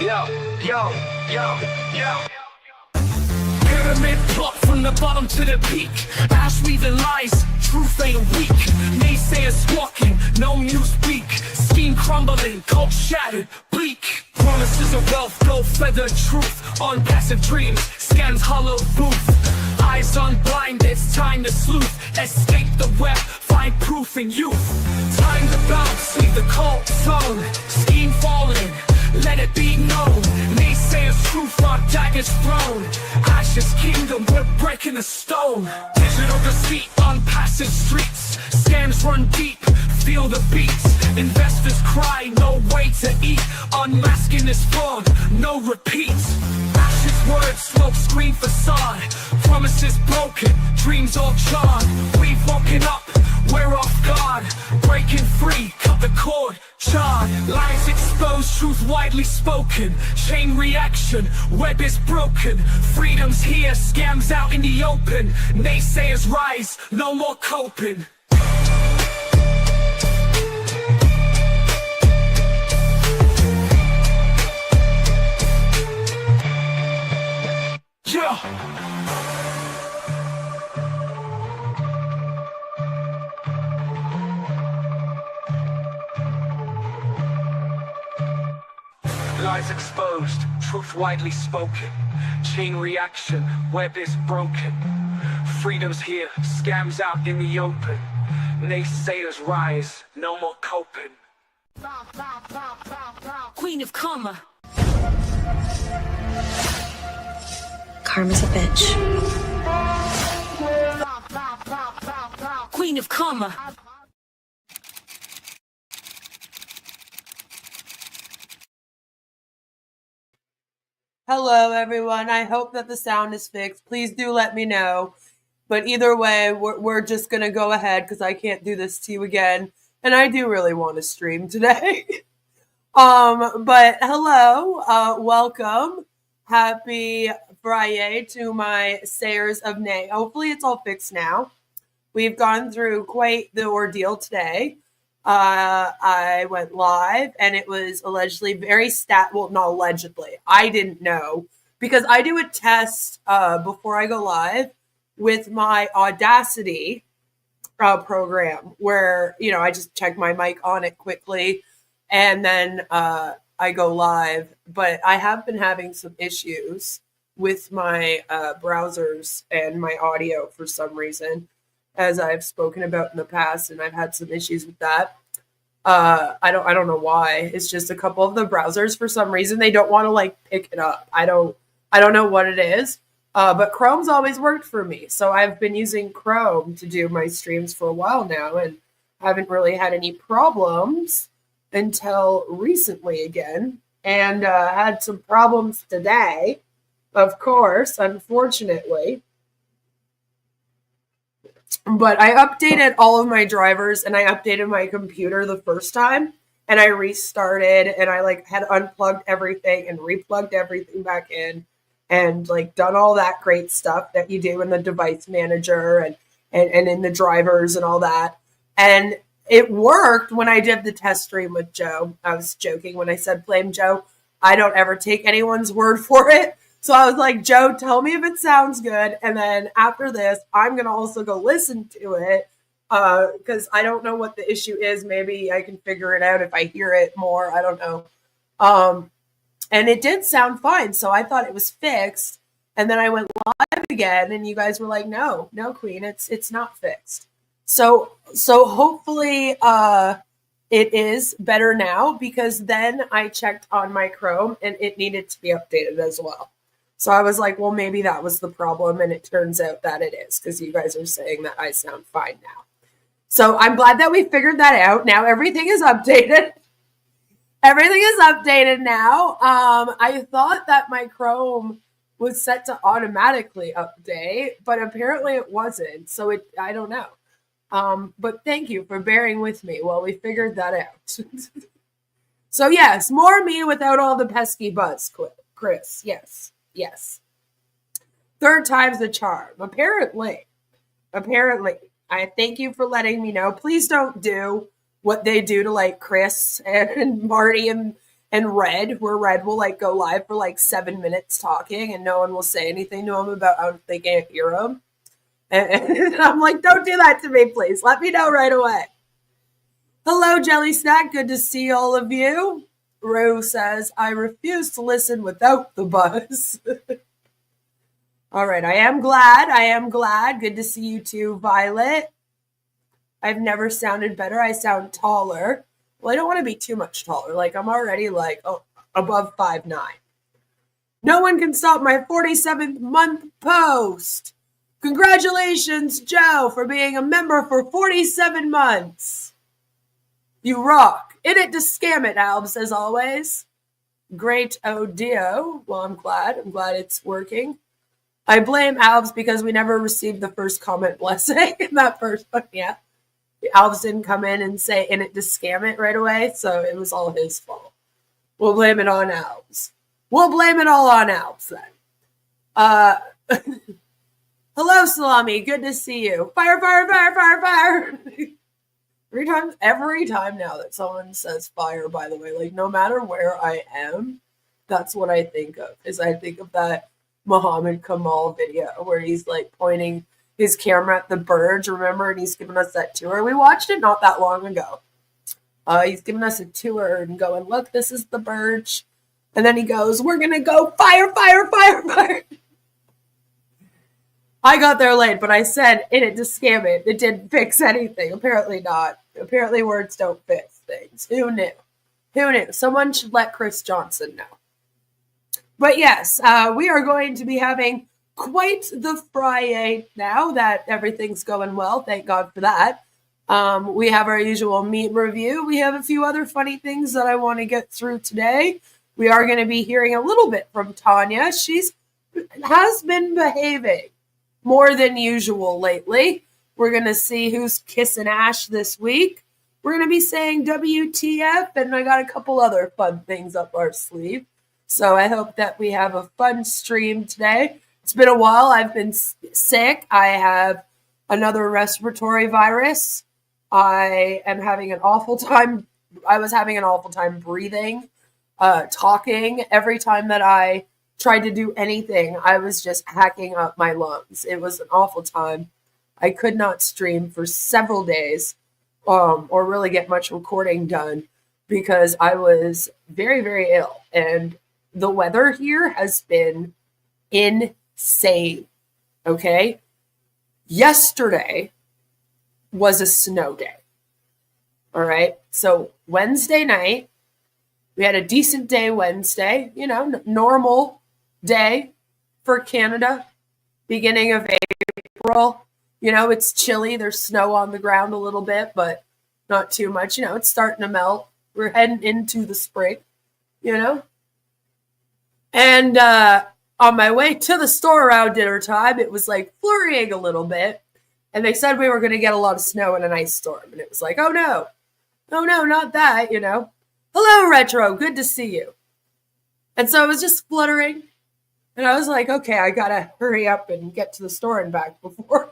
Yo, yo, yo, yo. Pyramid plot from the bottom to the peak. Ash weaving lies, truth ain't weak. Naysayers squawking, no news speak. Scheme crumbling, cult shattered, bleak. Promises of wealth, gold feathered truth. On passive dreams, scans hollow booth. Eyes unblind, it's time to sleuth. Escape the web, find proof in youth. Time to bounce, leave the cult zone. Scheme falling, let it be known. Naysayers truth, our daggers thrown. Ashes kingdom, we're breaking the stone. Digital deceit on passive streets. Scams run deep, feel the beats. Investors cry, no way to eat. Unmasking this fraud, no repeats. Ashes words, smoke screen facade. Promises broken, dreams all charred. We've woken up, we're off guard. Breaking free, cut the cord, charred. Lies exposed, truth widely spoken. Chain reaction, web is broken. Freedom's here, scams out in the open. Naysayers rise, no more coping. Yeah. Lies exposed, truth widely spoken. Chain reaction, web is broken. Freedom's here, scams out in the open. Naysayers rise, no more coping. Queen of Karma. Karma's a bitch. Queen of Karma. Hello, everyone. I hope that the sound is fixed. Please do let me know. But either way, we're just going to go ahead because I can't do this to you again. And I do really want to stream today. But hello, welcome. Happy FriYAY to my sayers of nay. Hopefully it's all fixed now. We've gone through quite the ordeal today. I went live and it was allegedly very well, not allegedly. I didn't know because I do a test before I go live with my Audacity program where, you know, I just check my mic on it quickly and then I go live. But I have been having some issues with my browsers and my audio for some reason, as I've spoken about in the past, and I've had some issues with that. I don't know why. It's just a couple of the browsers for some reason they don't want to like pick it up. I don't know what it is. But Chrome's always worked for me. So I've been using Chrome to do my streams for a while now and haven't really had any problems until recently again. And had some problems today, of course, unfortunately. But I updated all of my drivers and I updated my computer the first time and I restarted and I like had unplugged everything and replugged everything back in and like done all that great stuff that you do in the device manager and in the drivers and all that. And it worked when I did the test stream with Joe. I was joking when I said blame Joe. I don't ever take anyone's word for it. So I was like, Joe, tell me if it sounds good. And then after this, I'm going to also go listen to it because I don't know what the issue is. Maybe I can figure it out if I hear it more. I don't know. And it did sound fine. So I thought it was fixed. And then I went live again and you guys were like, no, Queen, it's not fixed. So hopefully it is better now because then I checked on my Chrome and it needed to be updated as well. So I was like, well, maybe that was the problem. And it turns out that it is because you guys are saying that I sound fine now. So I'm glad that we figured that out. Now everything is updated. Everything is updated now. I thought that my Chrome was set to automatically update, but apparently it wasn't. So I don't know. But thank you for bearing with me while we figured that out. So yes, more me without all the pesky buzz, Chris. Yes. Third time's the charm. Apparently. I thank you for letting me know. Please don't do what they do to like Chris and Marty and and Red, where Red will like go live for like 7 minutes talking and no one will say anything to him about how they can't hear him. And I'm like, don't do that to me, please. Let me know right away. Hello, Jelly Snack. Good to see all of you. Rue says, I refuse to listen without the buzz. All right, I am glad. Good to see you too, Violet. I've never sounded better. I sound taller. Well, I don't want to be too much taller. Like, I'm already, like, above 5'9". No one can stop my 47th month post. Congratulations, Joe, for being a member for 47 months. You rock. In it to scam it, Albs, as always. Great Odio. Well, I'm glad. I'm glad it's working. I blame Albs because we never received the first comment blessing in that first one. Yeah. Albs didn't come in and say in it to scam it right away, so it was all his fault. We'll blame it on Albs. We'll blame it all on Albs then. Hello, Salami. Good to see you. Fire, fire, fire, fire, fire. Every time now that someone says fire, by the way, like no matter where I am, that's what I think of. Is I think of that Muhammad Kamal video where he's like pointing his camera at the Burj, remember? And he's giving us that tour. We watched it not that long ago. He's giving us a tour and going, look, this is the Burj. And then he goes, we're going to go fire, fire, fire, fire. I got there late, but I said in it to scam it. It didn't fix anything. Apparently not. Apparently words don't fix things. Who knew? Who knew? Someone should let Chris Johnson know. But yes, we are going to be having quite the FriYAY now that everything's going well. Thank God for that. We have our usual meme review. We have a few other funny things that I want to get through today. We are going to be hearing a little bit from Tanya. Has been behaving more than usual lately. We're going to see who's kissing Ash this week. We're going to be saying WTF, and I got a couple other fun things up our sleeve. So I hope that we have a fun stream today. It's been a while. I've been sick. I have another respiratory virus. I am having an awful time. I was having an awful time breathing, talking. Every time that I tried to do anything, I was just hacking up my lungs. It was an awful time. I could not stream for several days or really get much recording done because I was very, very ill. And the weather here has been insane. Okay? Yesterday was a snow day. All right? So Wednesday night, we had a decent day Wednesday, you know, normal day for Canada, beginning of April. You know, it's chilly. There's snow on the ground a little bit, but not too much. You know, it's starting to melt. We're heading into the spring, you know. And on my way to the store around dinner time, it was like flurrying a little bit. And they said we were going to get a lot of snow and an ice storm. And it was like, oh no, not that, you know. Hello, Retro. Good to see you. And so I was just fluttering. And I was like, okay, I got to hurry up and get to the store and back before.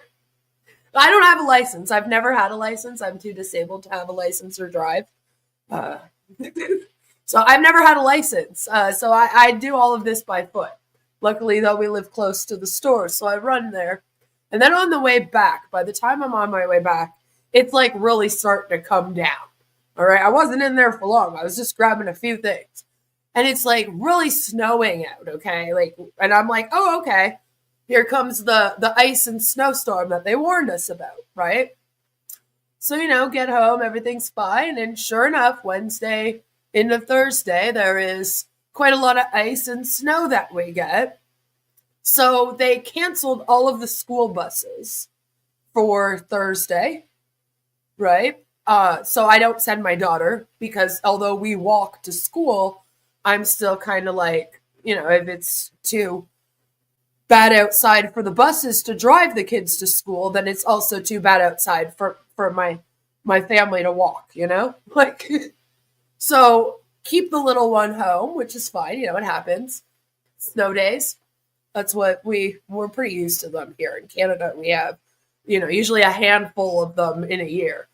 I don't have a license. I've never had a license. I'm too disabled to have a license or drive. So I've never had a license. So I do all of this by foot. Luckily, though, we live close to the store, so I run there. And then on the way back, by the time I'm on my way back, it's like really starting to come down. All right, I wasn't in there for long. I was just grabbing a few things. And it's like really snowing out, okay? Like, and I'm like, oh, okay. Here comes the ice and snowstorm that they warned us about, right? So, you know, get home, everything's fine. And sure enough, Wednesday into Thursday, there is quite a lot of ice and snow that we get. So they canceled all of the school buses for Thursday, right? So I don't send my daughter because although we walk to school, I'm still kind of like, you know, if it's too bad outside for the buses to drive the kids to school, then it's also too bad outside for my family to walk, you know? Like, so keep the little one home, which is fine. You know, it happens. Snow days. That's what we're pretty used to them here in Canada. We have, you know, usually a handful of them in a year.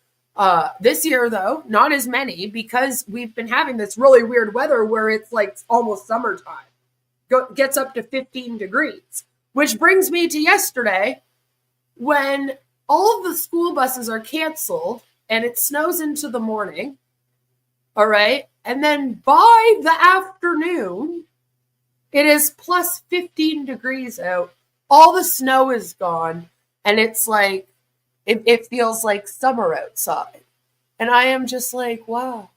This year, though, not as many because we've been having this really weird weather where it's like almost summertime. Gets up to 15 degrees, which brings me to yesterday when all of the school buses are canceled and it snows into the morning. All right. And then by the afternoon, it is plus 15 degrees out. All the snow is gone. And it's like, it feels like summer outside. And I am just like, wow,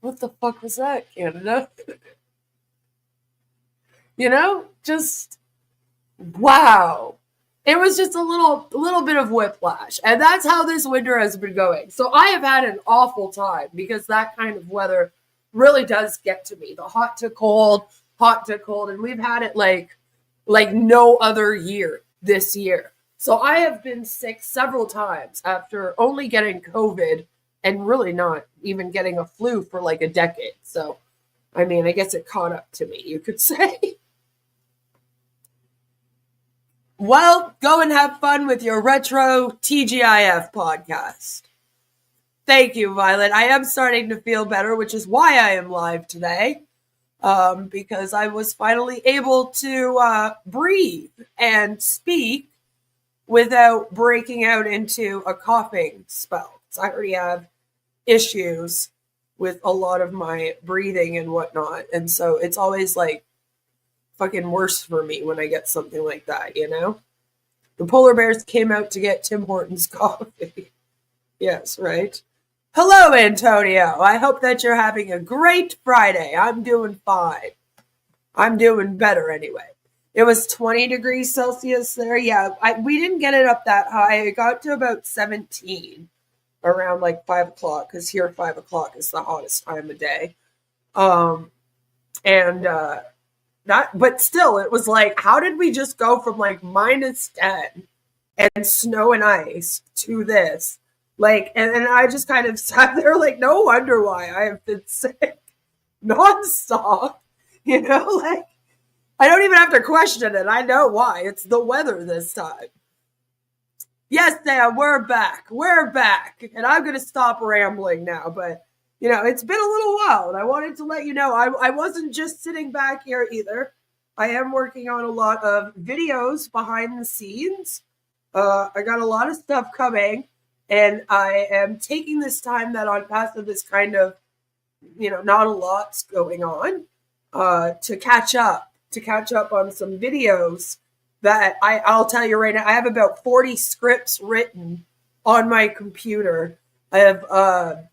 what the fuck was that, Canada? Just wow. It was just a little bit of whiplash. And that's how this winter has been going. So I have had an awful time because that kind of weather really does get to me. The hot to cold. And we've had it like no other year this year. So I have been sick several times after only getting COVID and really not even getting a flu for like a decade. So, I mean, I guess it caught up to me, you could say. Well, go and have fun with your retro TGIF podcast. Thank you, Violet. I am starting to feel better, which is why I am live today. Because I was finally able to breathe and speak without breaking out into a coughing spell. So I already have issues with a lot of my breathing and whatnot. And so it's always like fucking worse for me when I get something like that, The polar bears came out to get Tim Hortons coffee. Yes, right? Hello, Antonio. I hope that you're having a great Friday. I'm doing fine. I'm doing better anyway. It was 20 degrees Celsius there. Yeah, we didn't get it up that high. It got to about 17 around like 5 o'clock because here 5 o'clock is the hottest time of day. But still, it was like, how did we just go from like minus 10 and snow and ice to this? Like, and I just kind of sat there like, no wonder why I have been sick nonstop, like, I don't even have to question it. I know why. It's the weather this time. Yes, Sam, we're back. We're back. And I'm going to stop rambling now, but, it's been a little while, and I wanted to let you know I wasn't just sitting back here either. I am working on a lot of videos behind the scenes. I got a lot of stuff coming. And I am taking this time that ONPASSIVE is kind of, not a lot's going on, to catch up on some videos that I'll tell you right now, I have about 40 scripts written on my computer. I have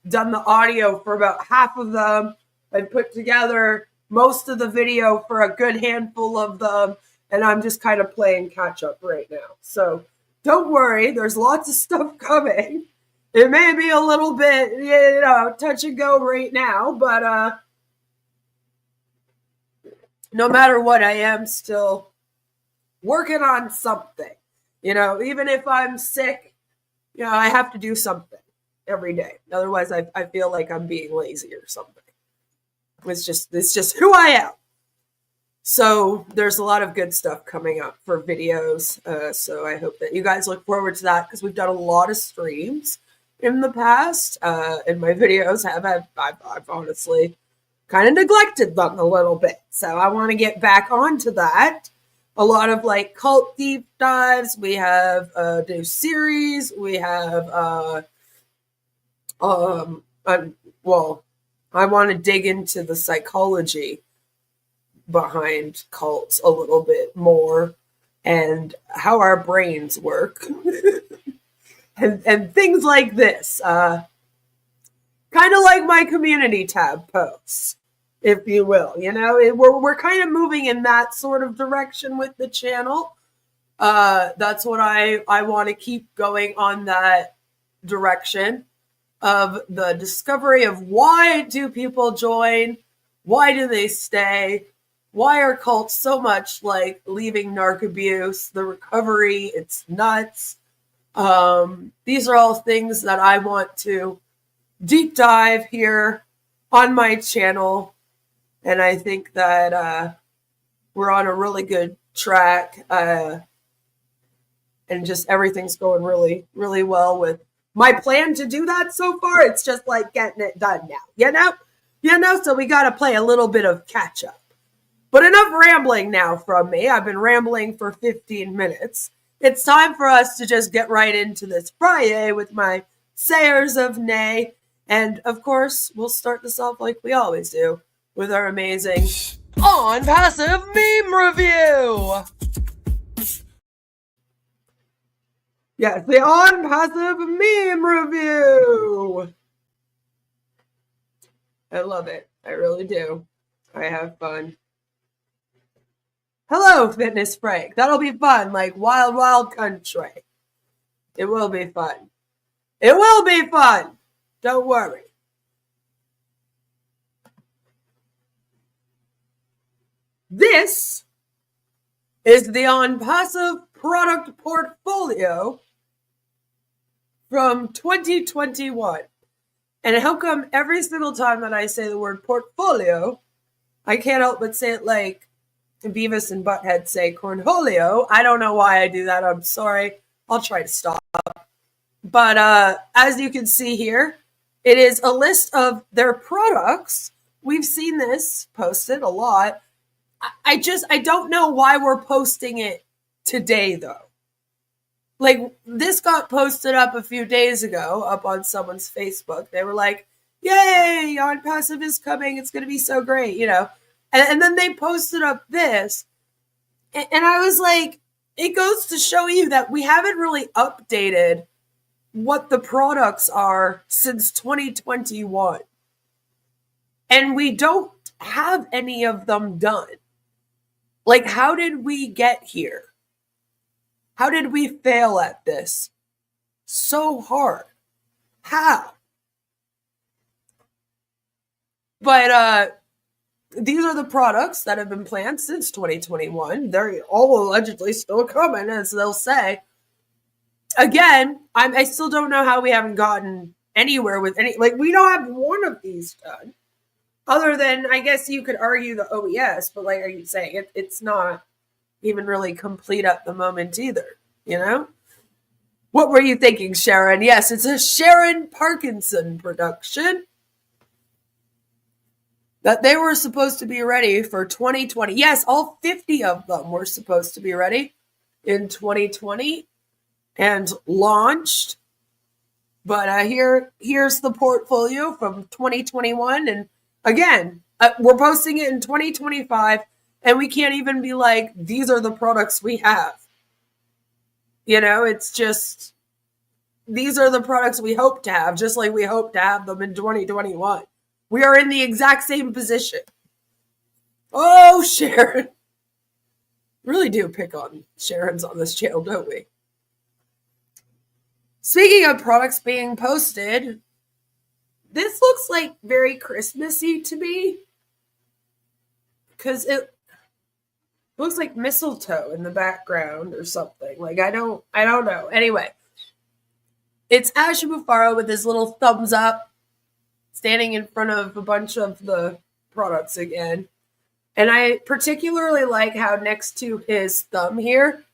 done the audio for about half of them. I've put together most of the video for a good handful of them. And I'm just kind of playing catch up right now. So don't worry, there's lots of stuff coming. It may be a little bit, touch and go right now, but no matter what, I am still working on something. Even if I'm sick, I have to do something every day. Otherwise, I feel like I'm being lazy or something. It's just who I am. So there's a lot of good stuff coming up for videos. So I hope that you guys look forward to that because we've done a lot of streams in the past. And my videos I've honestly kind of neglected them a little bit. So I want to get back onto that. A lot of like cult deep dives. We have a new series. We have, I want to dig into the psychology behind cults a little bit more and how our brains work and things like this. Kind of like my community tab posts, if you will. We're kind of moving in that sort of direction with the channel. That's what I want to keep going on that direction of the discovery of why do people join? Why do they stay? Why are cults so much like leaving narc abuse, the recovery? It's nuts. These are all things that I want to deep dive here on my channel. And I think that we're on a really good track. And just everything's going really, really well with my plan to do that so far. It's just like getting it done now, so we got to play a little bit of catch up. But enough rambling now from me. I've been rambling for 15 minutes. It's time for us to just get right into this FriYAY with my sayers of nay. And of course, we'll start this off like we always do with our amazing ONPASSIVE Meme Review. Yes, the ONPASSIVE Meme Review. I love it. I really do. I have fun. Hello, Fitness Frank. That'll be fun, like Wild Wild Country. It will be fun. It will be fun. Don't worry. This is the ONPASSIVE product portfolio from 2021. And how come every single time that I say the word portfolio, I can't help but say it like Beavis and Butthead say cornholio. I don't know why I do that. I'm sorry. I'll try to stop. But as you can see here, it is a list of their products. We've seen this posted a lot. I don't know why we're posting it today, though. Like, this got posted up a few days ago up on someone's Facebook. They were like, yay, ONPASSIVE is coming. It's going to be so great, And then they posted up this. And I was like, it goes to show you that we haven't really updated what the products are since 2021. And we don't have any of them done. Like, how did we get here? How did we fail at this so hard? How? But these are the products that have been planned since 2021. They're all allegedly still coming, as they'll say. Again, I still don't know how we haven't gotten anywhere with any, like, we don't have one of these done. Other than, I guess you could argue the OES, but like, are you saying it's not even really complete at the moment either, What were you thinking, Sharon? Yes, it's a Sharon Parkinson production. That they were supposed to be ready for 2020. Yes, all 50 of them were supposed to be ready in 2020 and launched. But here's the portfolio from 2021. And again, we're posting it in 2025, and we can't even be like, these are the products we have. It's just, these are the products we hope to have, just like we hope to have them in 2021. We are in the exact same position. Oh, Sharon. Really do pick on Sharon's on this channel, don't we? Speaking of products being posted, this looks like very Christmassy to me. Because it looks like mistletoe in the background or something. Like, I don't know. Anyway, it's Ash Bufaro with his little thumbs up, standing in front of a bunch of the products again. And I particularly like how next to his thumb here,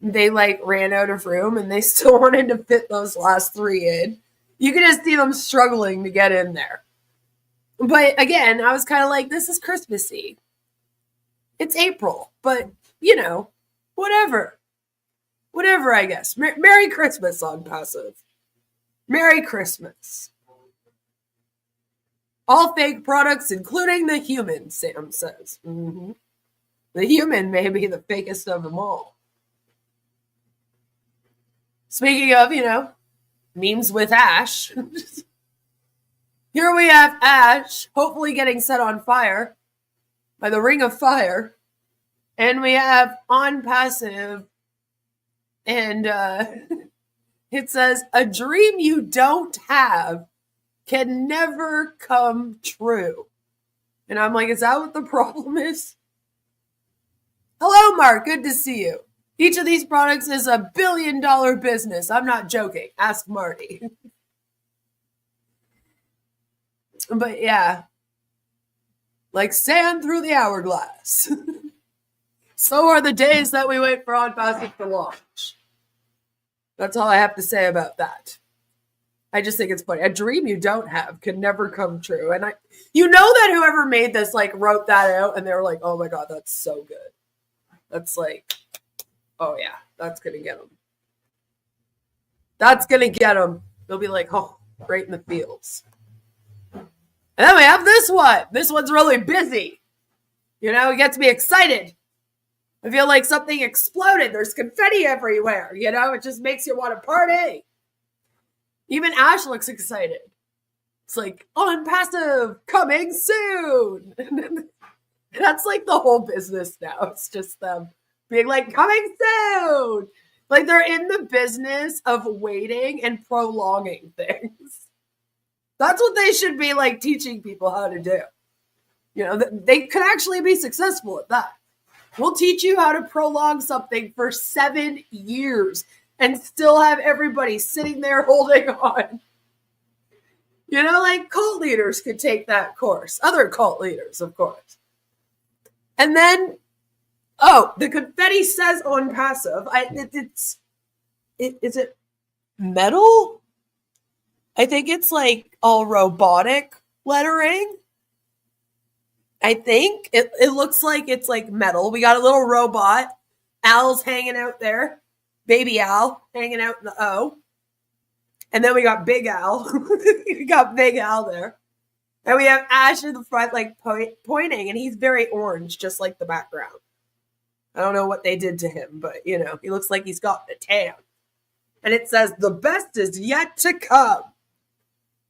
they like ran out of room and they still wanted to fit those last 3 in. You can just see them struggling to get in there. But again, I was kind of like, this is Christmassy. It's April, but whatever. Whatever, I guess. Merry Christmas, ONPASSIVE. Merry Christmas. All fake products, including the human, Sam says. Mm-hmm. The human may be the fakest of them all. Speaking of, memes with Ash. Here we have Ash, hopefully getting set on fire by the Ring of Fire. And we have ONPASSIVE. And it says, a dream you don't have can never come true. And I'm like, is that what the problem is? Hello, Mark. Good to see you. Each of these products is $1 billion business. I'm not joking. Ask Marty. But yeah, like sand through the hourglass. So are the days that we wait for ONPASSIVE to launch. That's all I have to say about that. I just think it's funny. A dream you don't have can never come true. And you know that whoever made this like wrote that out and they were like, oh my God, that's so good. That's like, oh yeah, that's going to get them. That's going to get them. They'll be like, oh, right in the feels. And then we have this one. This one's really busy. You know, it gets me excited. I feel like something exploded. There's confetti everywhere. You know, it just makes you want to party. Even Ash looks excited. It's like, ONPASSIVE coming soon. That's like the whole business now. It's just them being like, coming soon. Like they're in the business of waiting and prolonging things. That's what they should be like teaching people how to do. You know, they could actually be successful at that. We'll teach you how to prolong something for 7 years and still have everybody sitting there holding on. You know, like cult leaders could take that course. Other cult leaders, of course. And then, oh, the confetti says ONPASSIVE. Is it metal? I think it's like all robotic lettering. I think it looks like it's like metal. We got a little robot. Al's hanging out there. Baby Al hanging out in the O. And then we got Big Al. We got Big Al there. And we have Ash in the front like pointing. And he's very orange, just like the background. I don't know what they did to him. But, you know, he looks like he's got a tan. And it says, the best is yet to come.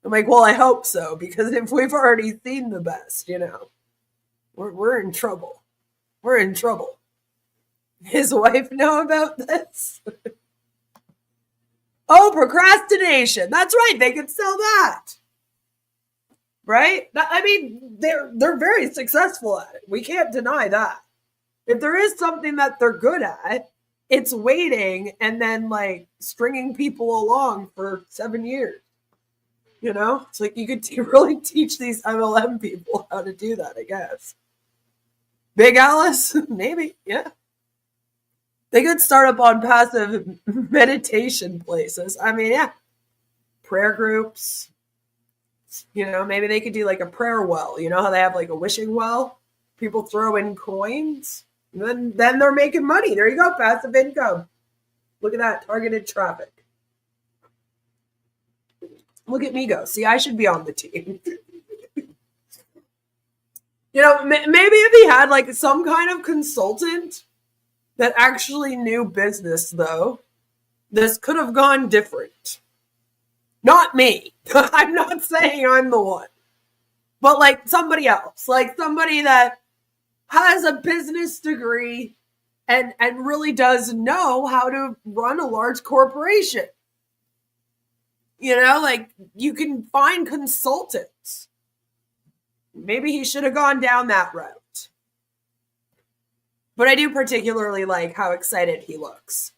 I'm like, well, I hope so. Because if we've already seen the best, you know. We're in trouble. We're in trouble. His wife know about this? Oh, procrastination. That's right. They could sell that. Right? I mean, they're very successful at it. We can't deny that. If there is something that they're good at, it's waiting and then like stringing people along for 7 years. You know? It's like you could really teach these MLM people how to do that, I guess. Big Alice? Maybe, yeah. They could start up ONPASSIVE meditation places. I mean, yeah. Prayer groups. You know, maybe they could do like a prayer well. You know how they have like a wishing well? People throw in coins. And then they're making money. There you go, passive income. Look at that, targeted traffic. Look at me go. See, I should be on the team. You know, maybe if he had like some kind of consultant that actually knew business, though, this could have gone different. Not me. I'm not saying I'm the one. But like somebody else. Like somebody that has a business degree and really does know how to run a large corporation. You know, like you can find consultants. Maybe he should have gone down that route. But I do particularly like how excited he looks.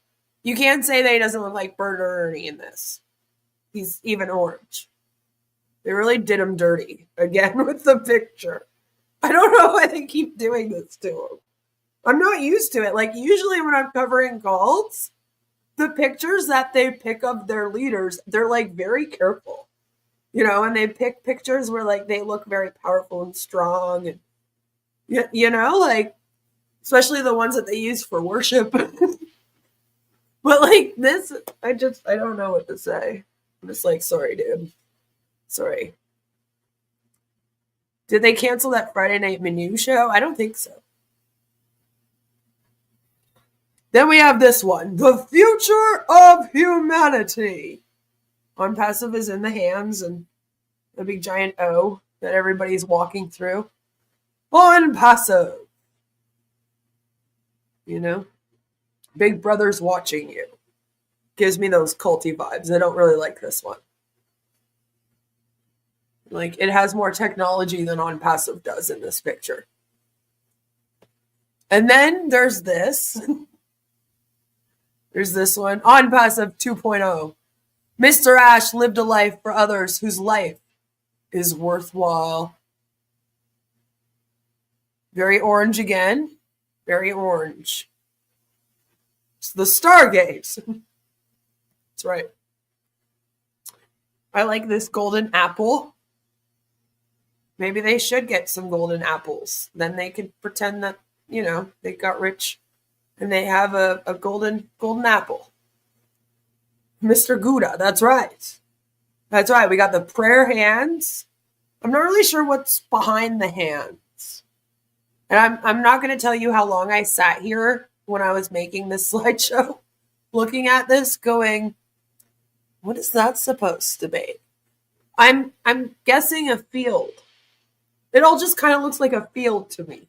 You can't say that he doesn't look like Bert or Ernie in this. He's even orange. They really did him dirty. Again with the picture. I don't know why they keep doing this to him. I'm not used to it. Like usually when I'm covering cults, the pictures that they pick of their leaders, they're like very careful. You know, and they pick pictures where like they look very powerful and strong, and you know, like especially the ones that they use for worship. But like this, I don't know what to say. I'm just like, sorry, dude. Sorry. Did they cancel that Friday Night Menu show? I don't think so. Then we have this one, the future of humanity. ONPASSIVE is in the hands and the big giant O that everybody's walking through. ONPASSIVE. You know? Big Brother's watching you. Gives me those culty vibes. I don't really like this one. Like, it has more technology than ONPASSIVE does in this picture. And then there's this. There's this one. ONPASSIVE 2.0. Mr. Ash lived a life for others whose life is worthwhile. Very orange again. Very orange. It's the Stargate. That's right. I like this golden apple. Maybe they should get some golden apples. Then they could pretend that, they got rich and they have a golden apple. Mr. Gouda, that's right. That's right. We got the prayer hands. I'm not really sure what's behind the hands. And I'm not going to tell you how long I sat here when I was making this slideshow, looking at this, going, what is that supposed to be? I'm guessing a field. It all just kind of looks like a field to me,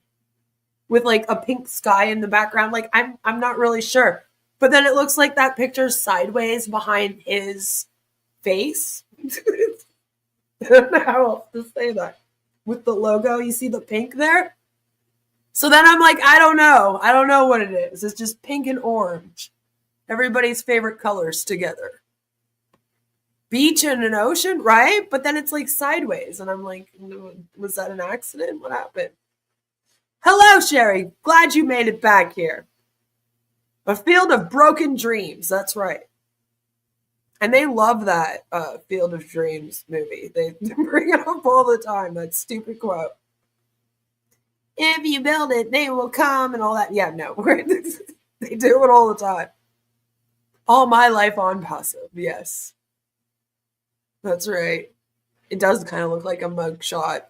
with like a pink sky in the background. Like I'm not really sure. But then it looks like that picture's sideways behind his face. I don't know how else to say that. With the logo, you see the pink there? So then I'm like, I don't know. I don't know what it is. It's just pink and orange. Everybody's favorite colors together. Beach and an ocean, right? But then it's like sideways. And I'm like, was that an accident? What happened? Hello, Sherry. Glad you made it back here. A Field of Broken Dreams. That's right. And they love that Field of Dreams movie. They bring it up all the time, that stupid quote. If you build it, they will come and all that. Yeah, no. They do it all the time. All my life on passive, yes. That's right. It does kind of look like a mugshot.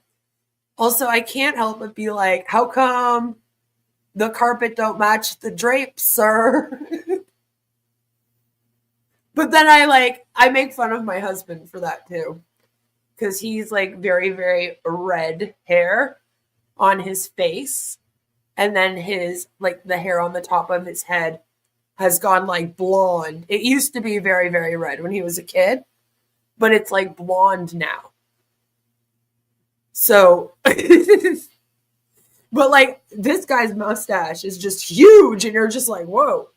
Also, I can't help but be like, how come the carpet don't match the drapes, sir? But then I make fun of my husband for that too. Because he's like very, very red hair on his face. And then his, like the hair on the top of his head has gone like blonde. It used to be very, very red when he was a kid. But it's like blonde now. So, but like this guy's mustache is just huge. And you're just like, whoa.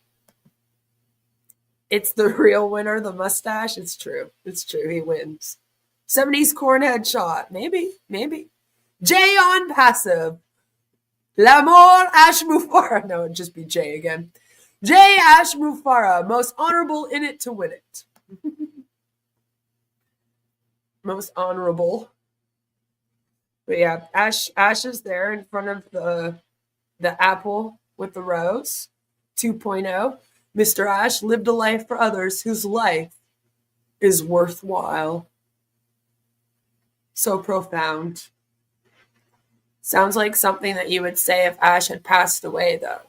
It's the real winner, the mustache. It's true. It's true. He wins. 70s corn headshot. Maybe. Jay on passive. L'amour Ash Mufara. No, it'd just be Jay again. Jay Ash Mufara. Most honorable in it to win it. Most honorable. But yeah, Ash is there in front of the apple with the rose. 2.0. Mr. Ash lived a life for others whose life is worthwhile. So profound. Sounds like something that you would say if Ash had passed away, though.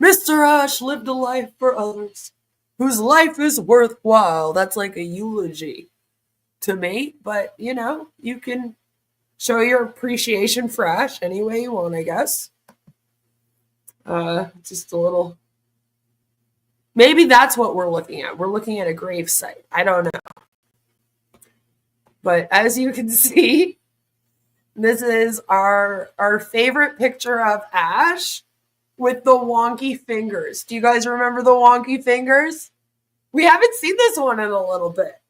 Mr. Ash lived a life for others whose life is worthwhile. That's like a eulogy to me, but you can show your appreciation for Ash any way you want, I guess. Just a little. Maybe that's what we're looking at. We're looking at a gravesite. I don't know. But as you can see, this is our favorite picture of Ash with the wonky fingers. Do you guys remember the wonky fingers? We haven't seen this one in a little bit.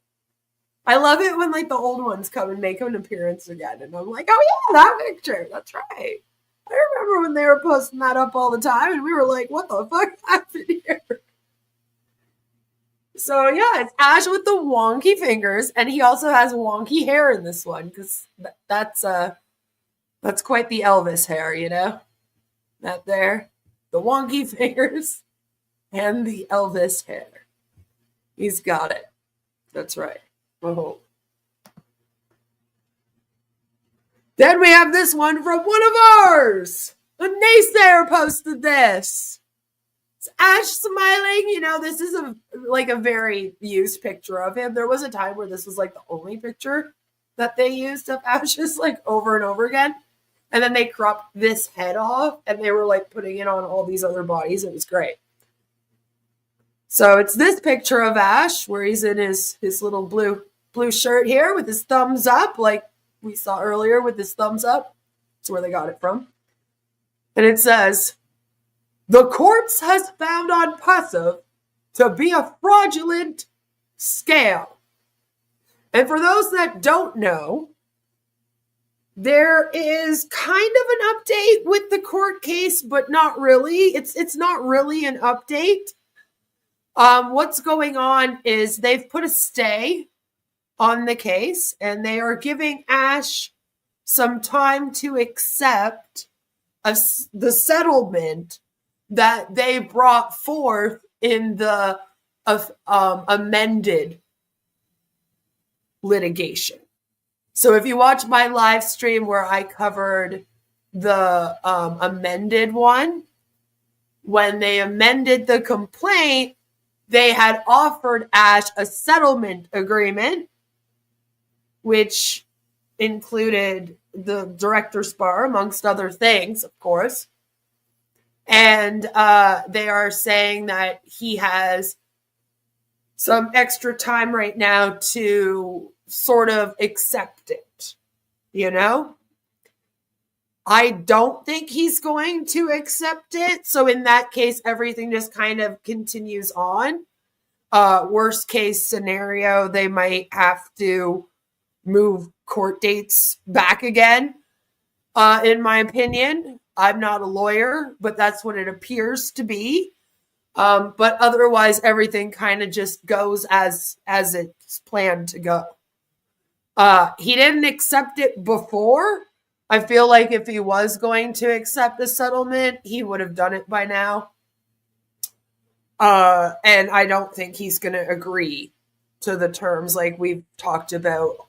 I love it when like the old ones come and make an appearance again. And I'm like, oh yeah, that picture. That's right. I remember when they were posting that up all the time and we were like, what the fuck happened here? So yeah, it's Ash with the wonky fingers, and he also has wonky hair in this one because that's quite the Elvis hair, That there, the wonky fingers, and the Elvis hair. He's got it. That's right. Oh. Then we have this one from one of ours. A naysayer posted this. Ash smiling, this is a very used picture of him. There was a time where this was like the only picture that they used of Ash just like over and over again. And then they cropped this head off and they were like putting it on all these other bodies. It was great. So it's this picture of Ash where he's in his little blue shirt here with his thumbs up, like we saw earlier with his thumbs up. That's where they got it from. And it says, the courts has found ONPASSIVE to be a fraudulent scam. And for those that don't know, there is kind of an update with the court case, but not really. It's not really an update. What's going on is they've put a stay on the case, and they are giving Ash some time to accept the settlement that they brought forth in the amended litigation. So if you watch my live stream where I covered the amended one, when they amended the complaint, they had offered Ash a settlement agreement, which included the director's bar, amongst other things, of course. And they are saying that he has some extra time right now to sort of accept it, you know? I don't think he's going to accept it. So in that case, everything just kind of continues on. Worst case scenario, they might have to move court dates back again. In my opinion, I'm not a lawyer, but that's what it appears to be. But otherwise, everything kind of just goes as it's planned to go. He didn't accept it before. I feel like if he was going to accept the settlement, he would have done it by now. And I don't think he's going to agree to the terms like we've talked about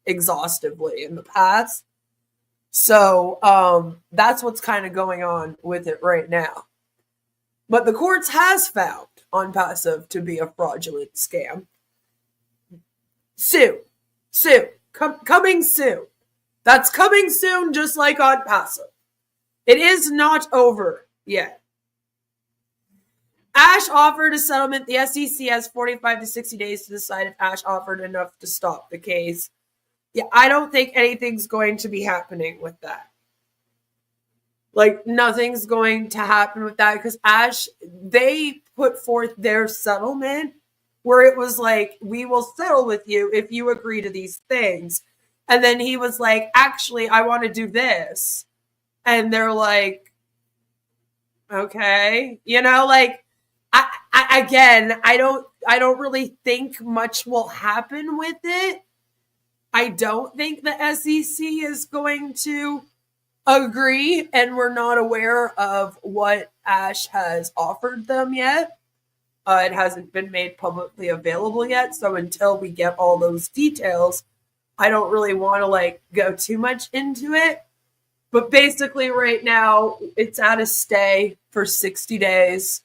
exhaustively in the past. So that's what's kind of going on with it right now. But the courts has found ONPASSIVE to be a fraudulent scam. Soon. Coming soon. That's coming soon, just like ONPASSIVE. It is not over yet. Ash offered a settlement. The SEC has 45 to 60 days to decide if Ash offered enough to stop the case. Yeah, I don't think anything's going to be happening with that. Like, nothing's going to happen with that because Ash, they put forth their settlement where it was like, we will settle with you if you agree to these things. And then he was like, actually, I want to do this. And they're like, okay. You know, like, I don't really think much will happen with it. I don't think the SEC is going to agree, and we're not aware of what Ash has offered them yet. It hasn't been made publicly available yet, so until we get all those details, I don't really want to like go too much into it. But basically right now, it's at a stay for 60 days,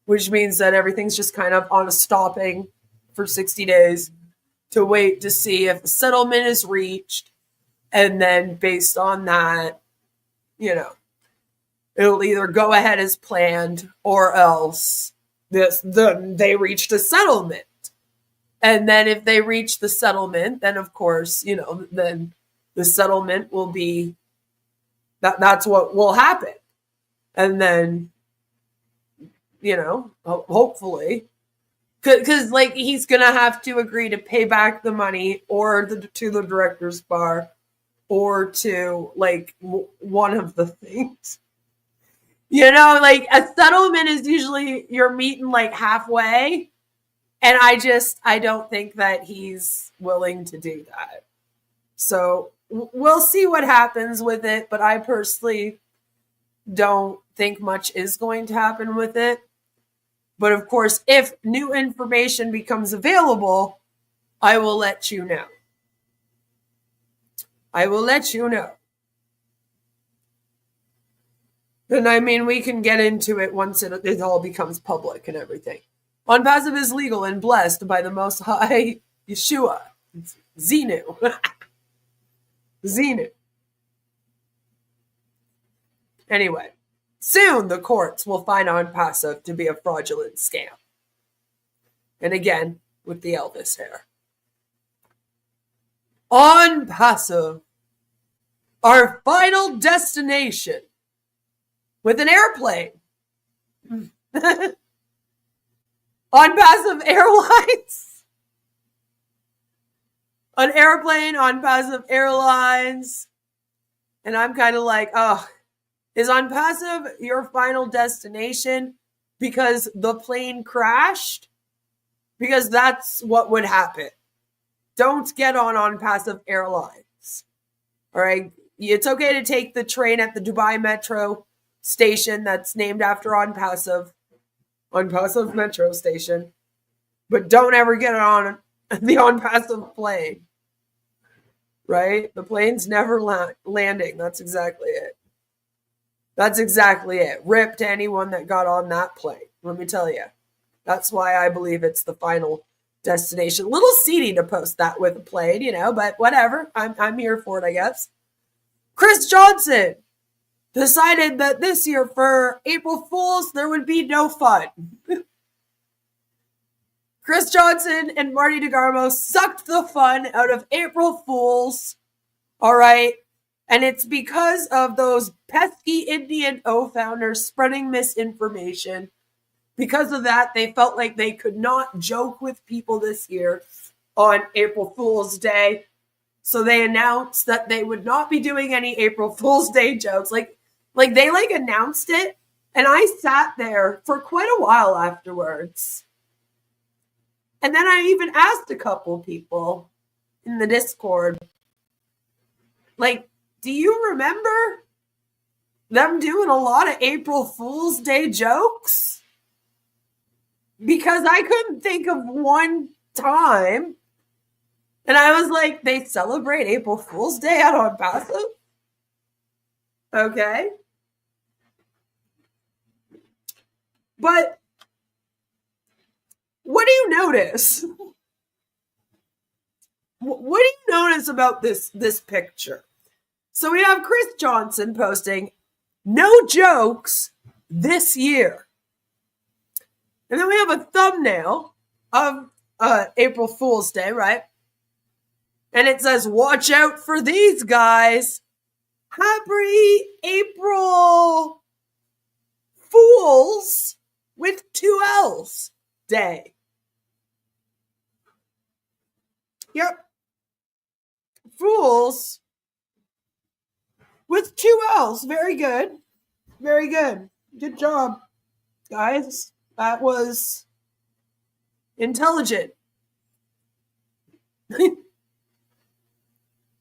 which means that everything's just kind of on a stopping for 60 days to wait to see if a settlement is reached. And then based on that, you know, it'll either go ahead as planned or else they reached a settlement. And then if they reach the settlement, then of course, you know, then the settlement will be, that's what will happen. And then, you know, hopefully, because like he's going to have to agree to pay back the money or to the director's bar or to like one of the things. You know, like a settlement is usually you're meeting like halfway. And I don't think that he's willing to do that. So we'll see what happens with it. But I personally don't think much is going to happen with it. But of course, if new information becomes available, I will let you know. I will let you know. And I mean, we can get into it once it all becomes public and everything. ONPASSIVE is legal and blessed by the Most High Yeshua. Xenu. Xenu. Anyway, soon the courts will find ONPASSIVE to be a fraudulent scam. And again, with the Elvis hair. ONPASSIVE, our final destination, with an airplane. ONPASSIVE Airlines. An airplane, ONPASSIVE Airlines. And I'm kind of like, oh, is ONPASSIVE your final destination because the plane crashed? Because that's what would happen. don't get on Passive Airlines. All right. It's okay to take the train at the Dubai Metro station that's named after ONPASSIVE Metro station, but don't ever get on the ONPASSIVE plane. Right? The plane's never landing. That's exactly it. That's exactly it. Rip to anyone that got on that plane. Let me tell you. That's why I believe it's the final destination. Little seedy to post that with a plane, you know, but whatever. I'm here for it, I guess. Chris Johnson decided that this year for April Fools, there would be no fun. Chris Johnson and Marty DeGarmo sucked the fun out of April Fools. All right. And it's because of those pesky Indian O founders spreading misinformation. Because of that, they felt like they could not joke with people this year on April Fool's Day. So they announced that they would not be doing any April Fool's Day jokes. Like they announced it. And I sat there for quite a while afterwards. And then I even asked a couple people in the Discord, like, do you remember them doing a lot of April Fool's Day jokes? Because I couldn't think of one time. And I was like, they celebrate April Fool's Day out on Passive? Okay. But what do you notice? What do you notice about this picture? So we have Chris Johnson posting, no jokes this year. And then we have a thumbnail of April Fool's Day, right? And it says, watch out for these guys. Happy April Fools with 2 L's Day. Yep. Fools with 2 L's. Very good. Very good. Good job, guys. That was intelligent.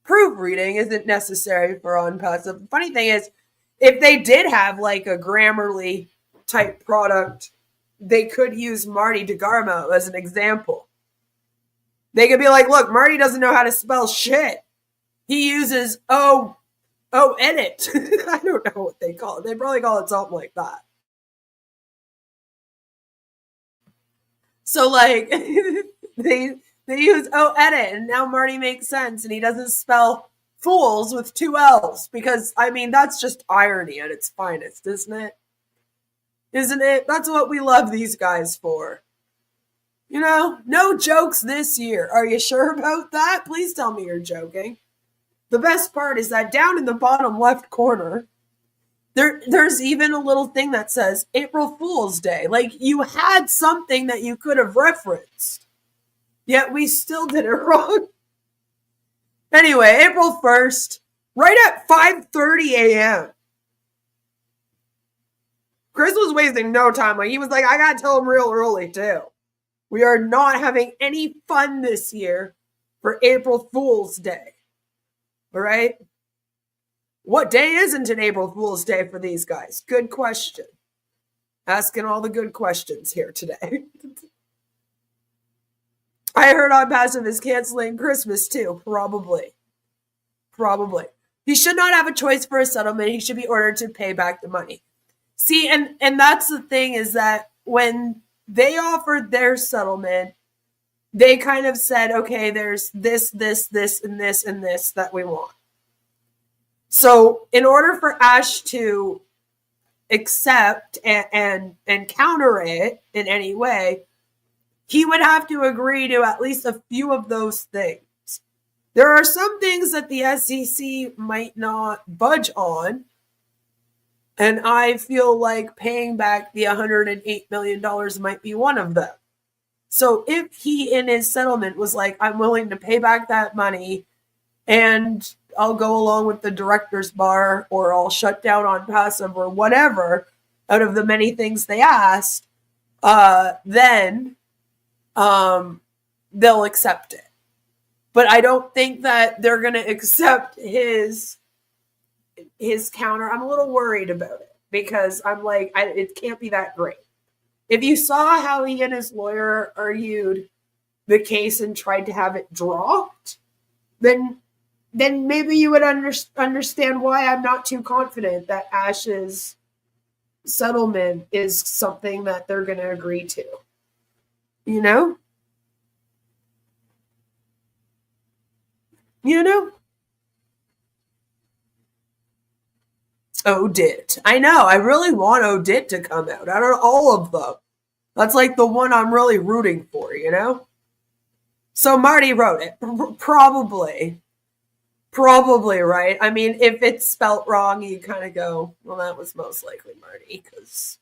Proofreading isn't necessary for ONPASSIVE. The funny thing is, if they did have like a Grammarly type product, they could use Marty DeGarmo as an example. They could be like, look, Marty doesn't know how to spell shit. He uses edit. I don't know what they call it. They probably call it something like that. So like they use edit, and now Marty makes sense, and he doesn't spell fools with 2 L's, because I mean that's just irony at its finest, isn't it? Isn't it? That's what we love these guys for. You know, no jokes this year. Are you sure about that? Please tell me you're joking. The best part is that down in the bottom left corner, there's even a little thing that says April Fool's Day. Like, you had something that you could have referenced, yet we still did it wrong. Anyway, April 1st, right at 5:30 a.m. Chris was wasting no time. Like, he was like, I gotta tell him real early too. We are not having any fun this year for April Fool's Day. All right? What day isn't an April Fool's Day for these guys? Good question. Asking all the good questions here today. I heard ONPASSIVE is canceling Christmas too. Probably. He should not have a choice for a settlement. He should be ordered to pay back the money. See, and that's the thing, is that when they offered their settlement, they kind of said, okay, there's this, and this that we want. So in order for Ash to accept and counter it in any way, he would have to agree to at least a few of those things. There are some things that the SEC might not budge on, and I feel like paying back the $108 million might be one of them. So if he in his settlement was like, I'm willing to pay back that money, and I'll go along with the director's bar, or I'll shut down ONPASSIVE, or whatever, out of the many things they asked, then they'll accept it. But I don't think that they're going to accept his counter. I'm a little worried about it because I'm like, it can't be that great. If you saw how he and his lawyer argued the case and tried to have it dropped, then maybe you would understand why I'm not too confident that Ash's settlement is something that they're going to agree to. You know? Odit. I know. I really want Odit to come out. Out of all of them. That's like the one I'm really rooting for, you know? So Marty wrote it. Probably. Probably, right? I mean, if it's spelt wrong, you kind of go, well, that was most likely Marty, because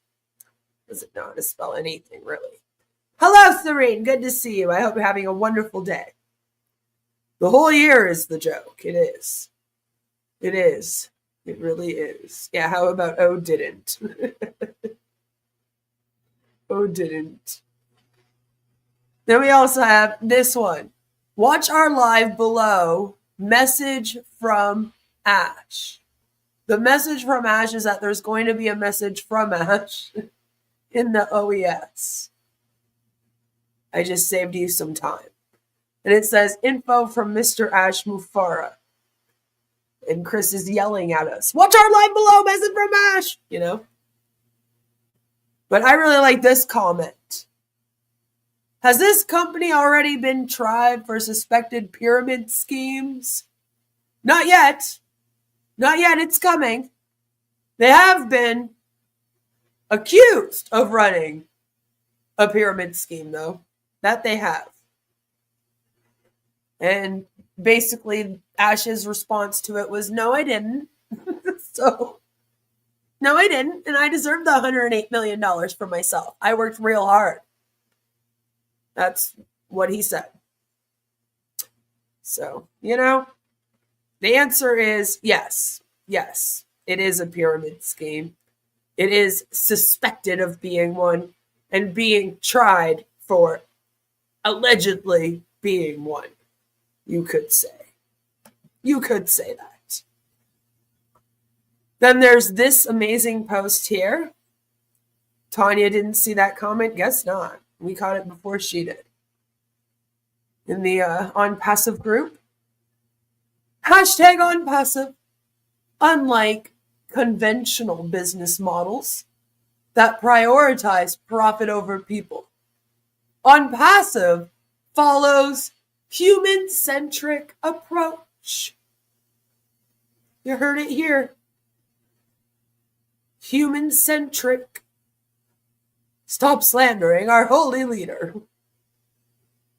does it know how to spell anything, really? Hello, Serene. Good to see you. I hope you're having a wonderful day. The whole year is the joke. It is. It is. It really is. Yeah, how about oh didn't? Oh didn't. Then we also have this one. Watch our live below. Message from Ash. The message from Ash is that there's going to be a message from Ash in the OES. I just saved you some time. And it says, info from Mr. Ash Mufara. And Chris is yelling at us, watch our live below, message from Ash, you know? But I really like this comment. Has this company already been tried for suspected pyramid schemes? Not yet. Not yet, it's coming. They have been accused of running a pyramid scheme, though. That they have. And basically, Ash's response to it was, no, I didn't. So, no, I didn't. And I deserved the $108 million for myself. I worked real hard. That's what he said. So, you know, the answer is yes. Yes, it is a pyramid scheme. It is suspected of being one and being tried for allegedly being one. You could say. You could say that. Then there's this amazing post here. Tanya didn't see that comment? Guess not. We caught it before she did. In the ONPASSIVE group. Hashtag ONPASSIVE. Unlike conventional business models that prioritize profit over people, ONPASSIVE follows human-centric approach. You heard it here. Human-centric. Stop slandering our holy leader.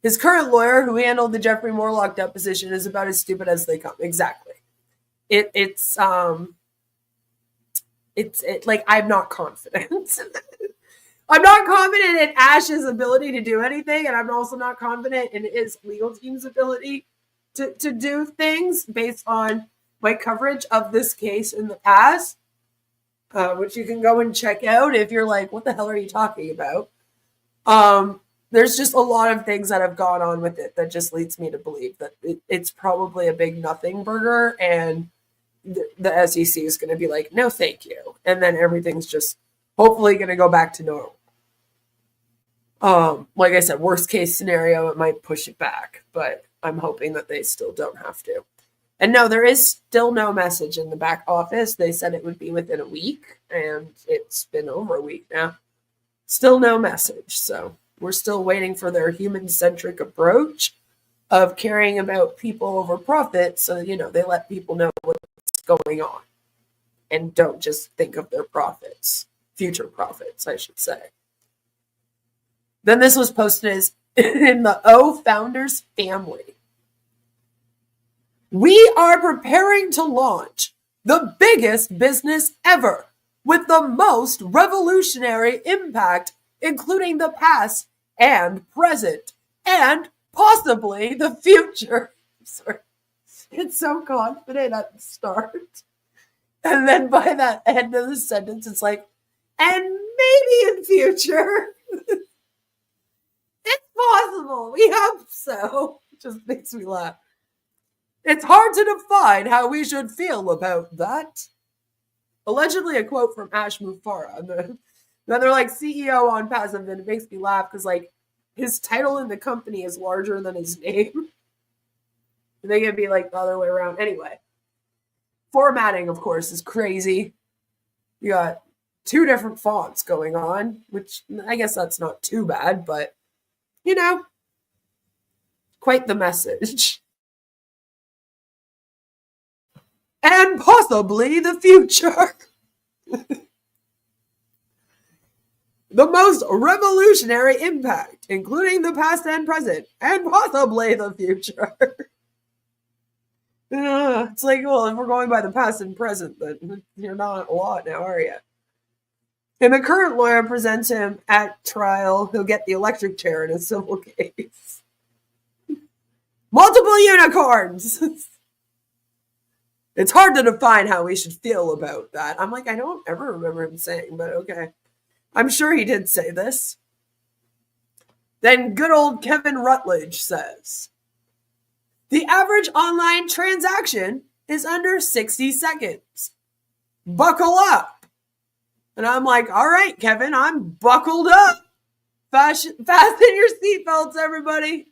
His current lawyer, who handled the Jeffrey Morlock deposition, is about as stupid as they come. Exactly. It's like, I'm not confident. I'm not confident in Ash's ability to do anything, and I'm also not confident in his legal team's ability to do things based on my coverage of this case in the past, which you can go and check out if you're like, what the hell are you talking about? There's just a lot of things that have gone on with it that just leads me to believe that it's probably a big nothing burger, and the SEC is going to be like, no, thank you. And then everything's just hopefully going to go back to normal. Like I said, worst case scenario, it might push it back, but I'm hoping that they still don't have to. And no, there is still no message in the back office. They said it would be within a week, and it's been over a week now. Still no message. So we're still waiting for their human-centric approach of caring about people over profit. So, you know, they let people know what's going on and don't just think of their profits, future profits, I should say. Then this was posted as in the O Founders family. We are preparing to launch the biggest business ever with the most revolutionary impact, including the past and present and possibly the future. Sorry. It's so confident at the start. And then by that end of the sentence, it's like, and maybe in future. It's possible. We hope so. It just makes me laugh. It's hard to define how we should feel about that. Allegedly a quote from Ash Mufara. Then they're like CEO on Passive, and it makes me laugh because like his title in the company is larger than his name. And they could be like the other way around. Anyway, formatting, of course, is crazy. You got 2 different fonts going on, which I guess that's not too bad, but you know, quite the message. And possibly the future. The most revolutionary impact, including the past and present, and possibly the future. It's like, well, if we're going by the past and present, then you're not a lot now, are you? And the current lawyer presents him at trial. He'll get the electric chair in a civil case. Multiple unicorns! It's hard to define how we should feel about that. I'm like, I don't ever remember him saying, but okay. I'm sure he did say this. Then good old Kevin Rutledge says, the average online transaction is under 60 seconds. Buckle up. And I'm like, all right, Kevin, I'm buckled up. Fasten your seatbelts, everybody.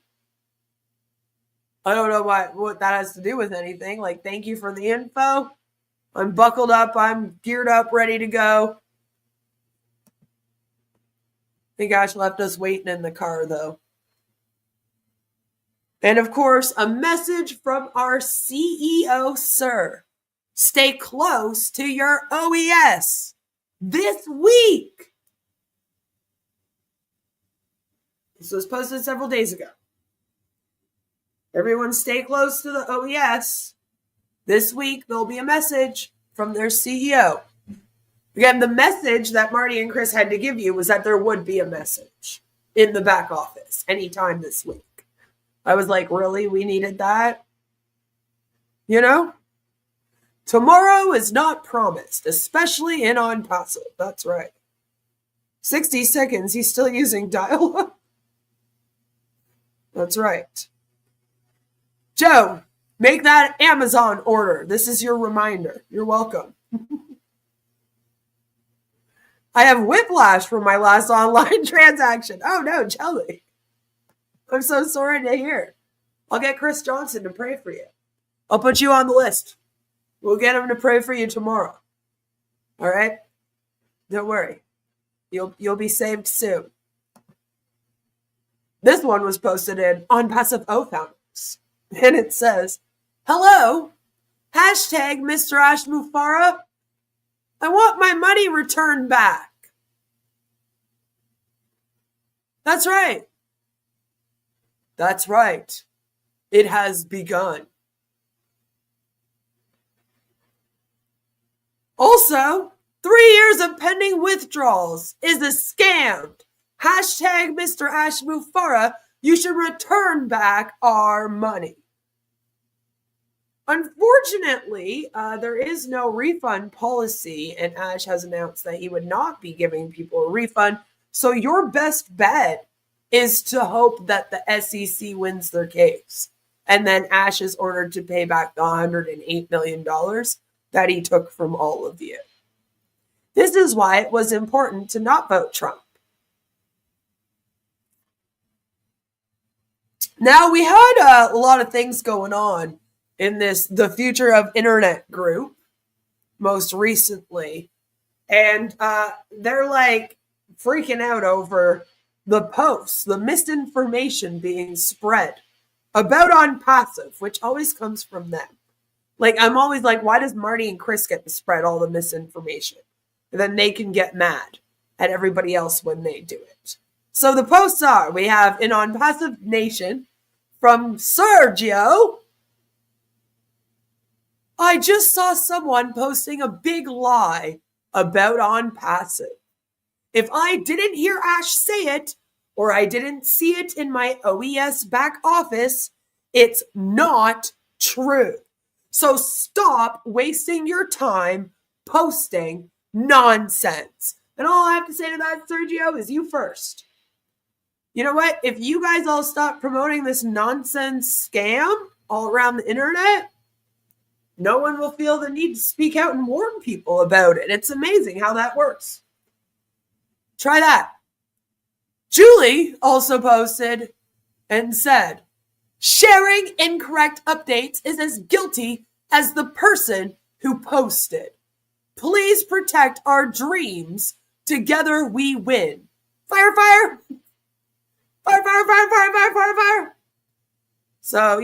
I don't know what that has to do with anything. Like, thank you for the info. I'm buckled up. I'm geared up, ready to go. I think Ash left us waiting in the car, though. And, of course, a message from our CEO, sir. Stay close to your OES this week. This was posted several days ago. Everyone stay close to the OES. This week, there'll be a message from their CEO. Again, the message that Marty and Chris had to give you was that there would be a message in the back office anytime this week. I was like, really? We needed that? You know? Tomorrow is not promised, especially in ONPASSIVE. That's right. 60 seconds, he's still using dial-up. That's right. Joe, make that Amazon order. This is your reminder. You're welcome. I have whiplash from my last online transaction. Oh no, Jelly. I'm so sorry to hear. I'll get Chris Johnson to pray for you. I'll put you on the list. We'll get him to pray for you tomorrow. All right? Don't worry. You'll be saved soon. This one was posted in ONPASSIVE Founders. And it says, hello, hashtag Mr. Ash Mufara. I want my money returned back. That's right. That's right. It has begun. Also, 3 years of pending withdrawals is a scam. Hashtag Mr. Ash Mufara. You should return back our money. Unfortunately, there is no refund policy, and Ash has announced that he would not be giving people a refund. So your best bet is to hope that the SEC wins their case. And then Ash is ordered to pay back the $108 million that he took from all of you. This is why it was important to not vote Trump. Now, we had a lot of things going on in the Future of Internet group most recently. And they're like freaking out over the posts, the misinformation being spread about ONPASSIVE, which always comes from them. Like, I'm always like, why does Marty and Chris get to spread all the misinformation? And then they can get mad at everybody else when they do it. So the posts are, we have in ONPASSIVE Nation from Sergio. I just saw someone posting a big lie about ONPASSIVE. If I didn't hear Ash say it, or I didn't see it in my OES back office, it's not true. So stop wasting your time posting nonsense. And all I have to say to that, Sergio, is you first. You know what? If you guys all stop promoting this nonsense scam, all around the internet, no one will feel the need to speak out and warn people about it. It's amazing how that works. Try that. Julie also posted and said, sharing incorrect updates is as guilty as the person who posted. Please protect our dreams. Together we win. Fire, fire. Fire, fire, fire, fire, fire, fire, fire. So,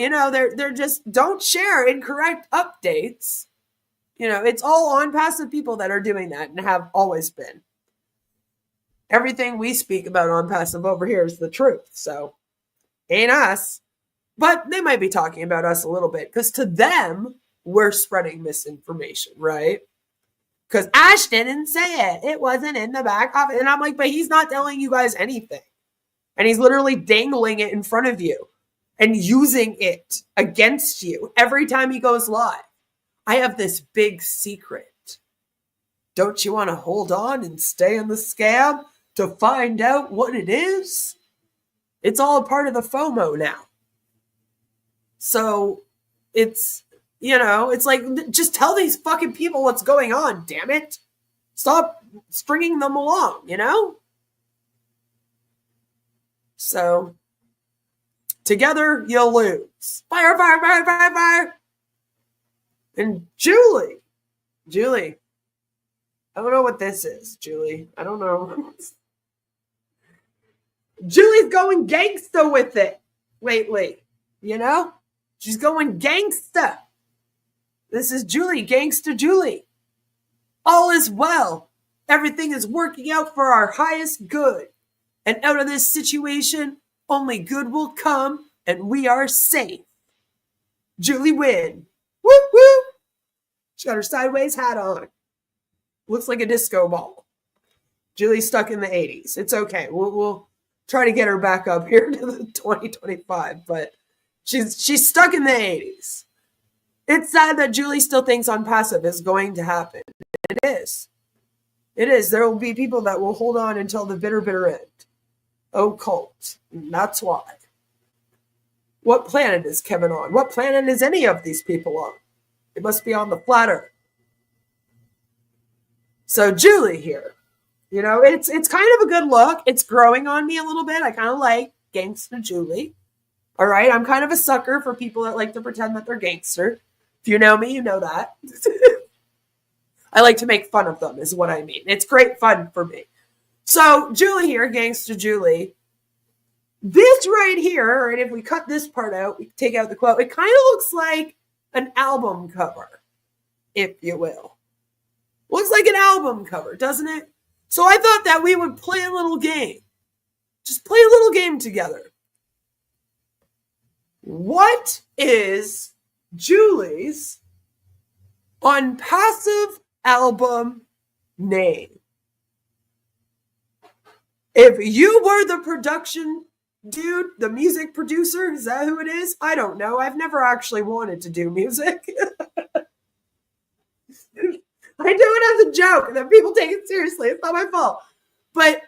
they're just, don't share incorrect updates. It's all ONPASSIVE people that are doing that and have always been. Everything we speak about ONPASSIVE over here is the truth. So, ain't us. But they might be talking about us a little bit because to them, we're spreading misinformation, right? Because Ash didn't say it. It wasn't in the back office. And I'm like, but he's not telling you guys anything. And he's literally dangling it in front of you and using it against you every time he goes live. I have this big secret. Don't you want to hold on and stay in the scam to find out what it is? It's all a part of the FOMO now. So it's, it's like, just tell these fucking people what's going on, damn it. Stop stringing them along, So, together you'll lose. Fire, fire, fire, fire, fire. And Julie, I don't know what this is, Julie. I don't know. Julie's going gangsta with it lately, She's going gangsta. This is Julie, gangsta Julie. All is well. Everything is working out for our highest good. And out of this situation, only good will come, and we are safe. Julie win. Woo woo. She got her sideways hat on. Looks like a disco ball. Julie's stuck in the 80s. It's okay. We'll try to get her back up here to the 2025, but she's stuck in the 80s. It's sad that Julie still thinks ONPASSIVE is going to happen. It is. It is. There will be people that will hold on until the bitter, bitter end. Oh, cult. And that's why. What planet is Kevin on? What planet is any of these people on? It must be on the flat earth. So Julie here. It's kind of a good look. It's growing on me a little bit. I kind of like gangsta Julie. All right. I'm kind of a sucker for people that like to pretend that they're gangster. If you know me, you know that. I like to make fun of them is what I mean. It's great fun for me. So Julie here, gangsta Julie. This right here, and if we cut this part out, we take out the quote, it kind of looks like an album cover, if you will. Looks like an album cover, doesn't it? So I thought that we would play a little game. Just play a little game together. What is Julie's ONPASSIVE album name? If you were the production dude, the music producer, is that who it is? I don't know. I've never actually wanted to do music. I do it as a joke, and then people take it seriously. It's not my fault. But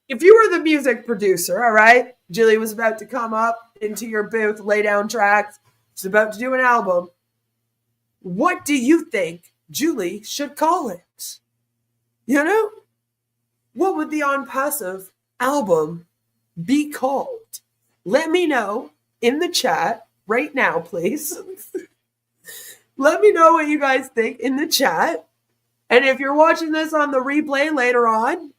if you were the music producer, all right, Julie was about to come up into your booth, lay down tracks. She's about to do an album. What do you think Julie should call it? What would the ONPASSIVE album be called? Let me know in the chat right now, please. Let me know what you guys think in the chat. And if you're watching this on the replay later on,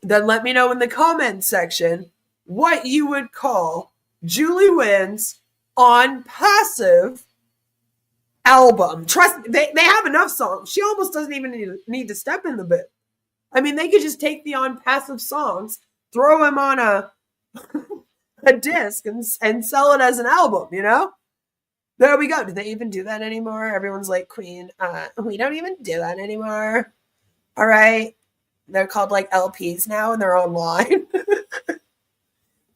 then let me know in the comments section what you would call Julie Wynn's ONPASSIVE album. Trust me, they have enough songs. She almost doesn't even need to step in the bit. I mean, they could just take the ONPASSIVE songs, throw them on a disc and sell it as an album, There we go. Do they even do that anymore? Everyone's like, Queen, we don't even do that anymore. All right. They're called like LPs now and they're online.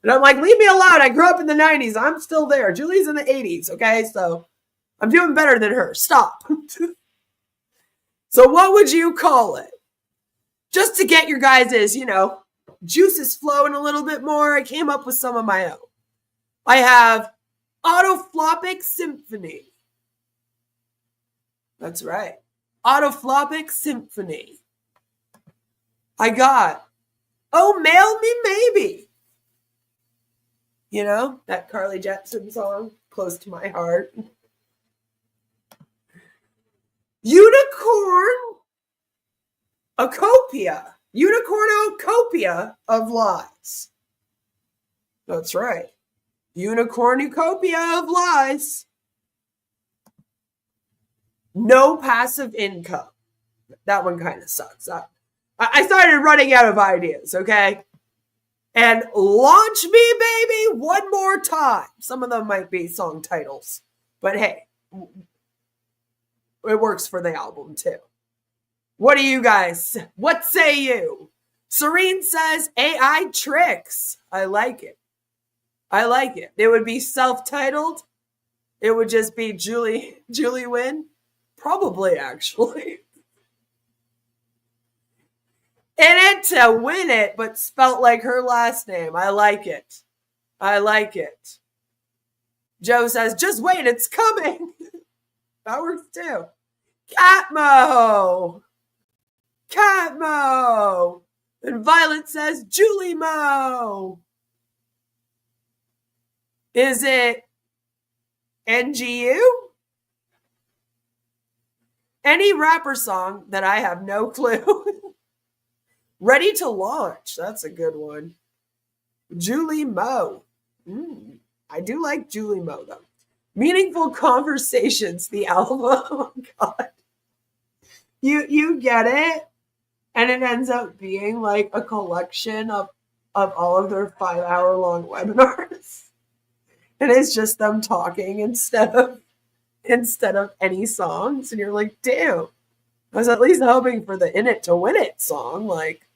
And I'm like, leave me alone. I grew up in the 90s. I'm still there. Julie's in the 80s. Okay. So I'm doing better than her. Stop. So what would you call it? Just to get your guys' juices flowing a little bit more. I came up with some of my own. I have Autoflopic Symphony. That's right. Autoflopic Symphony. I got Oh Mail Me Maybe. You know, that Carly Jepsen song, close to my heart. Unicorn Acopia. Unicornucopia of lies. That's right. Unicornucopia of lies. No passive income. That one kind of sucks. I started running out of ideas, okay? And Launch Me Baby One More Time. Some of them might be song titles. But hey, it works for the album too. What do you guys? What say you? Serene says AI tricks. I like it. I like it. It would be self-titled. It would just be Julie Wynn. Probably, actually. In it to win it, but spelt like her last name. I like it. I like it. Joe says, just wait, it's coming. That works too. Catmo. Catmo. And Violet says, Julie Mo. Is it NGU? Any rapper song that I have no clue. Ready to Launch. That's a good one. Julie Mo. I do like Julie Mo, though. Meaningful Conversations, the album. Oh, God. You get it? And it ends up being like a collection of all of their 5-hour-long webinars. And it's just them talking instead of any songs. And you're like, damn. I was at least hoping for the In It to Win It song. Like,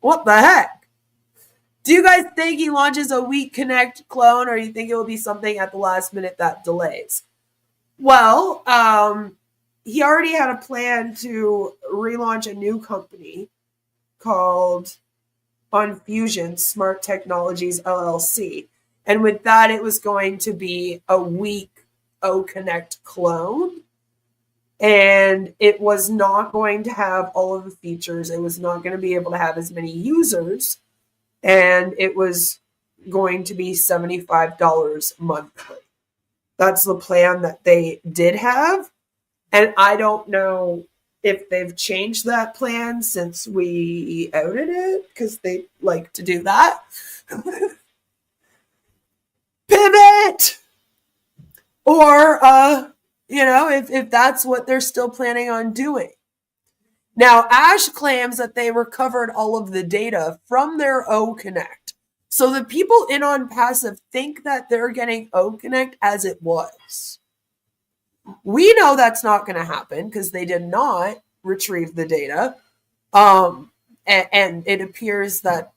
what the heck? Do you guys think he launches a Weak Connect clone, or you think it will be something at the last minute that delays? Well, he already had a plan to relaunch a new company called Onfusion Smart Technologies LLC. And with that, it was going to be a weak OConnect clone. And it was not going to have all of the features. It was not going to be able to have as many users. And it was going to be $75 monthly. That's the plan that they did have. And I don't know if they've changed that plan since we outed it, because they like to do that. Pivot! Or, if that's what they're still planning on doing. Now, Ash claims that they recovered all of the data from their OConnect. So the people in ONPASSIVE think that they're getting OConnect as it was. We know that's not going to happen because they did not retrieve the data. And it appears that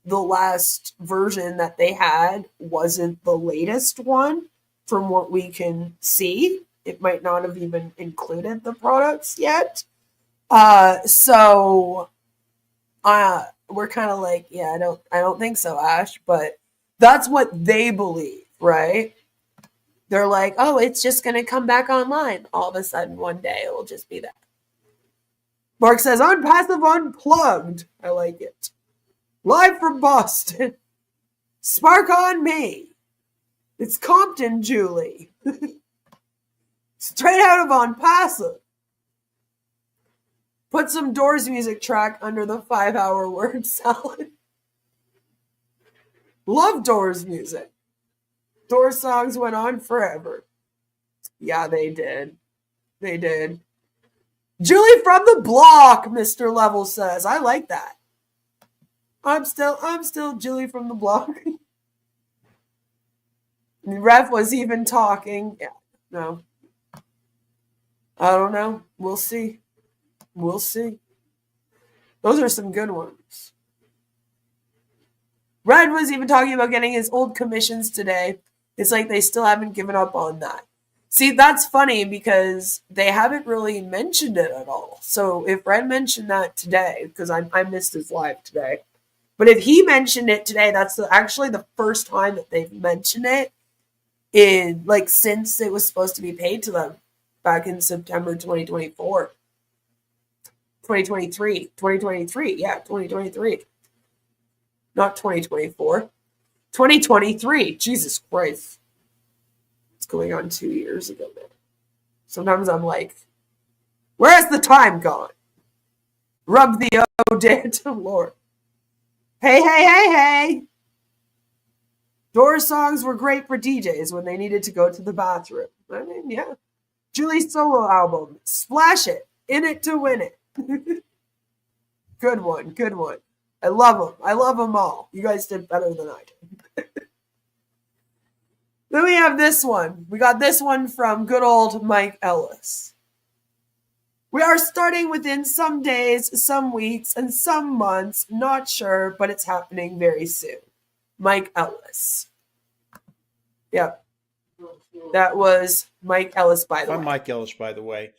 the last version that they had wasn't the latest one from what we can see. It might not have even included the products yet. So we're kind of like, yeah, I don't think so, Ash, but that's what they believe, right? They're like, oh, it's just going to come back online. All of a sudden, one day, it will just be that. Mark says, ONPASSIVE Unplugged. I like it. Live from Boston. Spark on me. It's Compton, Julie. Straight out of ONPASSIVE. Put some Doors music track under the 5-hour word salad. Love Doors music. Doors songs went on forever. Yeah, they did. They did. Julie from the block, Mr. Level says. I like that. I'm still Julie from the block. Rev was even talking. Yeah, no. I don't know. We'll see. We'll see. Those are some good ones. Red was even talking about getting his old commissions today. It's like they still haven't given up on that. See, that's funny because they haven't really mentioned it at all. So if Red mentioned that today, because I missed his live today, but if he mentioned it today, that's actually the first time that they've mentioned it in like since it was supposed to be paid to them back in September 2024. 2023. Yeah, 2023. Not 2024. 2023. Jesus Christ. It's going on 2 years ago, man. Sometimes I'm like, where's the time gone? Rub the O Lord. Hey. Doors songs were great for DJs when they needed to go to the bathroom. I mean, yeah. Julie's solo album, Splash It, In It to Win It. Good one. I love them all. You guys did better than I did. Then we have this one. We got this one from good old Mike Ellis. We are starting within some days, some weeks, and some months. Not sure, but it's happening very soon. Mike Ellis. Yep. That was Mike Ellis, by the way. I'm Mike Ellis, by the way.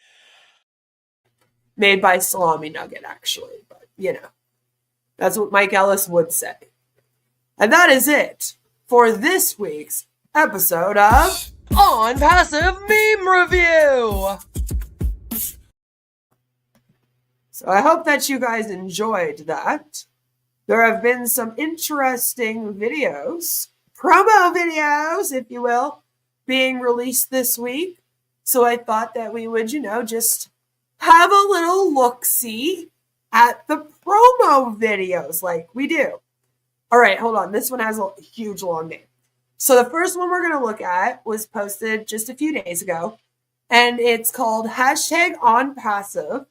Made by Salami Nugget, actually. But, that's what Mike Ellis would say. And that is it for this week's episode of ONPASSIVE Meme Review. So I hope that you guys enjoyed that. There have been some interesting videos, promo videos, if you will, being released this week. So I thought that we would, just have a little look-see at the promo videos like we do. All right, hold on. This one has a huge long name. So the first one we're going to look at was posted just a few days ago, and it's called #OnPassive,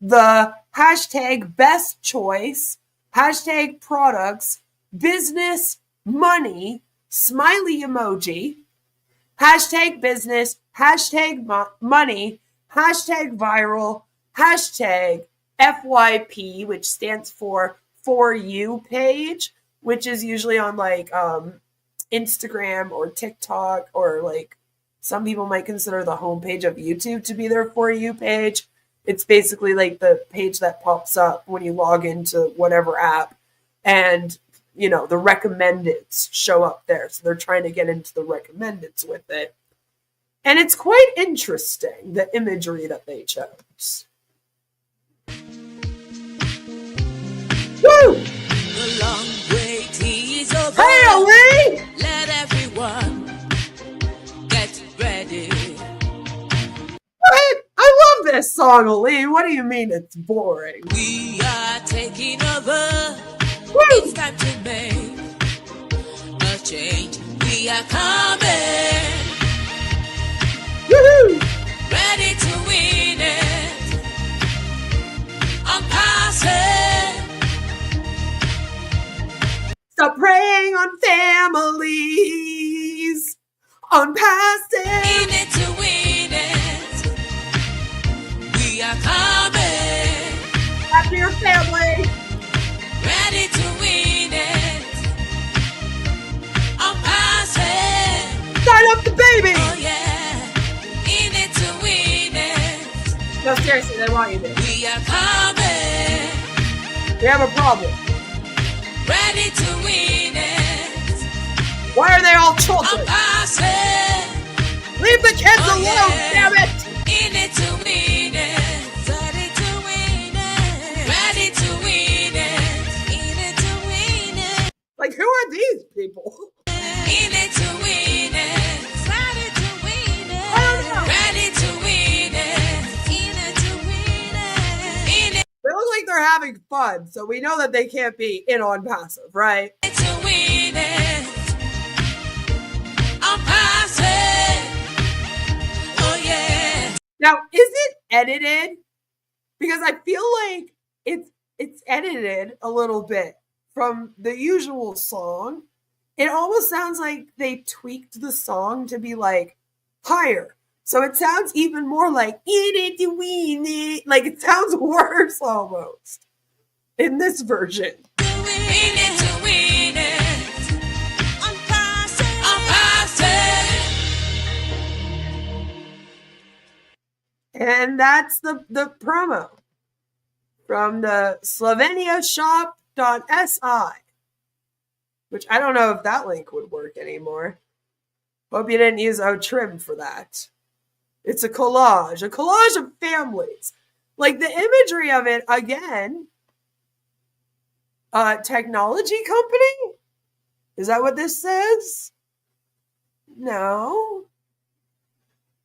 the hashtag best choice, hashtag products, business, money, smiley emoji, hashtag business, hashtag money, hashtag viral, hashtag FYP, which stands for For You page, which is usually on like Instagram or TikTok, or like some people might consider the homepage of YouTube to be their For You page. It's basically like the page that pops up when you log into whatever app, and the recommendeds show up there. So they're trying to get into the recommendeds with it. And it's quite interesting, the imagery that they chose. Woo! The long wait is over. Hey, Ali! Let everyone get ready. What? I love this song, Ali. What do you mean it's boring? We are taking over. Woo! It's time to make a change. We are coming. Woohoo! Ready to win it. Unpassive. Stop preying on families. Unpassive. In it to win it. We are coming. After your family. Ready to win it. Unpassive. Sign up the baby. Oh yeah. In it to win it. No, seriously, they want you to. We are coming. We have a problem. Ready to win it. Why are they all children? Unpassive. Leave the kids Oh, alone, yeah. damn it! In it to win it. Ready to win it. Ready to win it. In it to win it. Like, who are these people? In it to win it. Ready to win it. I don't know. Ready to win it. In it to win it. In it They look like they're having fun, so we know that they can't be in on passive, right? to win it. Unpassive. Oh yeah. Now, is it edited? Because I feel like it's edited a little bit from the usual song. It almost sounds like they tweaked the song to be like higher. So it sounds even more like in it to win it. Like it sounds worse almost in this version. In it to win it. Unpassive. Unpassive. And that's the promo from the sloveniashop.si, which I don't know if that link would work anymore. Hope you didn't use trim for that. It's a collage of families. Like the imagery of it, again, technology company? Is that what this says? No.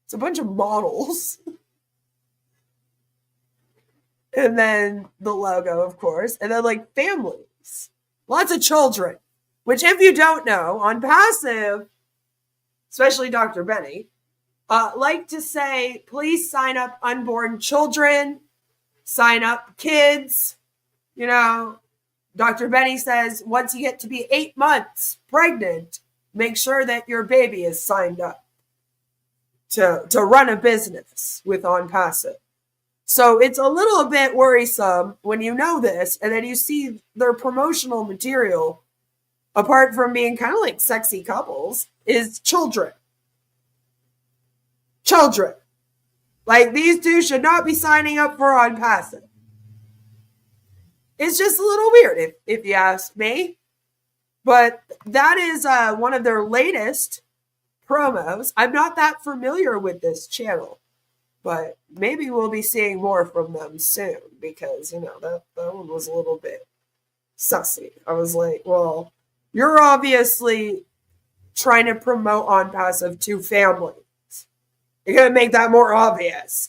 It's a bunch of models. And then the logo, of course. And then like families. Lots of children. Which if you don't know, on Passive, especially Dr. Benny, like to say, please sign up unborn children, sign up kids. You know, Dr. Benny says once you get to be 8 months pregnant, make sure that your baby is signed up to run a business with ONPASSIVE. So it's a little bit worrisome when you know this and then you see their promotional material, apart from being kind of like sexy couples, is children. Children. Like these two should not be signing up for ONPASSIVE. It's just a little weird if you ask me. But that is one of their latest promos. I'm not that familiar with this channel, but maybe we'll be seeing more from them soon because, you know, that one was a little bit sussy. I was like, well, you're obviously trying to promote ONPASSIVE to families. You're going to make that more obvious.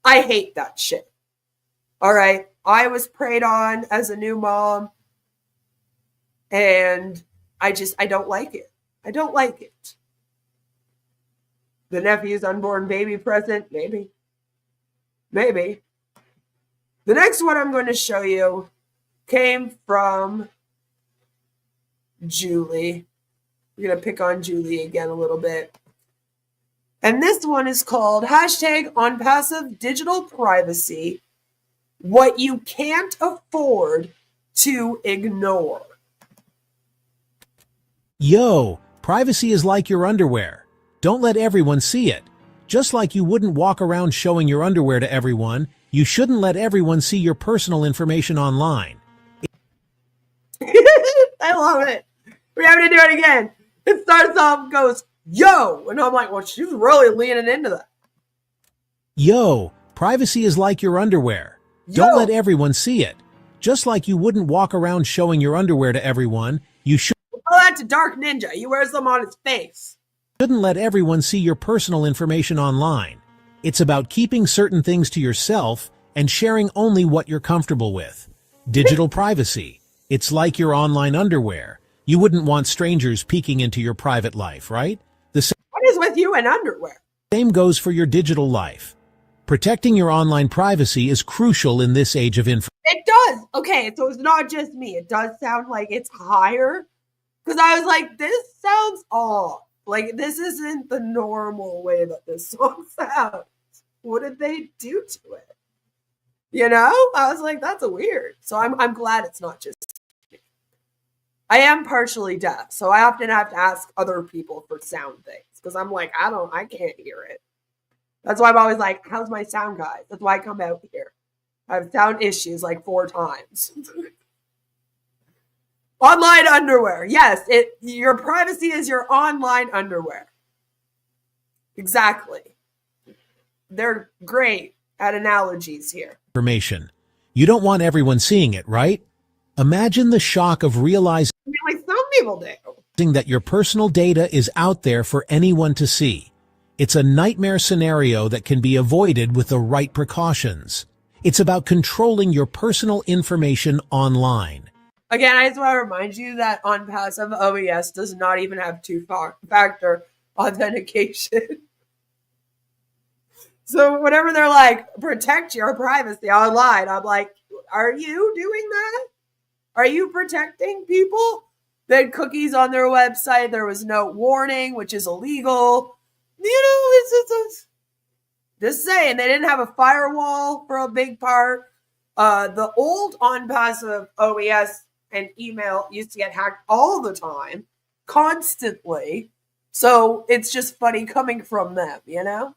I hate that shit. All right. I was preyed on as a new mom. And I don't like it. I don't like it. The nephew's unborn baby present? Maybe. Maybe. The next one I'm going to show you came from Julie. We're going to pick on Julie again a little bit. And this one is called #OnPassive Digital Privacy, What You Can't Afford to Ignore. Yo, privacy is like your underwear. Don't let everyone see it. Just like you wouldn't walk around showing your underwear to everyone, you shouldn't let everyone see your personal information online. I love it. We're having to do it again. It starts off, goes, yo. And I'm like, well, she's really leaning into that. Yo, privacy is like your underwear. Don't let everyone see it. Just like you wouldn't walk around showing your underwear to everyone, you shouldn't That's a Dark Ninja. He wears them on his face. let everyone see your personal information online. It's about keeping certain things to yourself and sharing only what you're comfortable with. Digital privacy. It's like your online underwear. You wouldn't want strangers peeking into your private life, right? The What is with you and underwear? same goes for your digital life. Protecting your online privacy is crucial in this age of information. It does. Okay, so it's not just me. It does sound like it's higher. Because I was like, this sounds off. Like, this isn't the normal way that this song sounds. What did they do to it? You know? I was like, that's weird. So I'm glad it's not just me. I am partially deaf, so I often have to ask other people for sound things. Because I'm like, I can't hear it. That's why I'm always like, how's my sound, guys? That's why I come out here. I have sound issues like 4 times. Online underwear. Yes, your privacy is your online underwear. Exactly. They're great at analogies here. You don't want everyone seeing it, right? Imagine the shock of realizing I mean, like some people do. that your personal data is out there for anyone to see. It's a nightmare scenario that can be avoided with the right precautions. It's about controlling your personal information online. Again, I just want to remind you that ONPASSIVE OES does not even have two-factor authentication. So whenever they're like, protect your privacy online, I'm like, are you doing that? Are you protecting people? They had cookies on their website. There was no warning, which is illegal. You know, it's just saying, they didn't have a firewall for a big part. The old ONPASSIVE OES and email used to get hacked all the time, constantly. So it's just funny coming from them, you know?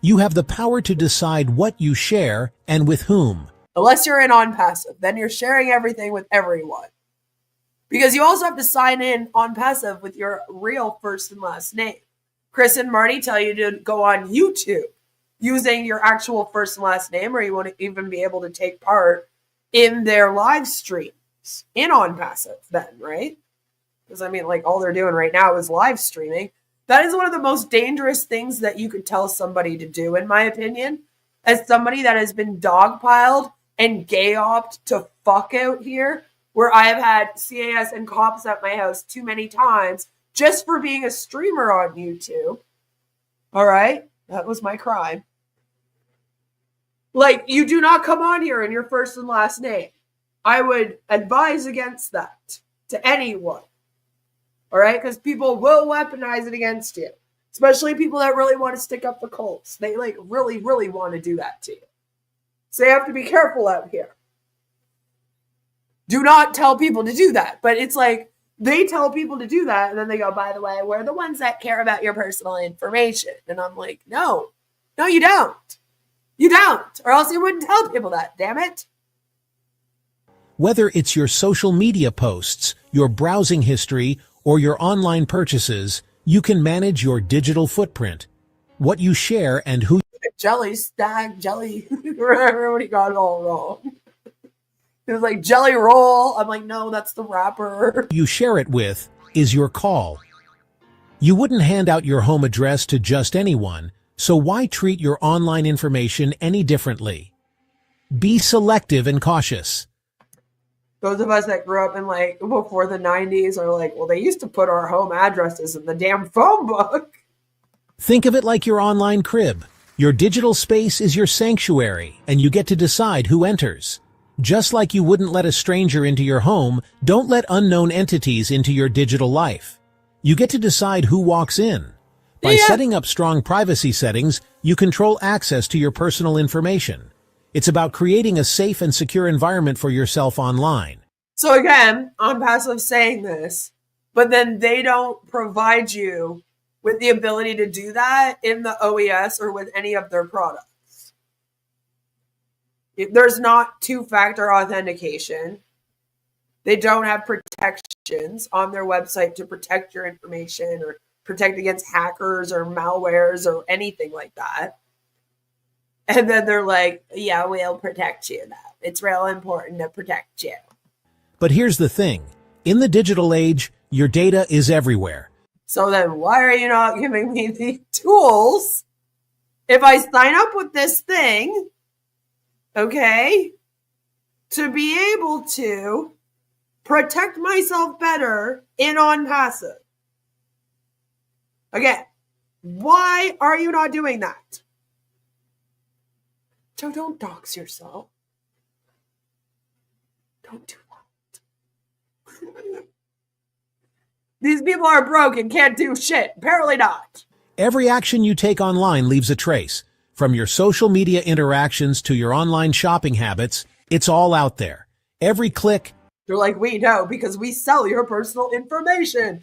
You have the power to decide what you share and with whom. Unless you're in ONPASSIVE, then you're sharing everything with everyone. Because you also have to sign in ONPASSIVE with your real first and last name. Chris and Marty tell you to go on YouTube using your actual first and last name, or you won't even be able to take part in their live streams in ONPASSIVE then, right? Because I mean, like, all they're doing right now is live streaming. That is one of the most dangerous things that you could tell somebody to do, in my opinion. As somebody that has been dogpiled and gay-opped to fuck out here, where I have had CAS and cops at my house too many times just for being a streamer on YouTube. All right? That was my crime. Like, you do not come on here in your first and last name. I would advise against that to anyone. All right? Because people will weaponize it against you. Especially people that really want to stick up the cults. They, like, really, really want to do that to you. So you have to be careful out here. Do not tell people to do that. But it's like, they tell people to do that, and then they go, by the way, we're the ones that care about your personal information. And I'm like, no. No, you don't. You don't. Or else you wouldn't tell people that, damn it. Whether it's your social media posts, your browsing history, or your online purchases, you can manage your digital footprint. What you share and who Jelly stack, jelly. Everybody got it all wrong. It was like Jelly Roll. I'm like, no, that's the rapper. you share it with is your call. You wouldn't hand out your home address to just anyone, so why treat your online information any differently? Be selective and cautious. Those of us that grew up in, like, before the 90s are like, well, they used to put our home addresses in the damn phone book. Think of it like your online crib. Your digital space is your sanctuary, and you get to decide who enters. Just like you wouldn't let a stranger into your home, don't let unknown entities into your digital life. You get to decide who walks in. By setting up strong privacy settings, you control access to your personal information. It's about creating a safe and secure environment for yourself online. So again, ONPASSIVE saying this, but then they don't provide you with the ability to do that in the OES or with any of their products. There's not two-factor authentication. They don't have protections on their website to protect your information or protect against hackers or malwares or anything like that. And then they're like, yeah, we'll protect you now. It's real important to protect you. But here's the thing. In the digital age, your data is everywhere. So then why are you not giving me the tools if I sign up with this thing, okay, to be able to protect myself better in ONPASSIVE? Again, why are you not doing that? So don't dox yourself. Don't do that. These people are broke and can't do shit. Apparently not. Every action you take online leaves a trace. From your social media interactions to your online shopping habits, it's all out there. Every click. They're like, we know because we sell your personal information.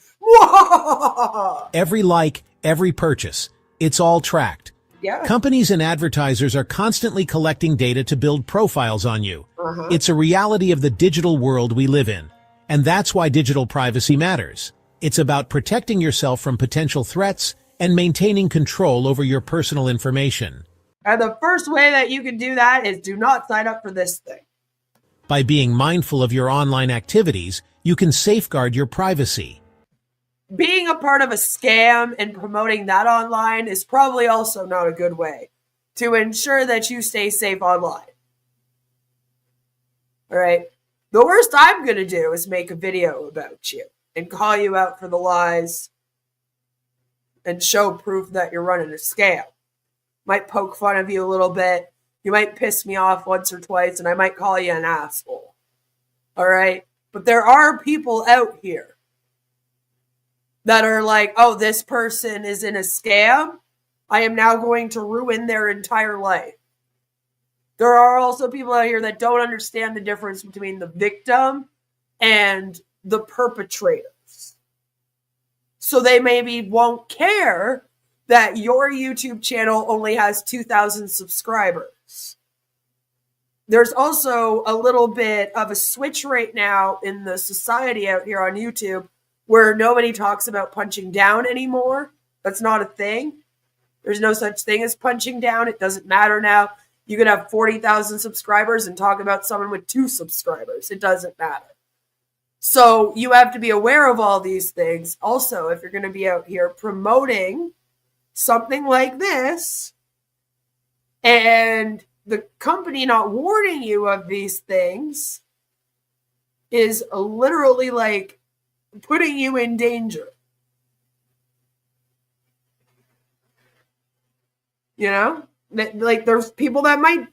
Every like, every purchase. It's all tracked. Yeah. Companies and advertisers are constantly collecting data to build profiles on you. It's a reality of the digital world we live in. And that's why digital privacy matters. It's about protecting yourself from potential threats and maintaining control over your personal information. And the first way that you can do that is do not sign up for this thing. By being mindful of your online activities, you can safeguard your privacy. Being a part of a scam and promoting that online is probably also not a good way to ensure that you stay safe online. All right. The worst I'm going to do is make a video about you and call you out for the lies and show proof that you're running a scam. Might poke fun of you a little bit. You might piss me off once or twice, and I might call you an asshole. All right? But there are people out here that are like, oh, this person is in a scam. I am now going to ruin their entire life. There are also people out here that don't understand the difference between the victim and the perpetrators. So they maybe won't care that your YouTube channel only has 2,000 subscribers. There's also a little bit of a switch right now in the society out here on YouTube where nobody talks about punching down anymore. That's not a thing. There's no such thing as punching down. It doesn't matter now. You could have 40,000 subscribers and talk about someone with 2 subscribers. It doesn't matter. So you have to be aware of all these things. Also, if you're going to be out here promoting something like this and the company not warning you of these things is literally like putting you in danger. You know, like there's people that might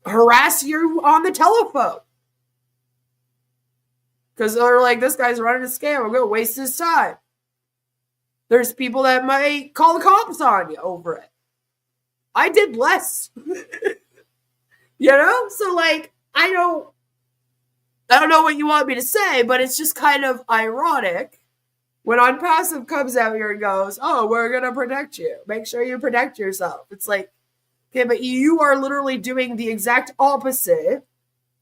harass you on the telephone because they're like, this guy's running a scam. I'm going to waste his time. There's people that might call the cops on you over it. I did less, you know? So like, I don't know what you want me to say, but it's just kind of ironic when ONPASSIVE comes out here and goes, oh, we're going to protect you. Make sure you protect yourself. It's like, okay, but you are literally doing the exact opposite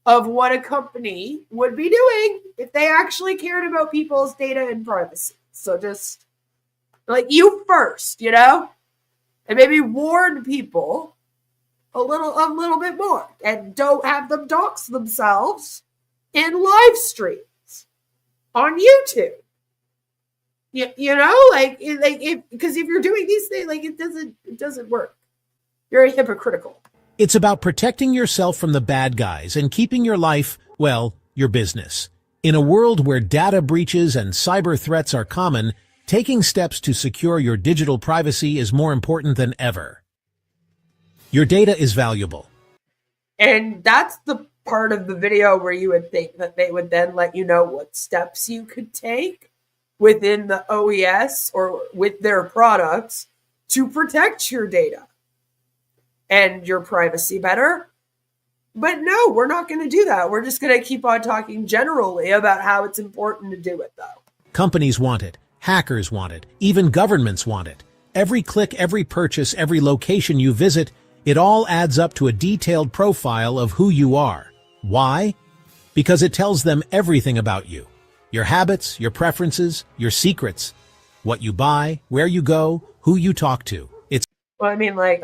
of what a company would be doing if they actually cared about people's data and privacy. So just like you first, you know, and maybe warn people a little bit more and don't have them dox themselves in live streams on YouTube. You know, like because if you're doing these things, like it doesn't work. You're hypocritical. It's about protecting yourself from the bad guys and keeping your life, well, your business. In a world where data breaches and cyber threats are common, taking steps to secure your digital privacy is more important than ever. Your data is valuable. And that's the part of the video where you would think that they would then let you know what steps you could take within the OES or with their products to protect your data and your privacy better. But no, we're not going to do that. We're just going to keep on talking generally about how it's important to do it, though. Companies want it. Hackers want it. Even governments want it. Every click, every purchase, every location you visit, it all adds up to a detailed profile of who you are. Why? Because it tells them everything about you. Your habits, your preferences, your secrets, what you buy, where you go, who you talk to. Well, I mean, like,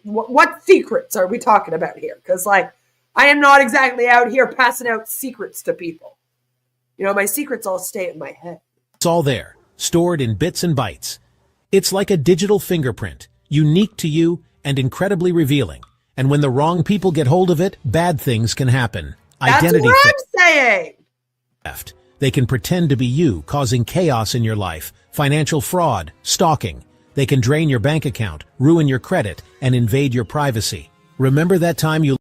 what secrets are we talking about here? Because, like, I am not exactly out here passing out secrets to people. You know, my secrets all stay in my head. It's all there, stored in bits and bytes. It's like a digital fingerprint, unique to you and incredibly revealing. And when the wrong people get hold of it, bad things can happen. That's Identity what I'm saying. theft. They can pretend to be you, causing chaos in your life, financial fraud, stalking. They can drain your bank account, ruin your credit, and invade your privacy. Remember that time you...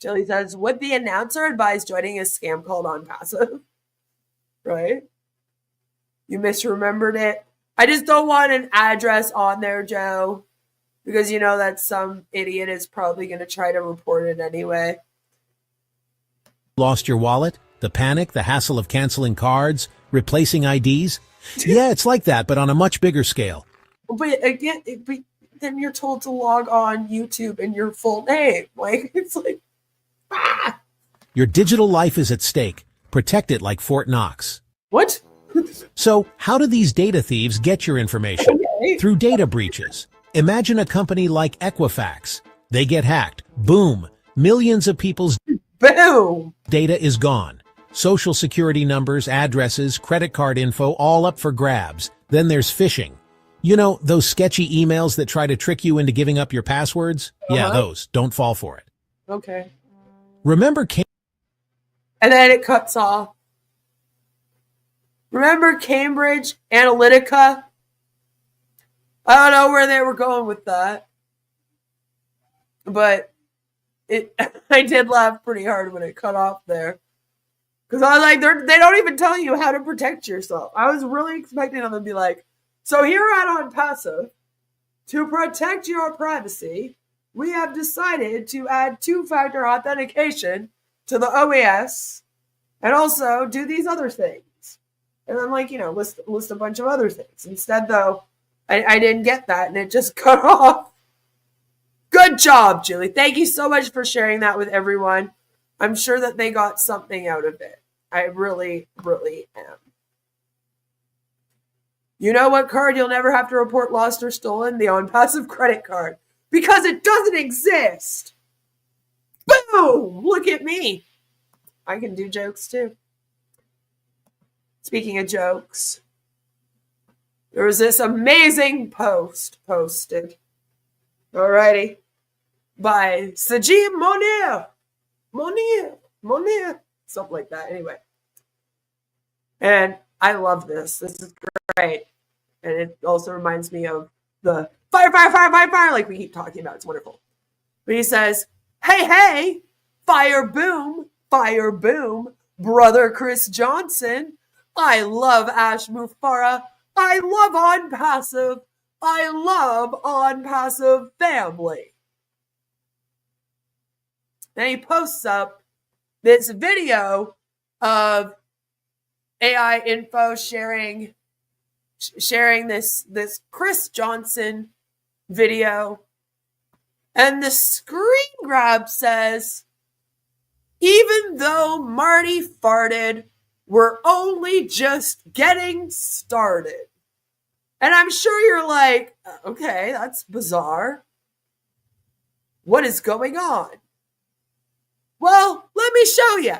Jilly says, would the announcer advise joining a scam called ONPASSIVE? Right? You misremembered it. I just don't want an address on there, Joe, because you know that some idiot is probably going to try to report it anyway. Lost your wallet? The panic, the hassle of canceling cards, replacing IDs? Yeah, it's like that, but on a much bigger scale. But again, then you're told to log on YouTube in your full name. Like, it's like, ah! Your digital life is at stake. Protect it like Fort Knox. What? So, how do these data thieves get your information? Okay. Through data breaches. Imagine a company like Equifax. They get hacked. Boom. Millions of people's Boom! data is gone. Social security numbers, addresses, credit card info, all up for grabs. Then there's phishing. You know, those sketchy emails that try to trick you into giving up your passwords? Yeah, those. Don't fall for it. Okay. Remember And then it cuts off. Remember Cambridge Analytica? I don't know where they were going with that. But I did laugh pretty hard when it cut off there. Because I was like, they don't even tell you how to protect yourself. I was really expecting them to be like, so here at ONPASSIVE, to protect your privacy, we have decided to add 2-factor authentication to the OES and also do these other things. And I'm like, you know, list a bunch of other things. Instead, though, I didn't get that and it just cut off. Good job, Julie. Thank you so much for sharing that with everyone. I'm sure that they got something out of it. I really, really am. You know what card you'll never have to report lost or stolen? The ONPASSIVE credit card. Because it doesn't exist. Boom! Look at me. I can do jokes too. Speaking of jokes, there was this amazing post posted. Alrighty. By Sajid Monir. Something like that. Anyway. And I love this. This is great. And it also reminds me of the fire, like we keep talking about. It's wonderful. But he says, hey, fire boom, brother Chris Johnson. I love Ash Mufara. I love ONPASSIVE. I love ONPASSIVE family. Then he posts up this video of AI info sharing this Chris Johnson video. And the screen grab says, even though Marty farted, we're only just getting started. And I'm sure you're like, okay, that's bizarre. What is going on? Well, let me show you.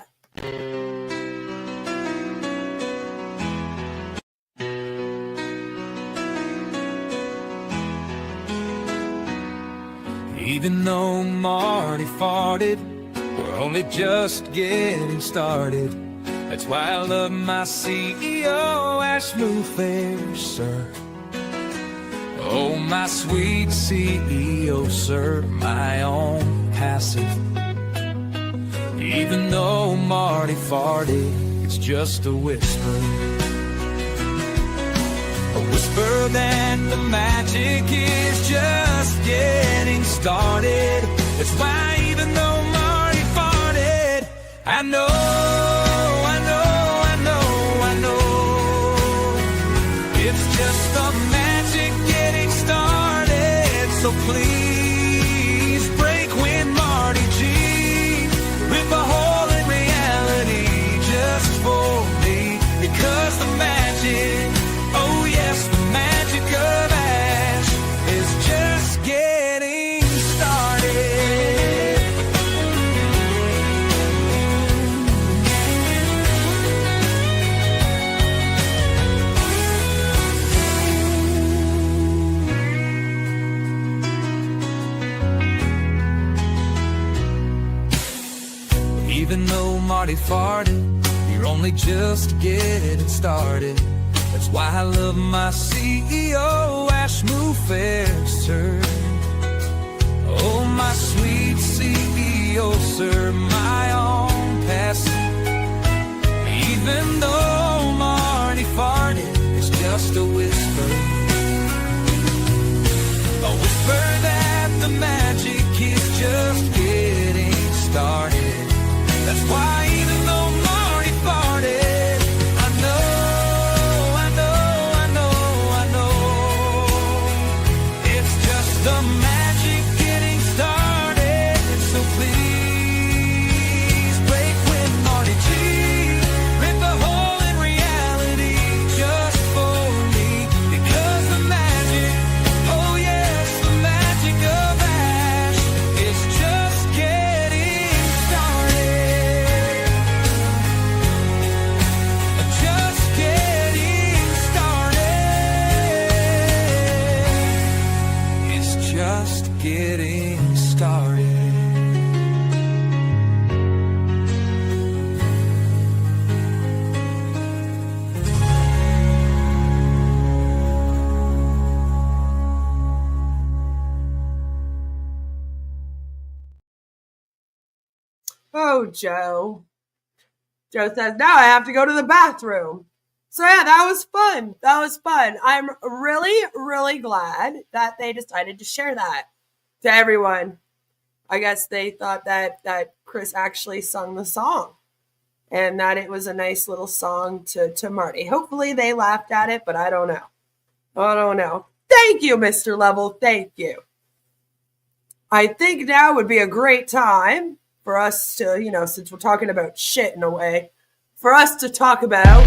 Even though Marty farted, we're only just getting started. That's why I love my CEO, Ash Fair, sir. Oh, my sweet CEO, sir, my own passive. Even though Marty farted, it's just a whisper. A whisper that the magic is just getting started. That's why even though Marty farted, I know, it's just the magic getting started. So please break when Marty G rip a hole in reality just for me. Because the magic, oh yes, the magic of Ash is just getting started. Even though Marty farted, you're only just getting started. That's why I love my CEO, Ash Fair, sir. Oh, my sweet CEO, sir, my own passive. Even though Marty farted, it's just a whisper. A whisper that the magic is just getting started. That's why even though Marty farted, I know, it's just the magic getting started. So please break when Marty G rip a hole in reality just for me. Because the magic, oh yes, the magic of Ash is just getting started. Just getting started. It's just getting started. Oh, Joe. Joe says, now I have to go to the bathroom. So yeah, that was fun. I'm really, really glad that they decided to share that to everyone. I guess they thought that Chris actually sung the song and that it was a nice little song to Marty. Hopefully they laughed at it, but I don't know. Thank you, Mr. Level. Thank you. I think now would be a great time for us to, since we're talking about shit in a way, for us to talk about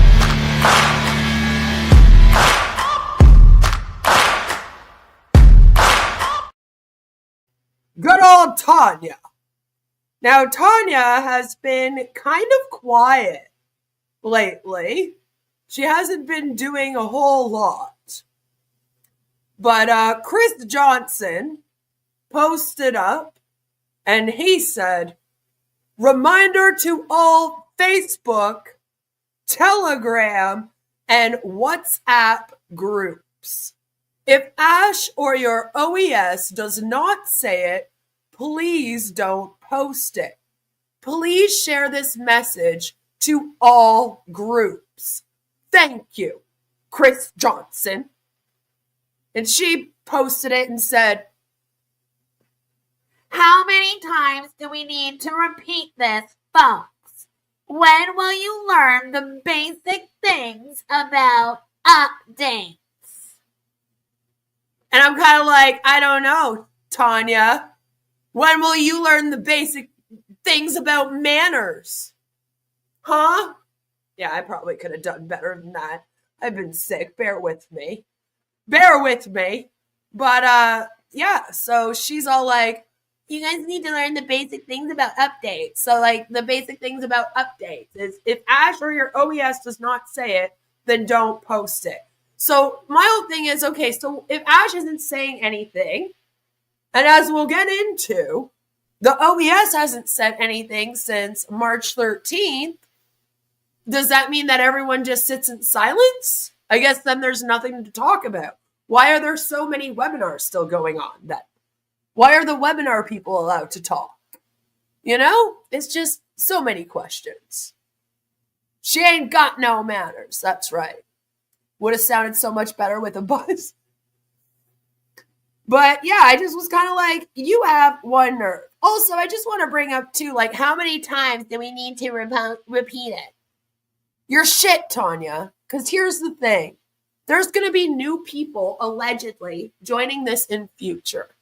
good old Tanya. Now, Tanya has been kind of quiet lately. She hasn't been doing a whole lot. But Chris Johnson posted up and he said, reminder to all Facebook, Telegram, and WhatsApp groups. If Ash or your OES does not say it, please don't post it. Please share this message to all groups. Thank you, Chris Johnson. And she posted it and said, how many times do we need to repeat this, folks? When will you learn the basic things about updates? And I'm kind of like, I don't know, Tanya. When will you learn the basic things about manners? Huh? Yeah, I probably could have done better than that. I've been sick. Bear with me. But, yeah, so she's all like, you guys need to learn the basic things about updates. So, like, the basic things about updates is if Ash or your OES does not say it, then don't post it. So my whole thing is, okay, so if Ash isn't saying anything, and as we'll get into, the OES hasn't said anything since March 13th, does that mean that everyone just sits in silence? I guess then there's nothing to talk about. Why are there so many webinars still going on then? Why are the webinar people allowed to talk? You know, it's just so many questions. She ain't got no manners. That's right. Would have sounded so much better with a buzz. But yeah, I just was kind of like, you have one nerve. Also, I just want to bring up too, like, how many times do we need to repeat it? You're shit, Tanya. Because here's the thing. There's going to be new people, allegedly, joining this in future.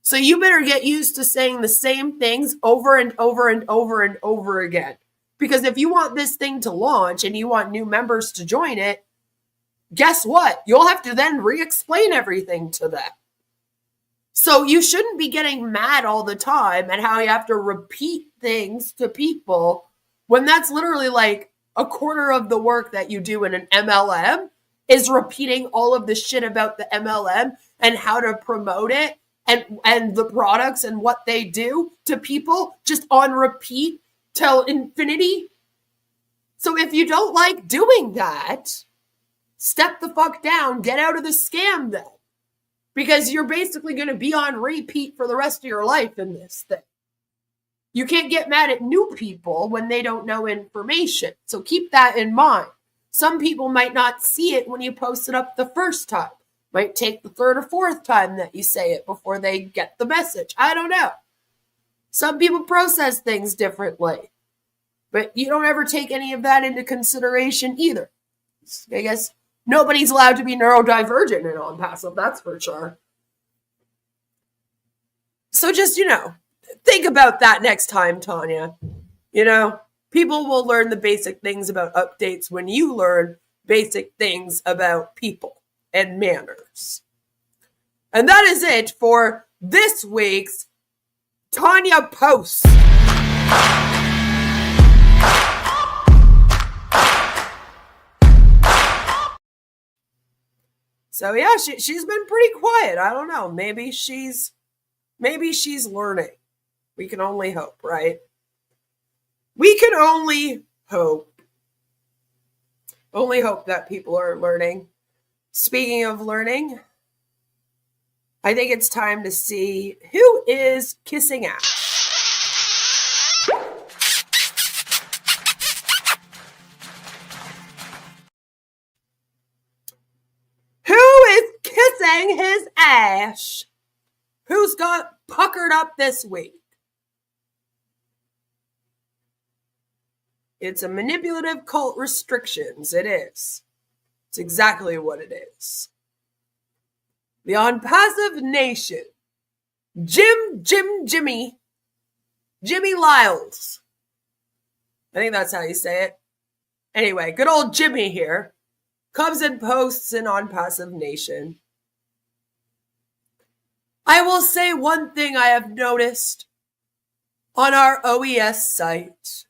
So you better get used to saying the same things over and over and over and over again. Because if you want this thing to launch and you want new members to join it, guess what? You'll have to then re-explain everything to them. So you shouldn't be getting mad all the time at how you have to repeat things to people when that's literally like a quarter of the work that you do in an MLM is repeating all of the shit about the MLM and how to promote it and the products and what they do to people just on repeat till infinity. So if you don't like doing that, step the fuck down, get out of the scam then. Because you're basically going to be on repeat for the rest of your life in this thing. You can't get mad at new people when they don't know information. So keep that in mind. Some people might not see it when you post it up the first time. Might take the third or fourth time that you say it before they get the message. I don't know. Some people process things differently. But you don't ever take any of that into consideration either. I guess nobody's allowed to be neurodivergent in ONPASSIVE, that's for sure. So just, think about that next time, Tanya. People will learn the basic things about updates when you learn basic things about people and manners. And that is it for this week's Tanya Post. So yeah, she's been pretty quiet. I don't know. Maybe she's learning. We can only hope, right? We can only hope. Only hope that people are learning. Speaking of learning, I think it's time to see who is kissing ass. Who is kissing his ass? Who's got puckered up this week? It's a manipulative cult restrictions. It is. It's exactly what it is. The ONPASSIVE Nation. Jimmy Lyles. I think that's how you say it. Anyway, good old Jimmy here comes and posts in ONPASSIVE Nation. I will say one thing I have noticed on our OES site.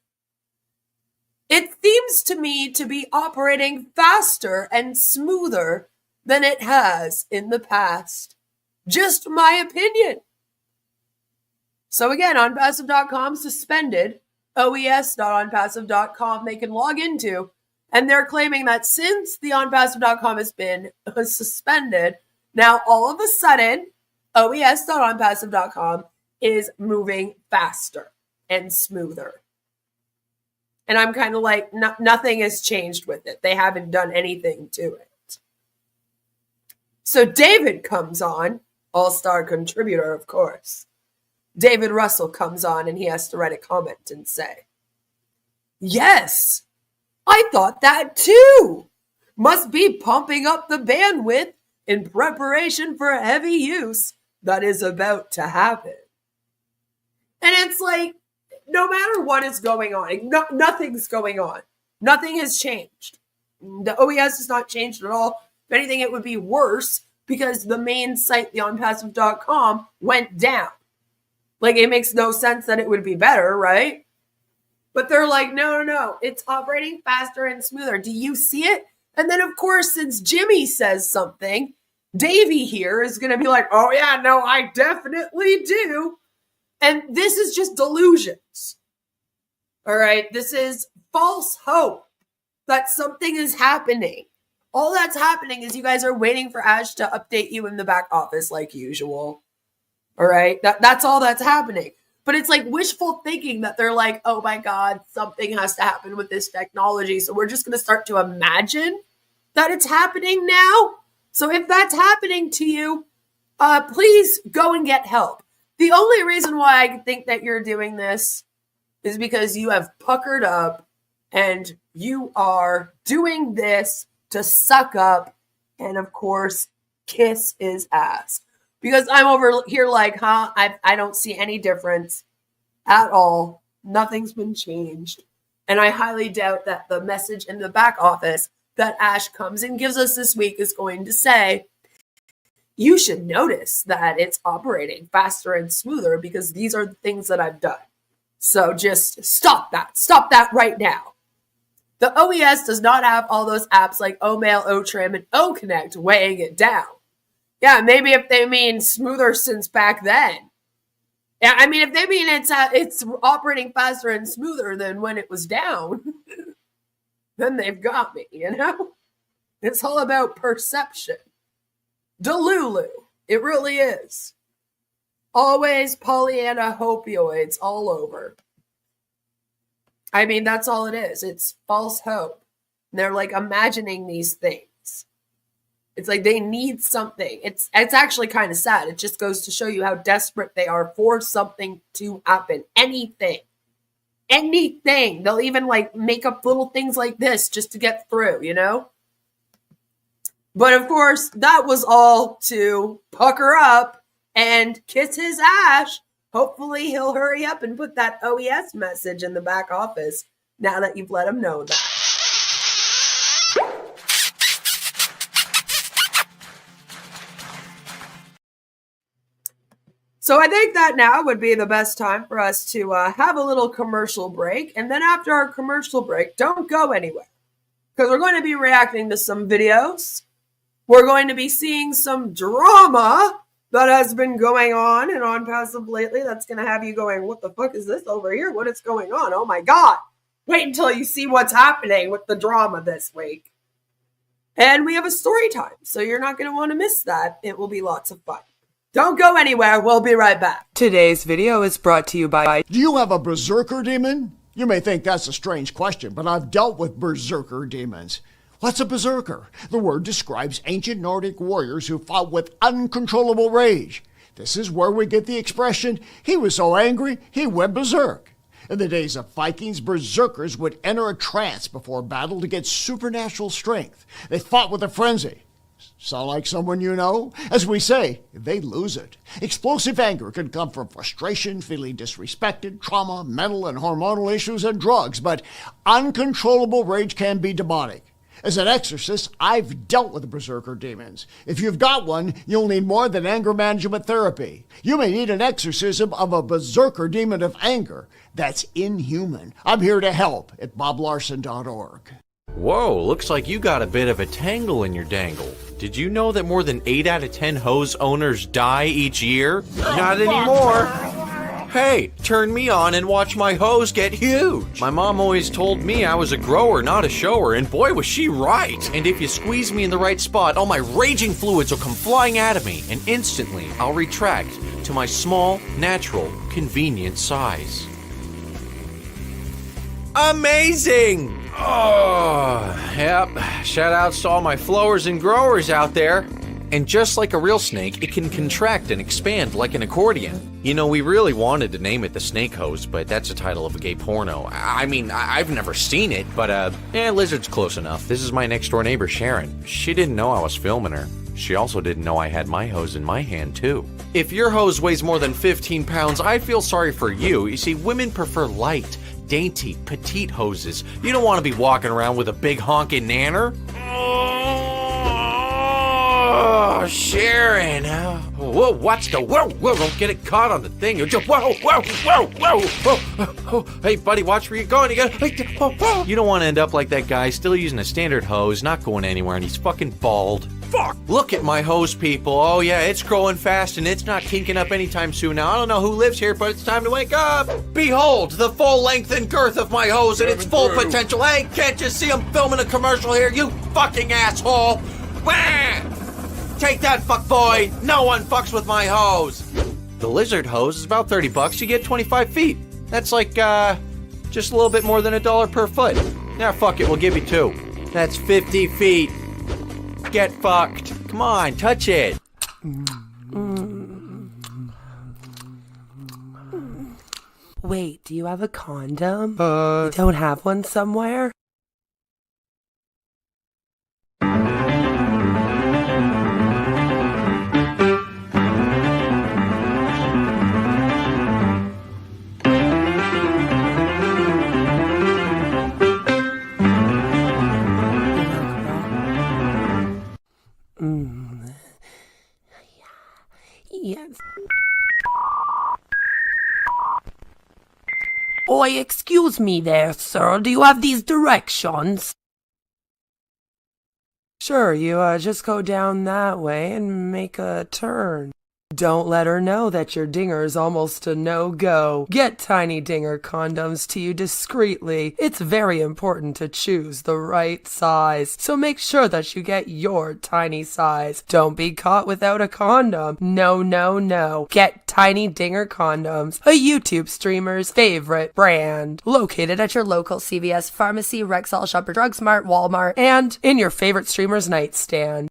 It seems to me to be operating faster and smoother than it has in the past. Just my opinion. So again, ONPASSIVE.com suspended OES.ONPASSIVE.com they can log into, and they're claiming that since the ONPASSIVE.com has been suspended, now all of a sudden, OES.ONPASSIVE.com is moving faster and smoother. And I'm kind of like, nothing has changed with it. They haven't done anything to it. So David comes on, all-star contributor, of course. David Russell comes on and he has to write a comment and say, yes, I thought that too. Must be pumping up the bandwidth in preparation for heavy use that is about to happen. And it's like, no matter what is going on, nothing's going on. Nothing has changed. The OES has not changed at all. If anything, it would be worse because the main site, the ONPASSIVE.com, went down. Like, it makes no sense that it would be better, right? But they're like, no, it's operating faster and smoother. Do you see it? And then, of course, since Jimmy says something, Davey here is going to be like, oh, yeah, no, I definitely do. And this is just delusions. All right? This is false hope that something is happening. All that's happening is you guys are waiting for Ash to update you in the back office like usual. All right? That's all that's happening. But it's like wishful thinking that they're like, oh my God, something has to happen with this technology. So we're just going to start to imagine that it's happening now. So if that's happening to you, please go and get help. The only reason why I think that you're doing this is because you have puckered up and you are doing this to suck up and, of course, kiss his ass. Because I'm over here like, I don't see any difference at all. Nothing's been changed. And I highly doubt that the message in the back office that Ash comes and gives us this week is going to say, you should notice that it's operating faster and smoother because these are the things that I've done. So just stop that. Stop that right now. The OES does not have all those apps like OMail, OTrim, and OConnect weighing it down. Yeah, maybe if they mean smoother since back then. Yeah, I mean, if they mean it's operating faster and smoother than when it was down, then they've got me, you know? It's all about perception. Delulu. It really is. Always Pollyanna opioids all over. I mean, that's all it is. It's false hope. And they're like imagining these things. It's like they need something. It's actually kind of sad. It just goes to show you how desperate they are for something to happen. Anything. Anything. They'll even like make up little things like this just to get through, you know? But of course, that was all to pucker up and kiss his ass. Hopefully he'll hurry up and put that OES message in the back office now that you've let him know that. So I think that now would be the best time for us to have a little commercial break. And then after our commercial break, don't go anywhere. Because we're going to be reacting to some videos. We're going to be seeing some drama that has been going on in ONPASSIVE lately. That's going to have you going, what the fuck is this over here? What is going on? Oh my God. Wait until you see what's happening with the drama this week. And we have a story time. So you're not going to want to miss that. It will be lots of fun. Don't go anywhere. We'll be right back. Today's video is brought to you by... Do you have a berserker demon? You may think that's a strange question, but I've dealt with berserker demons. What's a berserker? The word describes ancient Nordic warriors who fought with uncontrollable rage. This is where we get the expression, he was so angry, he went berserk. In the days of Vikings, berserkers would enter a trance before battle to get supernatural strength. They fought with a frenzy. Sound like someone you know? As we say, they lose it. Explosive anger can come from frustration, feeling disrespected, trauma, mental and hormonal issues, and drugs, but uncontrollable rage can be demonic. As an exorcist, I've dealt with berserker demons. If you've got one, you'll need more than anger management therapy. You may need an exorcism of a berserker demon of anger. That's inhuman. I'm here to help at boblarson.org. Whoa, looks like you got a bit of a tangle in your dangle. Did you know that more than 8 out of 10 hose owners die each year? Not anymore. Hey, turn me on and watch my hose get huge. My mom always told me I was a grower, not a shower, and boy was she right. And if you squeeze me in the right spot, all my raging fluids will come flying out of me, and instantly I'll retract to my small, natural, convenient size. Amazing! Oh, yep. Shout outs to all my flowers and growers out there. And just like a real snake, it can contract and expand like an accordion. You know, we really wanted to name it the Snake Hose, but that's the title of a gay porno. I mean, I've never seen it, but lizard's close enough. This is my next door neighbor, Sharon. She didn't know I was filming her. She also didn't know I had my hose in my hand, too. If your hose weighs more than 15 pounds, I feel sorry for you. You see, women prefer light, dainty, petite hoses. You don't want to be walking around with a big honking nanner. Oh, Sharon. Whoa, watch the whoa, don't get it caught on the thing. Whoa. Hey, buddy, watch where you're going. You don't want to end up like that guy, still using a standard hose, not going anywhere, and he's fucking bald. Fuck! Look at my hose, people. Oh, yeah, it's growing fast, and it's not kinking up anytime soon. Now, I don't know who lives here, but it's time to wake up. Behold, the full length and girth of my hose and its full potential. Hey, can't you see I'm filming a commercial here, you fucking asshole? Wah! Take that, fuckboy! No one fucks with my hose! The lizard hose is about $30. You get 25 feet. That's like, just a little bit more than $1 per foot. Now, fuck it, we'll give you 2. That's 50 feet. Get fucked. Come on, touch it. Wait, do you have a condom? You don't have one somewhere? Yes. Oi, excuse me there, sir. Do you have these directions? Sure, you just go down that way and make a turn. Don't let her know that your dinger is almost a no-go. Get Tiny Dinger condoms to you discreetly. It's very important to choose the right size, so make sure that you get your tiny size. Don't be caught without a condom. No. Get Tiny Dinger condoms, a YouTube streamer's favorite brand. Located at your local CVS, pharmacy, Rexall, Shopper Drug Mart, Walmart, and in your favorite streamer's nightstand.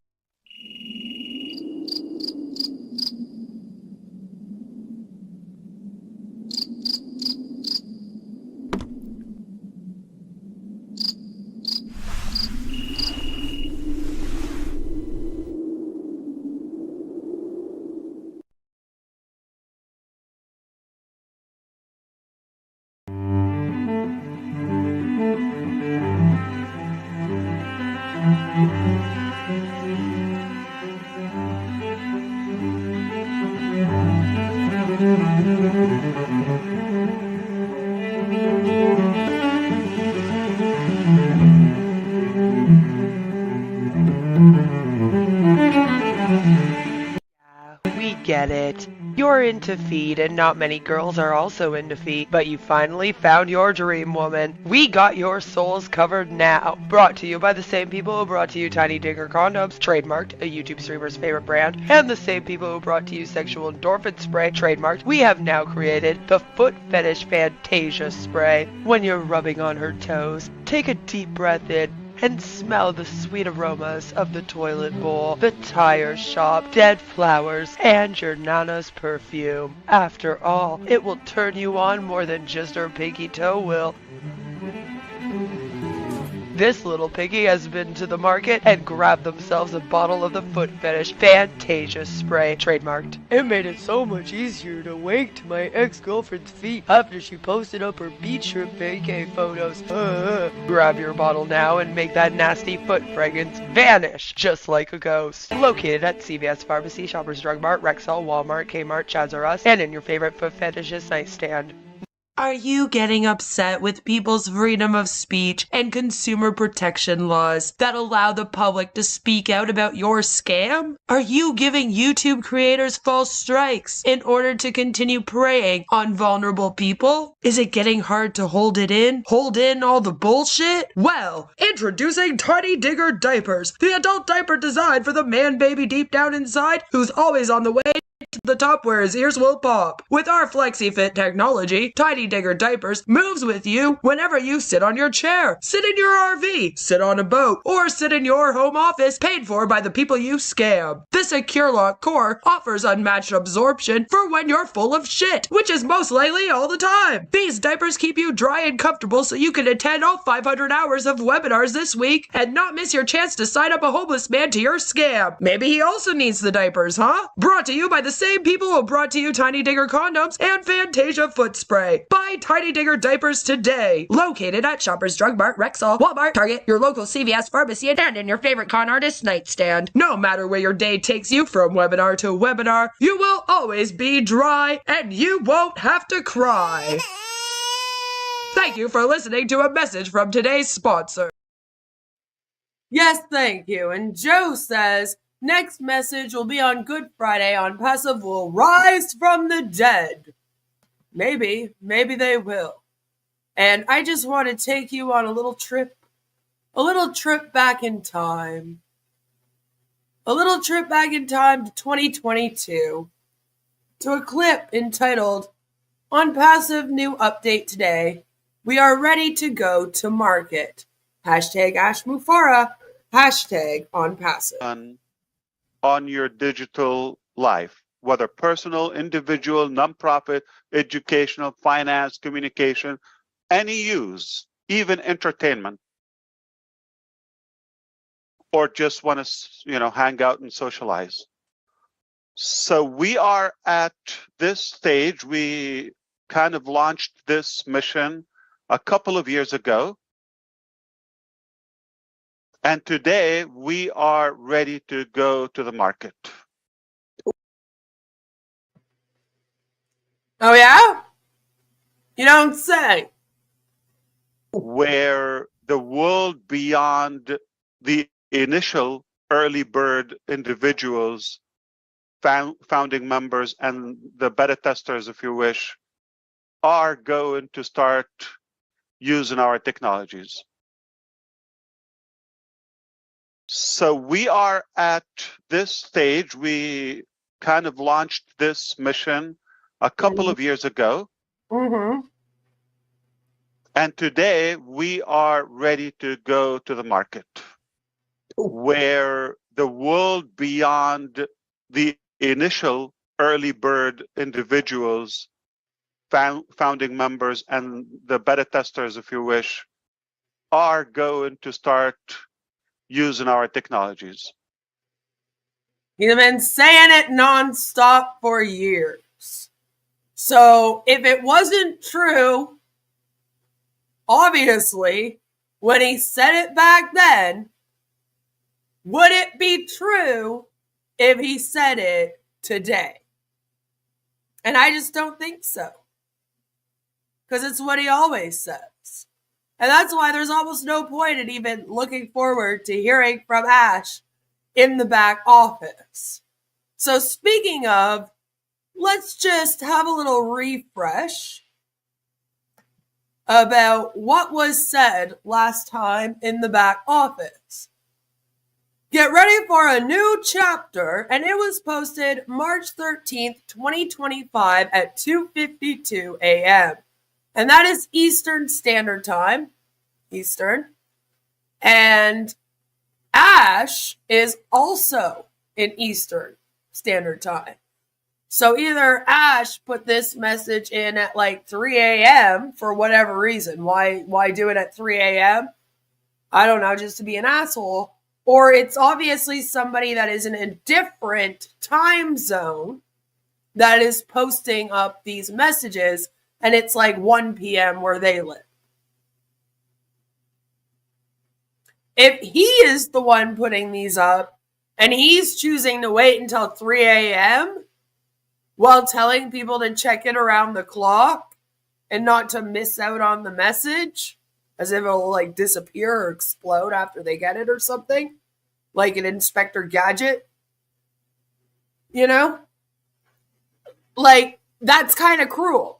We get it. You're into feet, and not many girls are also into feet, but you finally found your dream woman. We got your souls covered now. Brought to you by the same people who brought to you Tiny Dinger condoms, trademarked, a YouTube streamer's favorite brand, and the same people who brought to you Sexual Endorphin Spray, trademarked. We have now created the Foot Fetish Fantasia Spray. When you're rubbing on her toes, take a deep breath in and smell the sweet aromas of the toilet bowl, the tire shop, dead flowers, and your nana's perfume. After all, it will turn you on more than just her pinky toe will. This little piggy has been to the market and grabbed themselves a bottle of the foot fetish Fantasia spray, trademarked. It made it so much easier to wake to my ex-girlfriend's feet after she posted up her beach trip vacay photos. Grab your bottle now and make that nasty foot fragrance vanish just like a ghost. Located at CVS Pharmacy, Shoppers Drug Mart, Rexall, Walmart, Kmart, Chaz R Us, and in your favorite foot fetishist nightstand. Are you getting upset with people's freedom of speech and consumer protection laws that allow the public to speak out about your scam? Are you giving YouTube creators false strikes in order to continue preying on vulnerable people? Is it getting hard to hold it in? Hold in all the bullshit? Well, introducing Tiny Digger Diapers, the adult diaper designed for the man baby deep down inside who's always on the way to the top where his ears will pop. With our FlexiFit technology, Tiny Digger Diapers moves with you whenever you sit on your chair, sit in your RV, sit on a boat, or sit in your home office paid for by the people you scam. The Secure Lock core offers unmatched absorption for when you're full of shit, which is most likely all the time. These diapers keep you dry and comfortable so you can attend all 500 hours of webinars this week and not miss your chance to sign up a homeless man to your scam. Maybe he also needs the diapers, huh? Brought to you by the same people who brought to you Tiny Digger condoms and Fantasia foot spray. Buy Tiny Digger diapers today. Located at Shoppers Drug Mart, Rexall, Walmart, Target, your local CVS pharmacy, and in your favorite con artist nightstand. No matter where your day takes you from webinar to webinar, you will always be dry and you won't have to cry. Thank you for listening to a message from today's sponsor. Yes, thank you. And Joe says, next message will be on Good Friday. ONPASSIVE will rise from the dead. Maybe they will. And I just want to take you on a little trip back in time. A little trip back in time to 2022 to a clip entitled ONPASSIVE New Update Today. We are ready to go to market. Hashtag Ashmufara. Hashtag ONPASSIVE. On your digital life, whether personal, individual, nonprofit, educational, finance, communication, any use, even entertainment, or just want to, hang out and socialize. So we are at this stage. We kind of launched this mission a couple of years ago. And today we are ready to go to the market. Oh, yeah? You don't say. Where the world beyond the initial early bird individuals, founding members, and the beta testers, if you wish, are going to start using our technologies. So we are at this stage. We kind of launched this mission a couple of years ago. Mm-hmm. And today we are ready to go to the market, where the world beyond the initial early bird individuals, founding members, and the beta testers, if you wish, are going to start using our technologies. You've been saying it nonstop for years. So if it wasn't true, obviously, when he said it back then, would it be true if he said it today? And I just don't think so. Because it's what he always says. And that's why there's almost no point in even looking forward to hearing from Ash in the back office. So speaking of, let's just have a little refresh about what was said last time in the back office. Get ready for a new chapter, and it was posted March 13th, 2025 at 2:52 a.m. And that is Eastern Standard Time. Eastern. And Ash is also in Eastern Standard Time. So either Ash put this message in at like 3 a.m. for whatever reason. Why do it at 3 a.m.? I don't know, just to be an asshole. Or it's obviously somebody that is in a different time zone that is posting up these messages, and it's like 1 p.m. where they live. If he is the one putting these up and he's choosing to wait until 3 a.m. while telling people to check it around the clock and not to miss out on the message, as if it'll like disappear or explode after they get it or something, like an Inspector Gadget, you know? Like, that's kind of cruel.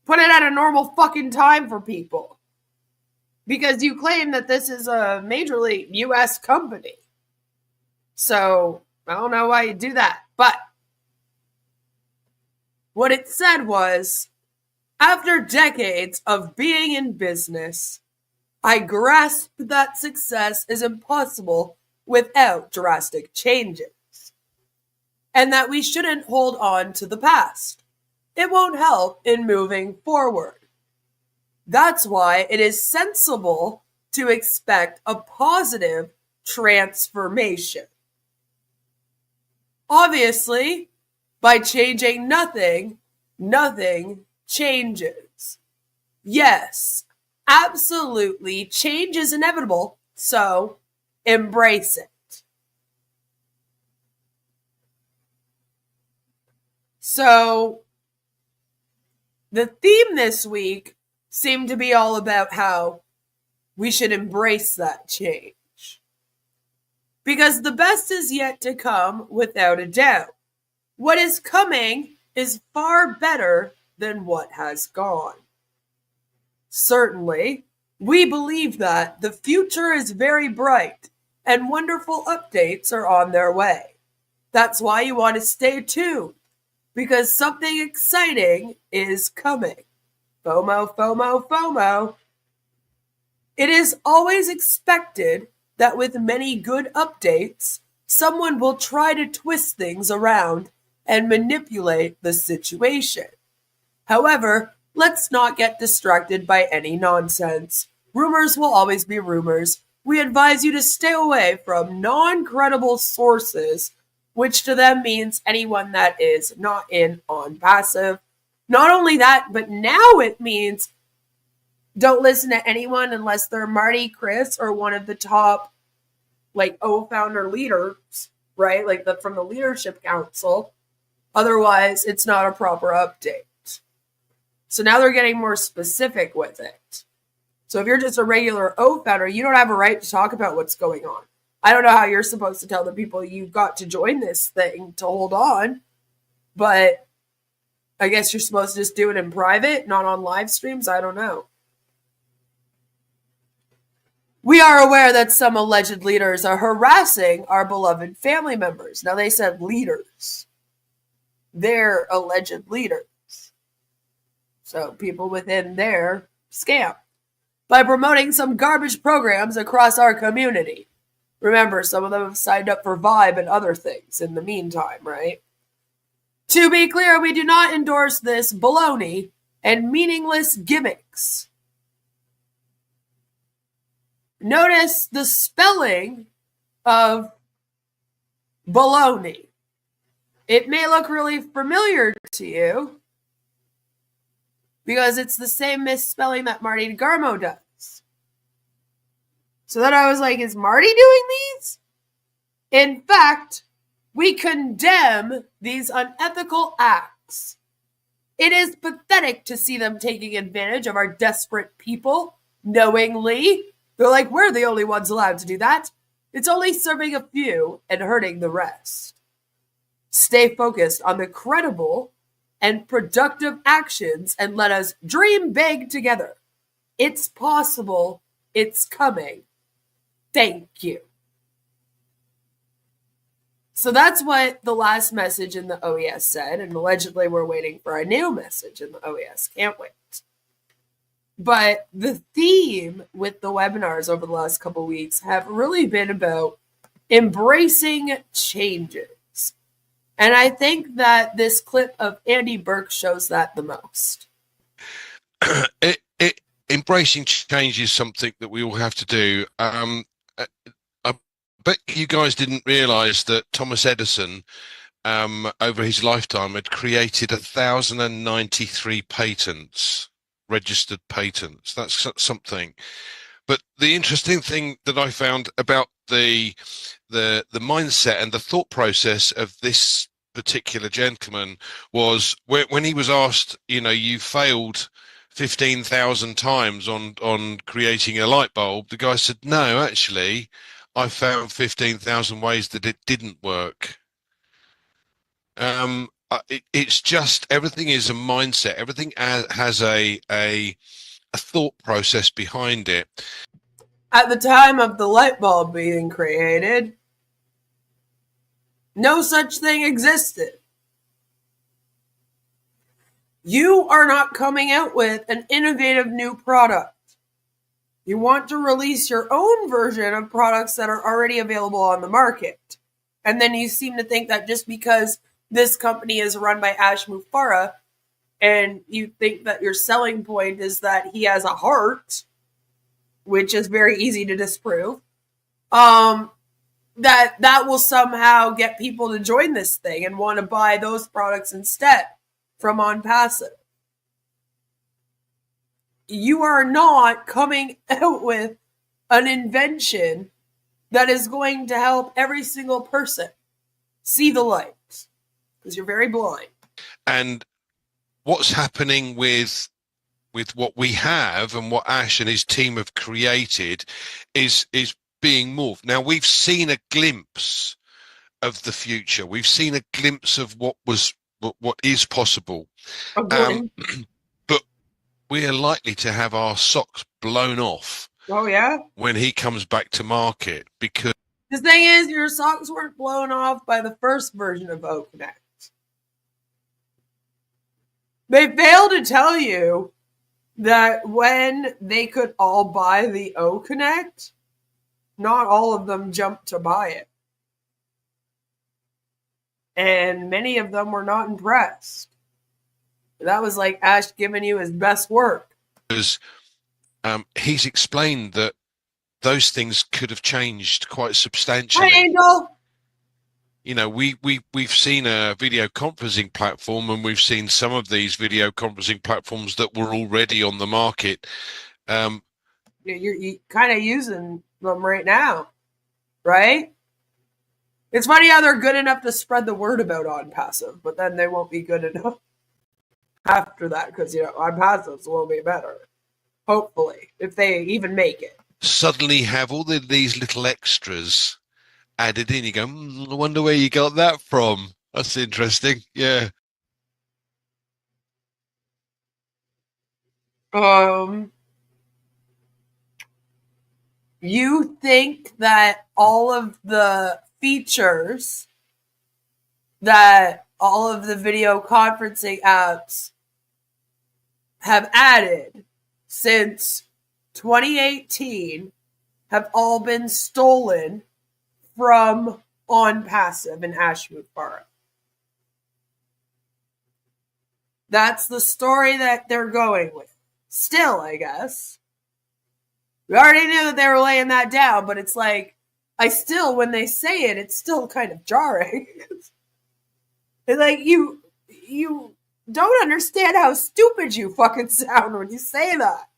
Put it at a normal fucking time for people. Because you claim that this is a majorly U.S. company. So, I don't know why you do that. But what it said was, after decades of being in business, I grasped that success is impossible without drastic changes. And that we shouldn't hold on to the past. It won't help in moving forward. That's why it is sensible to expect a positive transformation. Obviously, by changing nothing, nothing changes. Yes, absolutely, change is inevitable, so embrace it. So, the theme this week seemed to be all about how we should embrace that change. Because the best is yet to come, without a doubt. What is coming is far better than what has gone. Certainly, we believe that the future is very bright and wonderful updates are on their way. That's why you want to stay tuned. Because something exciting is coming. FOMO, FOMO, FOMO. It is always expected that with many good updates, someone will try to twist things around and manipulate the situation. However, let's not get distracted by any nonsense. Rumors will always be rumors. We advise you to stay away from non-credible sources, which to them means anyone that is not in ONPASSIVE. Not only that, but now it means don't listen to anyone unless they're Marty, Chris, or one of the top, like, founder leaders, right? Like, from the leadership council. Otherwise, it's not a proper update. So now they're getting more specific with it. So if you're just a regular founder, you don't have a right to talk about what's going on. I don't know how you're supposed to tell the people you've got to join this thing to hold on, but I guess you're supposed to just do it in private, not on live streams. I don't know. We are aware that some alleged leaders are harassing our beloved family members. Now they said leaders. They're alleged leaders. So people within their scam. By promoting some garbage programs across our community. Remember, some of them have signed up for Vibe and other things in the meantime, right? To be clear, we do not endorse this baloney and meaningless gimmicks. Notice the spelling of baloney. It may look really familiar to you because it's the same misspelling that Marty Garmo does. So then I was like, is Marty doing these? In fact, we condemn these unethical acts. It is pathetic to see them taking advantage of our desperate people knowingly. They're like, we're the only ones allowed to do that. It's only serving a few and hurting the rest. Stay focused on the credible and productive actions and let us dream big together. It's possible. It's coming. Thank you. So that's what the last message in the OES said, and allegedly we're waiting for a new message in the OES. Can't wait. But the theme with the webinars over the last couple of weeks have really been about embracing changes. And I think that this clip of Andy Berks shows that the most. embracing change is something that we all have to do. I bet you guys didn't realize that Thomas Edison, over his lifetime, had created 1,093 patents, registered patents. That's something. But the interesting thing that I found about the mindset and the thought process of this particular gentleman was when he was asked, you failed 15,000 times on creating a light bulb, the guy said, no, actually, I found 15,000 ways that it didn't work. It's just, everything is a mindset. Everything has a thought process behind it. At the time of the light bulb being created, no such thing existed. You are not coming out with an innovative new product. You want to release your own version of products that are already available on the market. And then you seem to think that just because this company is run by Ash Mufareh, and you think that your selling point is that he has a heart, which is very easy to disprove, that will somehow get people to join this thing and want to buy those products instead from ONPASSIVE. You are not coming out with an invention that is going to help every single person see the light, because you're very blind. And what's happening with what we have and what Ash and his team have created is being morphed. Now, we've seen a glimpse of the future. We've seen a glimpse of what is possible. But we are likely to have our socks blown off. Oh, yeah? When he comes back to market, because the thing is, your socks weren't blown off by the first version of OConnect. They failed to tell you that when they could all buy the OConnect, not all of them jumped to buy it. And many of them were not impressed. That was like Ash giving you his best work. Because he's explained that those things could have changed quite substantially. Hi, Angel. We've seen a video conferencing platform, and we've seen some of these video conferencing platforms that were already on the market. You're kind of using them right now, right? It's funny how they're good enough to spread the word about ONPASSIVE, but then they won't be good enough after that, because ONPASSIVEs will be better. Hopefully, if they even make it. Suddenly have all these little extras added in. You go, I wonder where you got that from. That's interesting. Yeah. You think that all of the features that all of the video conferencing apps have added since 2018 have all been stolen from ONPASSIVE and Ash Mufareh. That's the story that they're going with. Still, I guess. We already knew that they were laying that down, but it's like, when they say it, it's still kind of jarring. It's like, you don't understand how stupid you fucking sound when you say that.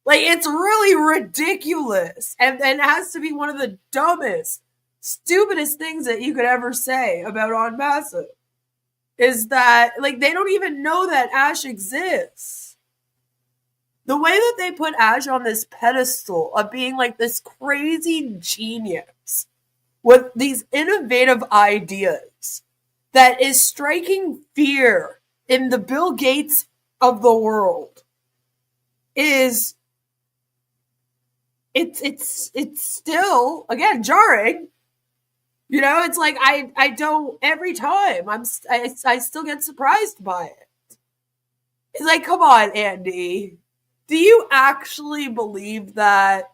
Like, it's really ridiculous. And it has to be one of the dumbest, stupidest things that you could ever say about ONPASSIVE. Is that, like, they don't even know that Ash exists. The way that they put Ash on this pedestal of being like this crazy genius with these innovative ideas that is striking fear in the Bill Gates of the world is it's still, again, jarring. It's like I don't, every time I still get surprised by it. It's like, come on, Andy. Do you actually believe that?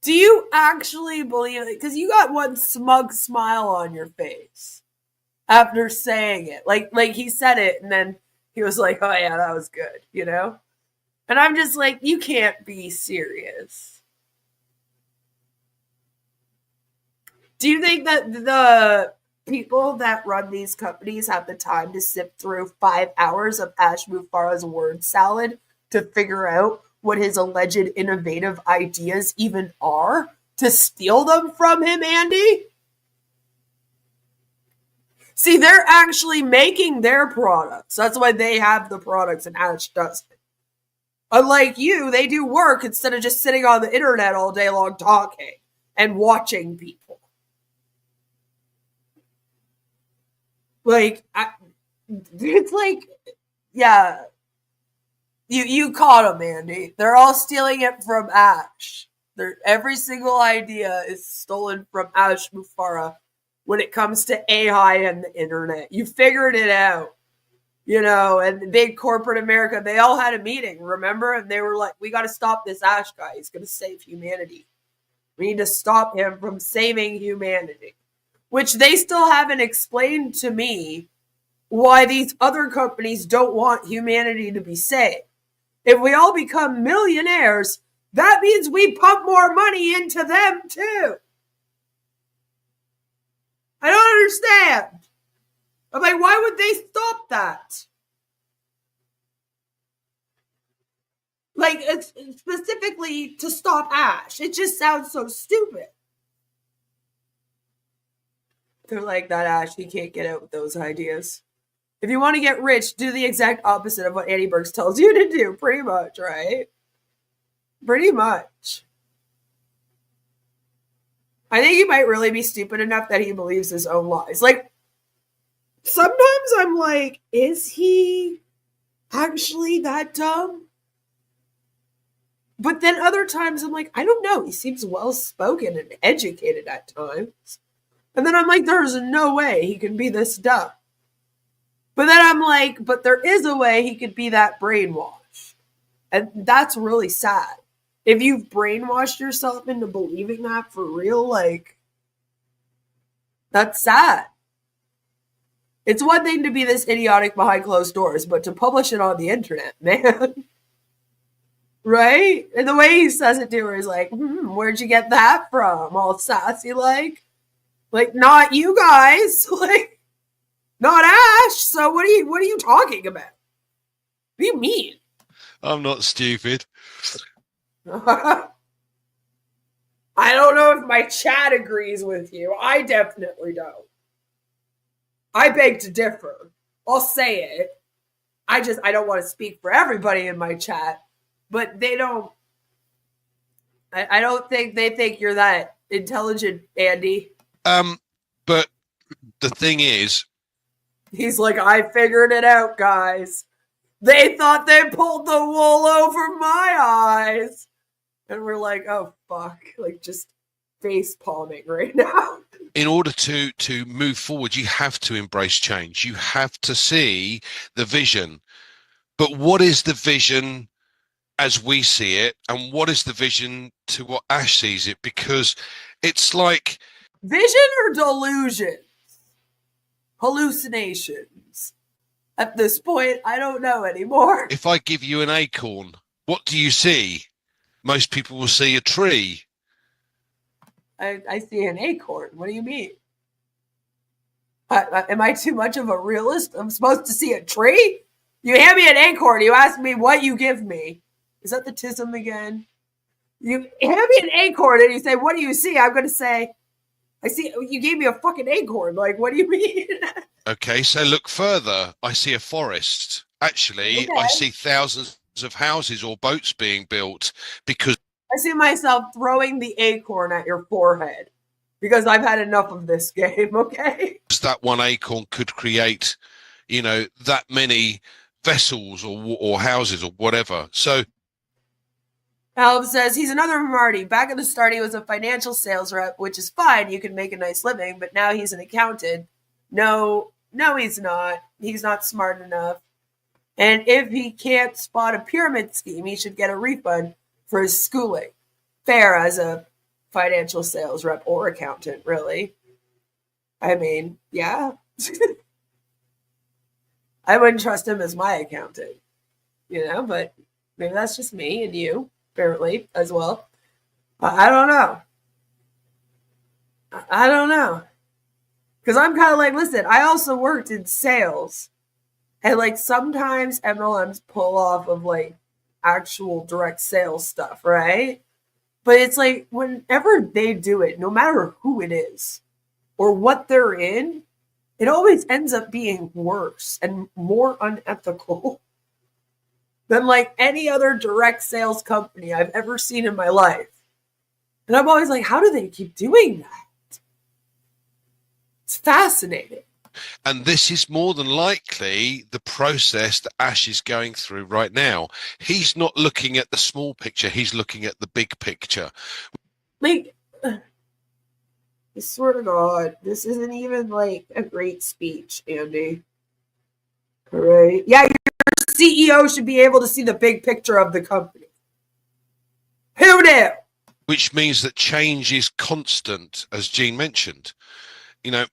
Do you actually believe it? Because you got one smug smile on your face after saying it. Like he said it, and then he was like, oh yeah, that was good, And I'm just like, you can't be serious. Do you think that the people that run these companies have the time to sift through 5 hours of Ash Mufarah's word salad to figure out what his alleged innovative ideas even are to steal them from him, Andy? See, they're actually making their products. That's why they have the products and Ash doesn't. Unlike you, they do work instead of just sitting on the internet all day long talking and watching people. Like, it's like, yeah, you caught them, Andy. They're all stealing it from Ash. Every single idea is stolen from Ash Mufarah when it comes to AI and the internet. You figured it out. You know, and the big corporate America, they all had a meeting, remember? And they were like, we got to stop this Ash guy. He's going to save humanity. We need to stop him from saving humanity. Which they still haven't explained to me why these other companies don't want humanity to be saved. If we all become millionaires, that means we pump more money into them too. I don't understand. I'm like, why would they stop that? Like, it's specifically to stop Ash. It just sounds so stupid. They're like, that Ash, he can't get out with those ideas. If you want to get rich, do the exact opposite of what Andy Berks tells you to do, pretty much, right? Pretty much. I think he might really be stupid enough that he believes his own lies. Like, sometimes I'm like, is he actually that dumb? But then other times I'm like, I don't know. He seems well-spoken and educated at times. And then I'm like, there's no way he can be this dumb. But then I'm like, but there is a way he could be that brainwashed. And that's really sad. If you've brainwashed yourself into believing that for real, like, that's sad. It's one thing to be this idiotic behind closed doors, but to publish it on the internet, man. Right? And the way he says it to her is like, where'd you get that from? All sassy like. Like, not you guys. Like, not Ash. So what are you talking about? What do you mean? I'm not stupid. I don't know if my chat agrees with you. I definitely don't. I beg to differ. I'll say it. I don't want to speak for everybody in my chat, but they don't. I don't think they think you're that intelligent, Andy. But the thing is, he's like, I figured it out, guys. They thought they pulled the wool over my eyes. And we're like, oh, fuck. Like, just face palming right now. in order to move forward, you have to embrace change. You have to see the vision. But what is the vision as we see it? And what is the vision to what Ash sees it? Because it's like... Vision or delusions? Hallucinations? At this point, I don't know anymore. If I give you an acorn, what do you see? Most people will see a tree. I see an acorn. What do you mean? Am I too much of a realist? I'm supposed to see a tree? You hand me an acorn. You ask me what you give me. Is that the tism again? You hand me an acorn and you say, what do you see? I'm going to say, I see, you gave me a fucking acorn. Like, what do you mean? Okay, so look further. I see a forest. Actually, Okay. I see thousands of houses or boats being built because... I see myself throwing the acorn at your forehead because I've had enough of this game, okay? that one acorn could create, you know, that many vessels or houses or whatever. So Alv says he's another Marty. Back at the start, he was a financial sales rep, which is fine. You can make a nice living, but now he's an accountant. No, he's not. He's not smart enough. And if he can't spot a pyramid scheme, he should get a refund for his schooling. Fair as a financial sales rep or accountant, really. I mean, yeah. I wouldn't trust him as my accountant, you know, but Maybe that's just me and you, apparently, as well. I don't know. I don't know. Because I'm kind of like, listen, I also worked in sales. And like sometimes MLMs pull off of like actual direct sales stuff, right? But it's like whenever they do it, no matter who it is or what they're in, it always ends up being worse and more unethical than like any other direct sales company I've ever seen in my life. And I'm always like, how do they keep doing that? It's fascinating. And this is more than likely the process that Ash is going through right now. He's not looking at the small picture, he's looking at the big picture. Like, I swear to God, this isn't even like a great speech, Andy. All right. Yeah, your CEO should be able to see the big picture of the company. Who knew? Which means that change is constant, as Jean mentioned. You know,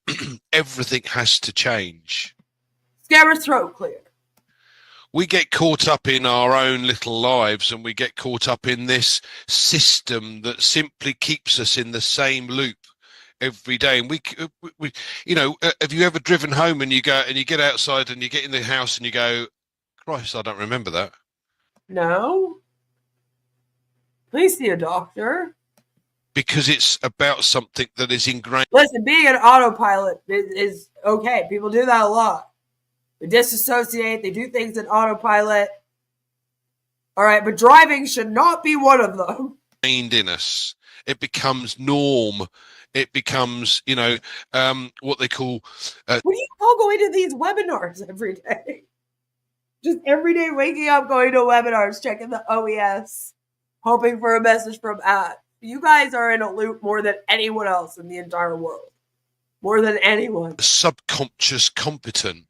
everything has to change. Get her throat clear. We get caught up in our own little lives, and we get caught up in this system that simply keeps us in the same loop every day. And we you know, have you ever driven home and you go and you get outside and you get in the house and you go, Christ, I don't remember that. No. Please see a doctor. Because it's about something that is ingrained. Listen, being an autopilot is okay. People do that a lot. They disassociate. They do things in autopilot. All right, but driving should not be one of them. In us, it becomes norm. It becomes, you know, what they call. What do you call going to these webinars every day? Just every day waking up, going to webinars, checking the OES, hoping for a message from Ash. You guys are in a loop more than anyone else in the entire world. More than anyone. Subconscious competent.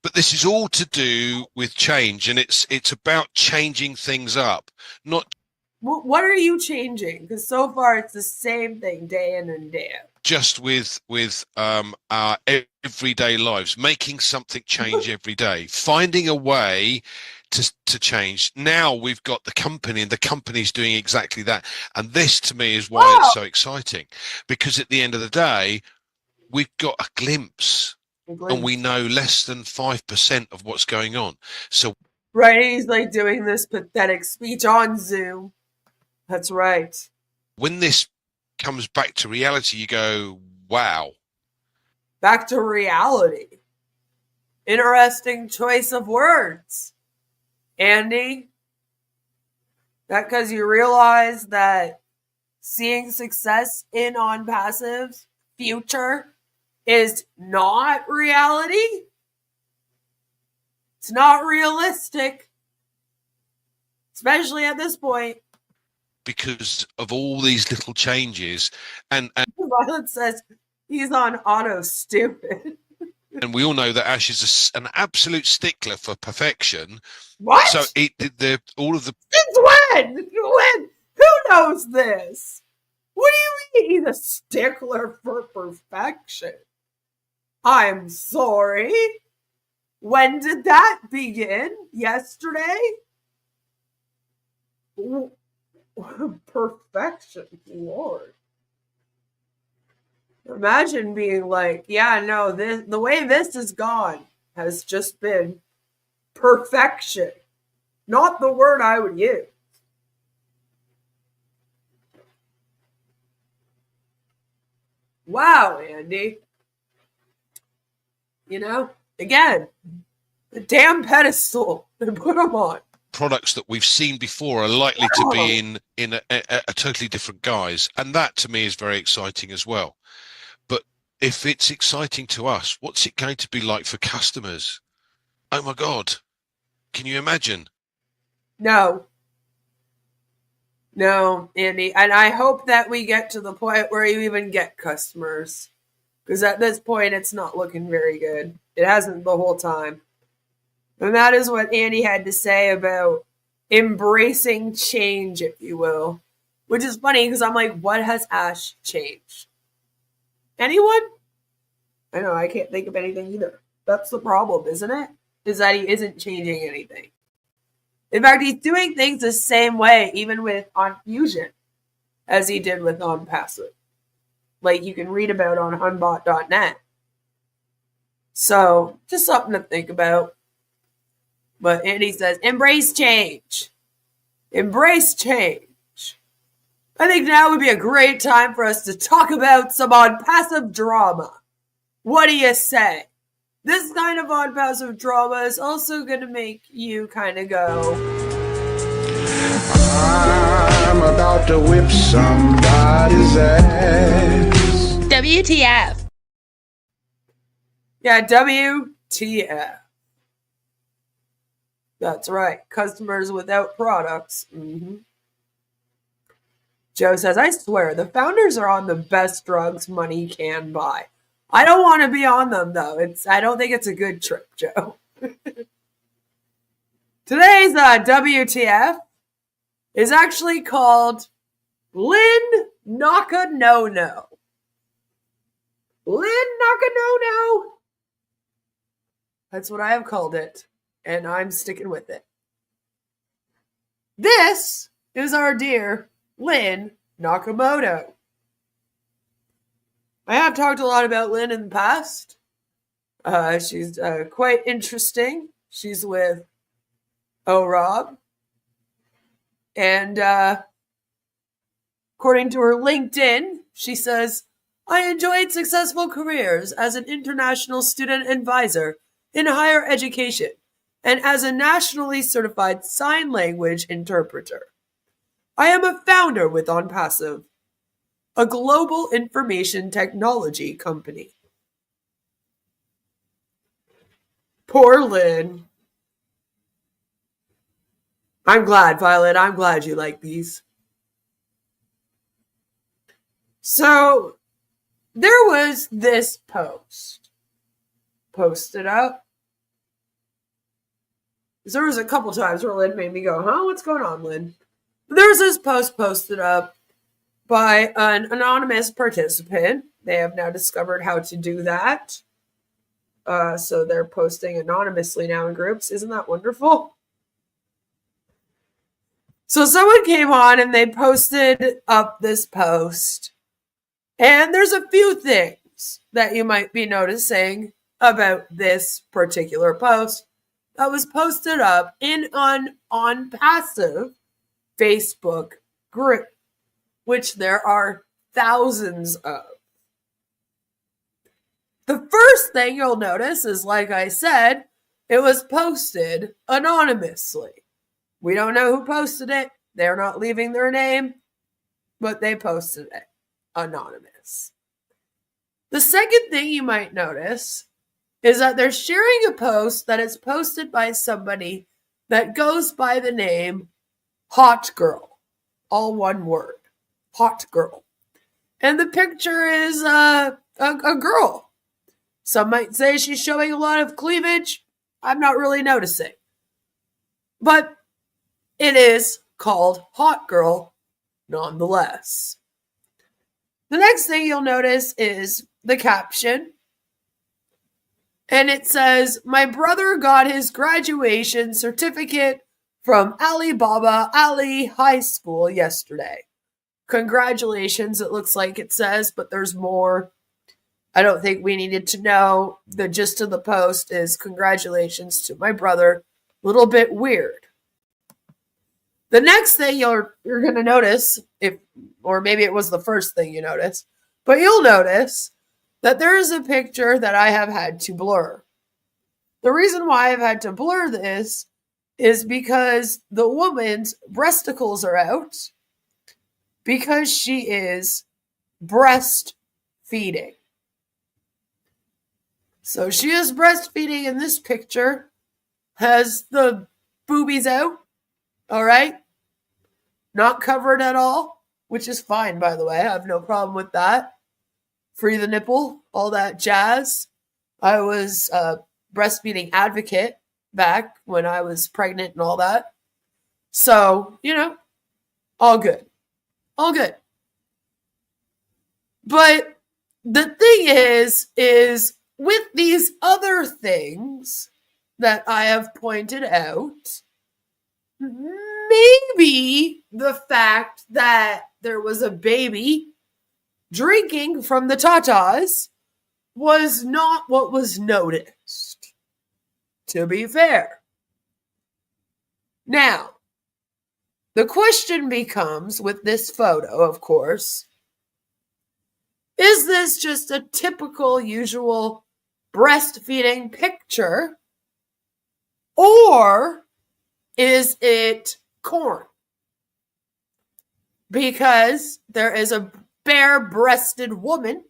But this is all to do with change, and it's about changing things up. Not What are you changing? Because so far it's the same thing day in and day out. just with our everyday lives, making something change every day, finding a way to change. Now we've got the company, and the company's doing exactly that. And this, to me, is why it's so exciting, because at the end of the day, we've got a glimpse, and we know less than 5% of what's going on. So right, he's like doing this pathetic speech on Zoom. That's right. When this comes back to reality, you go, wow. Back to reality. Interesting choice of words. Andy, that because you realize that seeing success in ONPASSIVE's future is not reality? It's not realistic. Especially at this point. Because of all these little changes, and Violet says he's on auto stupid. and we all know that Ash is an absolute stickler for perfection. What? So all of the. Since when? When? Who knows this? What do you mean he's a stickler for perfection? I'm sorry. When did that begin? Yesterday? Perfection, Lord. Imagine being like, yeah, no, the way this is gone has just been perfection. Not the word I would use. Wow, Andy. You know, again, the damn pedestal they put him on. Products that we've seen before are likely to be in a totally different guise, and that to me is very exciting as well. But if it's exciting to us, what's it going to be like for customers? Oh my God, can you imagine? No, Andy, and I hope that we get to the point where you even get customers, because at this point it's not looking very good. It hasn't the whole time. And that is what Andy had to say about embracing change, if you will. Which is funny because I'm like, what has Ash changed? Anyone? I know, I can't think of anything either. That's the problem, isn't it? Is that he isn't changing anything. In fact, he's doing things the same way, even with on Fusion, as he did with OnPassive. Like you can read about on hunbot.net. So, just something to think about. But Andy says, embrace change. Embrace change. I think now would be a great time for us to talk about some OnPassive drama. What do you say? This kind of OnPassive drama is also going to make you kind of go, I'm about to whip somebody's ass. WTF. yeah, WTF. That's right. Customers without products. Joe says, I swear, the founders are on the best drugs money can buy. I don't want to be on them, though. I don't think it's a good trip, Joe. Today's WTF is actually called Lynn NokoNONO. Lynn NokoNONO. That's what I have called it, and I'm sticking with it. This is our dear Lynn NokoNONO. I have talked a lot about Lynn in the past. She's quite interesting. She's with Rob. And according to her LinkedIn, she says, I enjoyed successful careers as an international student advisor in higher education and as a nationally certified sign language interpreter. I am a founder with OnPassive, a global information technology company. Poor Lynn. I'm glad, Violet. I'm glad you like these. So, there was this post posted up. There was a couple times where Lynn made me go, huh? What's going on, Lynn? There's this post posted up by an anonymous participant. They have now discovered how to do that. So they're posting anonymously now in groups. Isn't that wonderful? So someone came on and they posted up this post. And there's a few things that you might be noticing about this particular post that was posted up in an OnPassive Facebook group, which there are thousands of. The first thing you'll notice is, like I said, it was posted anonymously. We don't know who posted it. They're not leaving their name, but they posted it anonymous. The second thing you might notice is that they're sharing a post that is posted by somebody that goes by the name Hot Girl. All one word. Hot Girl. And the picture is a girl. Some might say she's showing a lot of cleavage. I'm not really noticing. But it is called Hot Girl nonetheless. The next thing you'll notice is the caption. And it says, my brother got his graduation certificate from Alibaba Ali High School yesterday. Congratulations, it looks like it says, but there's more. I don't think we needed to know. The gist of the post is congratulations to my brother. A little bit weird. The next thing you're going to notice, or maybe it was the first thing you notice, but you'll notice that there is a picture that I have had to blur. The reason why I've had to blur this is because the woman's breasticles are out because she is breastfeeding. So she is breastfeeding in this picture, has the boobies out, all right? Not covered at all, which is fine, by the way. I have no problem with that. Free the nipple, all that jazz. I was a breastfeeding advocate back when I was pregnant and all that. So, all good. All good. But the thing is with these other things that I have pointed out, maybe the fact that there was a baby drinking from the tatas was not what was noticed, to be fair. Now, the question becomes, with this photo, of course, is this just a typical, usual breastfeeding picture, or is it corn? Because there is a bare-breasted woman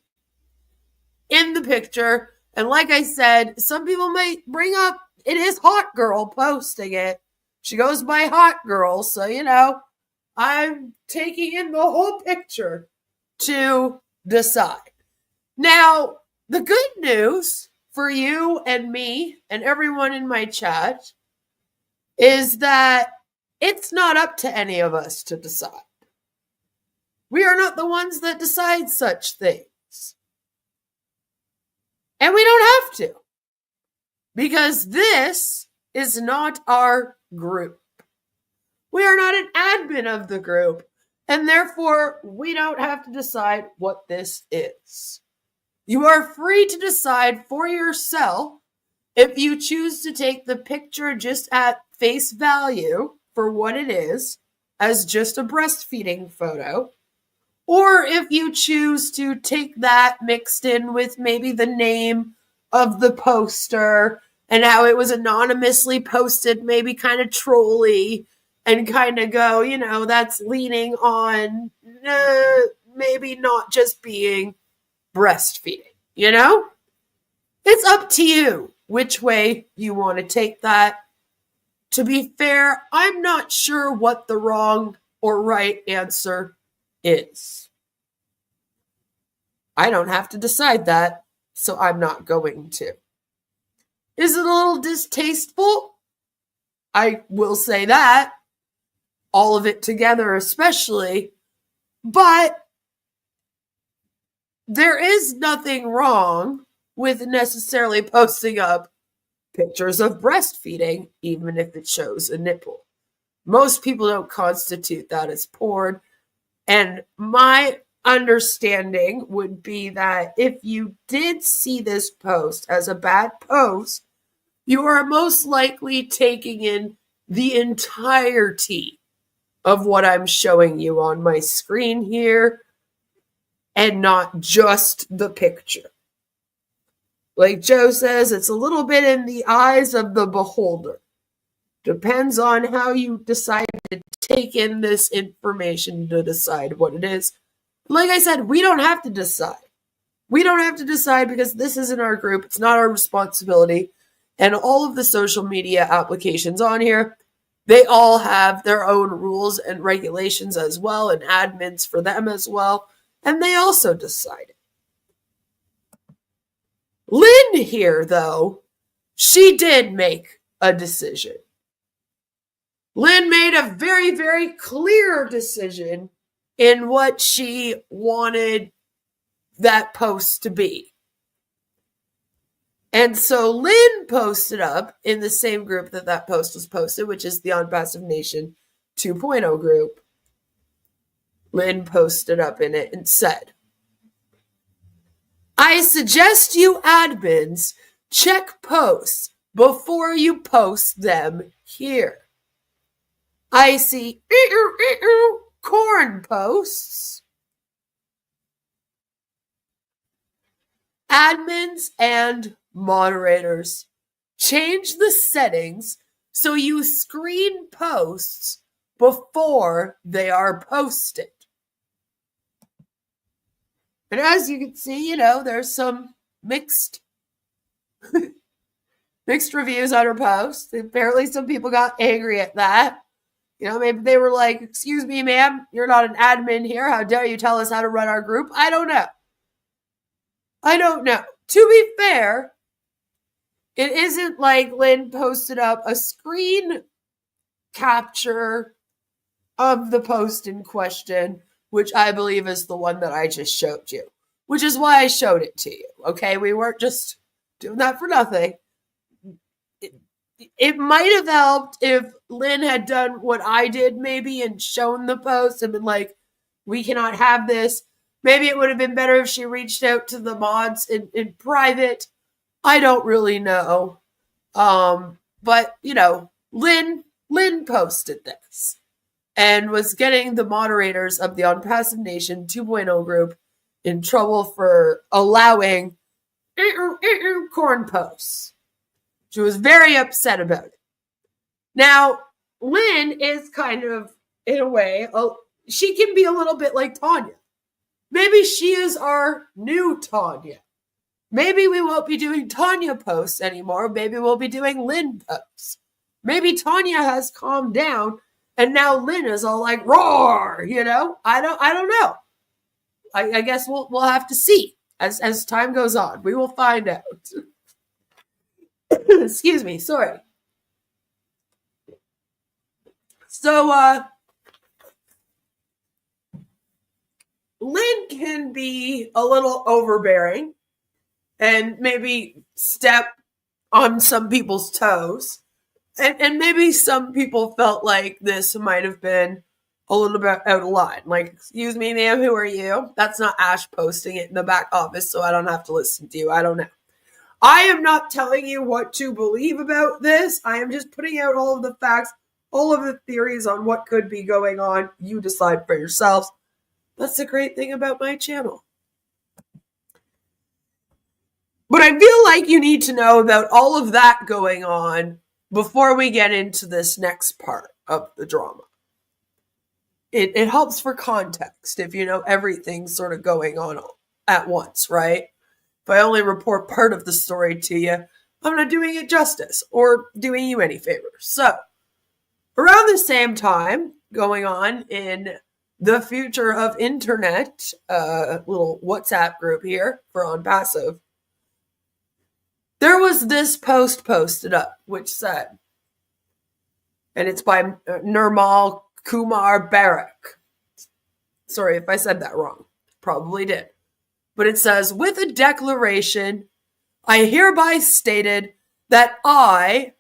in the picture, and like I said, some people might bring up it is Hot Girl posting it. She goes by Hot Girl, so I'm taking in the whole picture to decide. Now, the good news for you and me and everyone in my chat is that it's not up to any of us to decide. We are not the ones that decide such things. And we don't have to. Because this is not our group. We are not an admin of the group. And therefore, we don't have to decide what this is. You are free to decide for yourself if you choose to take the picture just at face value for what it is, as just a breastfeeding photo, or if you choose to take that mixed in with maybe the name of the poster and how it was anonymously posted, maybe kind of trolly, and kind of go, that's leaning on maybe not just being breastfeeding, It's up to you which way you want to take that. To be fair, I'm not sure what the wrong or right answer is. I don't have to decide that, so I'm not going to. Is it a little distasteful? I will say that. All of it together especially. But there is nothing wrong with necessarily posting up pictures of breastfeeding, even if it shows a nipple. Most people don't constitute that as porn. And my understanding would be that if you did see this post as a bad post, you are most likely taking in the entirety of what I'm showing you on my screen here and not just the picture. Like Joe says, it's a little bit in the eyes of the beholder. Depends on how you decide to take in this information to decide what it is. Like I said, we don't have to decide. We don't have to decide because this isn't our group. It's not our responsibility. And all of the social media applications on here, they all have their own rules and regulations as well, and admins for them as well. And they also decide. Lynn here, though, she did make a decision. Lynn made a very, very clear decision in what she wanted that post to be. And so Lynn posted up in the same group that post was posted, which is the ONPASSIVE Nation 2.0 group. Lynn posted up in it and said, I suggest you admins check posts before you post them here. I see corn posts. Admins and moderators, change the settings so you screen posts before they are posted. And as you can see, there's some mixed reviews on her post. Apparently some people got angry at that. Maybe they were like, excuse me, ma'am, you're not an admin here. How dare you tell us how to run our group? I don't know. To be fair, it isn't like Lynn posted up a screen capture of the post in question, which I believe is the one that I just showed you, which is why I showed it to you. Okay, we weren't just doing that for nothing. it might have helped if Lynn had done what I did maybe and shown the post and been like, we cannot have this. Maybe it would have been better if she reached out to the mods in private. I don't really know. But, you know, Lynn posted this and was getting the moderators of the ONPASSIVE Nation 2.0 group in trouble for allowing corn posts. She was very upset about it. Now, Lynn is kind of, in a way, she can be a little bit like Tanya. Maybe she is our new Tanya. Maybe we won't be doing Tanya posts anymore. Maybe we'll be doing Lynn posts. Maybe Tanya has calmed down and now Lynn is all like, roar, you know? I don't know. I guess we'll have to see as time goes on. We will find out. Excuse me, sorry. So, Lynn can be a little overbearing and maybe step on some people's toes. And maybe some people felt like this might have been a little bit out of line. Like, excuse me, ma'am, who are you? That's not Ash posting it in the back office, so I don't have to listen to you. I don't know. I am not telling you what to believe about this. I am just putting out all of the facts, all of the theories on what could be going on. You decide for yourselves. That's the great thing about my channel. But I feel like you need to know about all of that going on before we get into this next part of the drama. It helps for context if you know everything sort of going on at once, right? If I only report part of the story to you, I'm not doing it justice or doing you any favors. So, around the same time going on in the future of internet, little WhatsApp group here for ONPASSIVE, there was this post posted up which said, and it's by Nirmal Kumar Barak. Sorry if I said that wrong. Probably did. But it says, with a declaration, I hereby stated that I,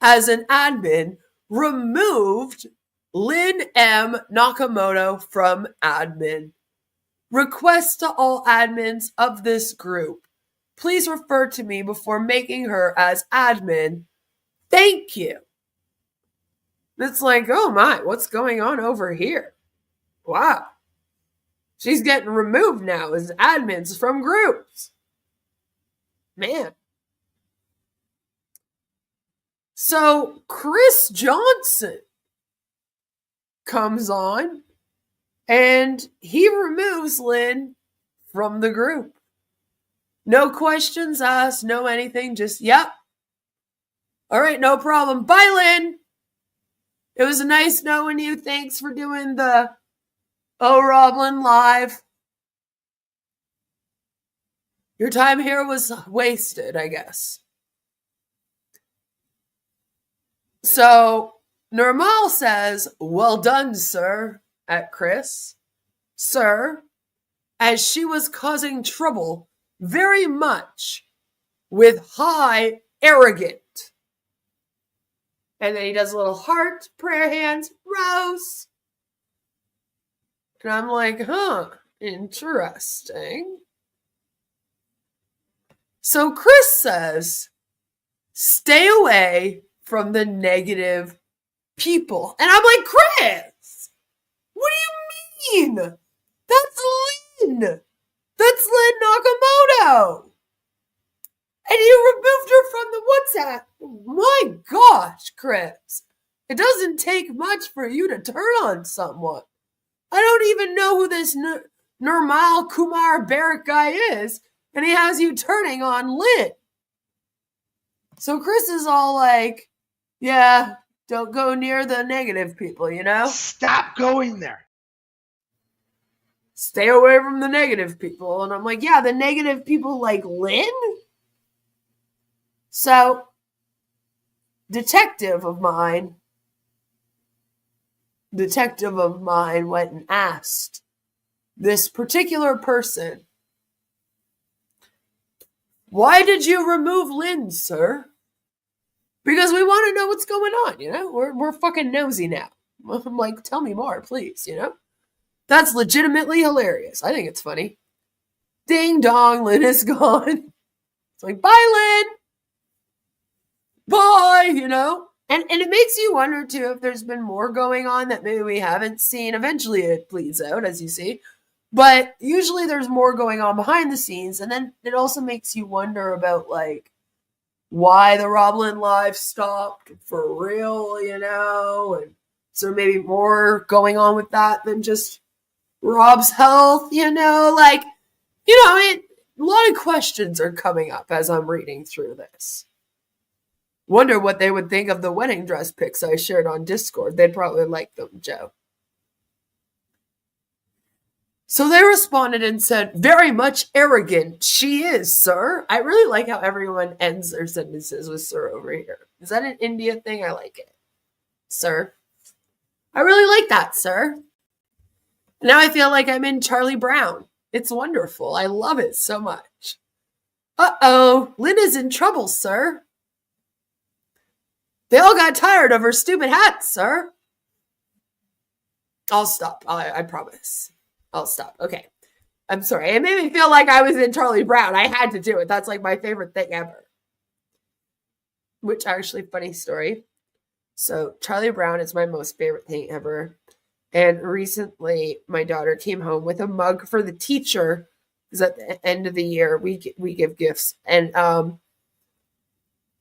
as an admin, removed Lynn NokoNONO from admin. Request to all admins of this group. Please refer to me before making her as admin. Thank you. It's like, oh my, what's going on over here? Wow. She's getting removed now as admins from groups. Man. So Chris Johnson comes on and he removes Lynn from the group. No questions asked, no anything, just, yep. All right, no problem. Bye, Lynn. It was nice knowing you. Thanks for doing the Roblin live. Your time here was wasted, I guess. So, Nirmal says, well done, sir, at Chris. Sir, as she was causing trouble very much with high arrogant. And then he does a little heart, prayer hands, rose. And I'm like, huh, interesting. So Chris says, stay away from the negative people. And I'm like, Chris, what do you mean? That's Lynn. That's Lynn NokoNONO. And you removed her from the WhatsApp. My gosh, Chris. It doesn't take much for you to turn on someone. I don't even know who this Nirmal Kumar Barak guy is, and he has you turning on Lynn. So Chris is all like, yeah, don't go near the negative people, you know? Stop going there. Stay away from the negative people. And I'm like, yeah, the negative people like Lynn? So, detective of mine went and asked this particular person, why did you remove Lynn, sir? because we want to know what's going on, you know? We're fucking nosy now. I'm like, tell me more, please, you know? That's legitimately hilarious. I think it's funny. Ding dong, Lynn is gone. It's like, bye, Lynn. Bye, you know? And it makes you wonder, too, if there's been more going on that maybe we haven't seen. Eventually it bleeds out, as you see. But usually there's more going on behind the scenes. And then it also makes you wonder about, like, why the Roblin live stopped for real, you know? And so maybe more going on with that than just Rob's health, you know? Like, you know, a lot of questions are coming up as I'm reading through this. Wonder what they would think of the wedding dress pics I shared on Discord. They'd probably like them, Joe. So they responded and said, very much arrogant. She is, sir. I really like how everyone ends their sentences with sir over here. Is that an India thing? I like it. Sir. I really like that, sir. Now I feel like I'm in Charlie Brown. It's wonderful. I love it so much. Uh-oh. Lynn is in trouble, sir. They all got tired of her stupid hat, sir. I'll stop. I promise. I'll stop. Okay. I'm sorry. It made me feel like I was in Charlie Brown. I had to do it. That's like my favorite thing ever. Which actually, funny story. So Charlie Brown is my most favorite thing ever. And recently my daughter came home with a mug for the teacher. Because at the end of the year, we give gifts. And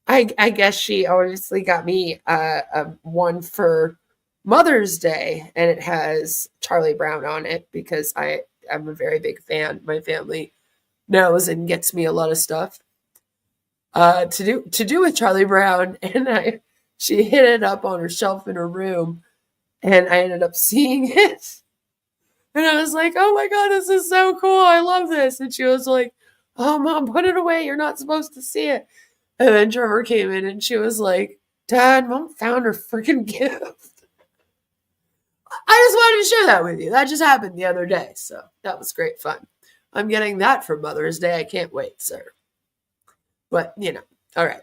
I guess she obviously got me one for Mother's Day, and it has Charlie Brown on it because I'm a very big fan. My family knows and gets me a lot of stuff to do with Charlie Brown, and she hid it up on her shelf in her room, and I ended up seeing it, and I was like, "Oh my god, this is so cool! I love this!" And she was like, "Oh, Mom, put it away. You're not supposed to see it." And then Trevor came in, and she was like, "Dad, Mom found her freaking gift." I just wanted to share that with you. That just happened the other day, so that was great fun. I'm getting that for Mother's Day. I can't wait, sir. But, you know, all right.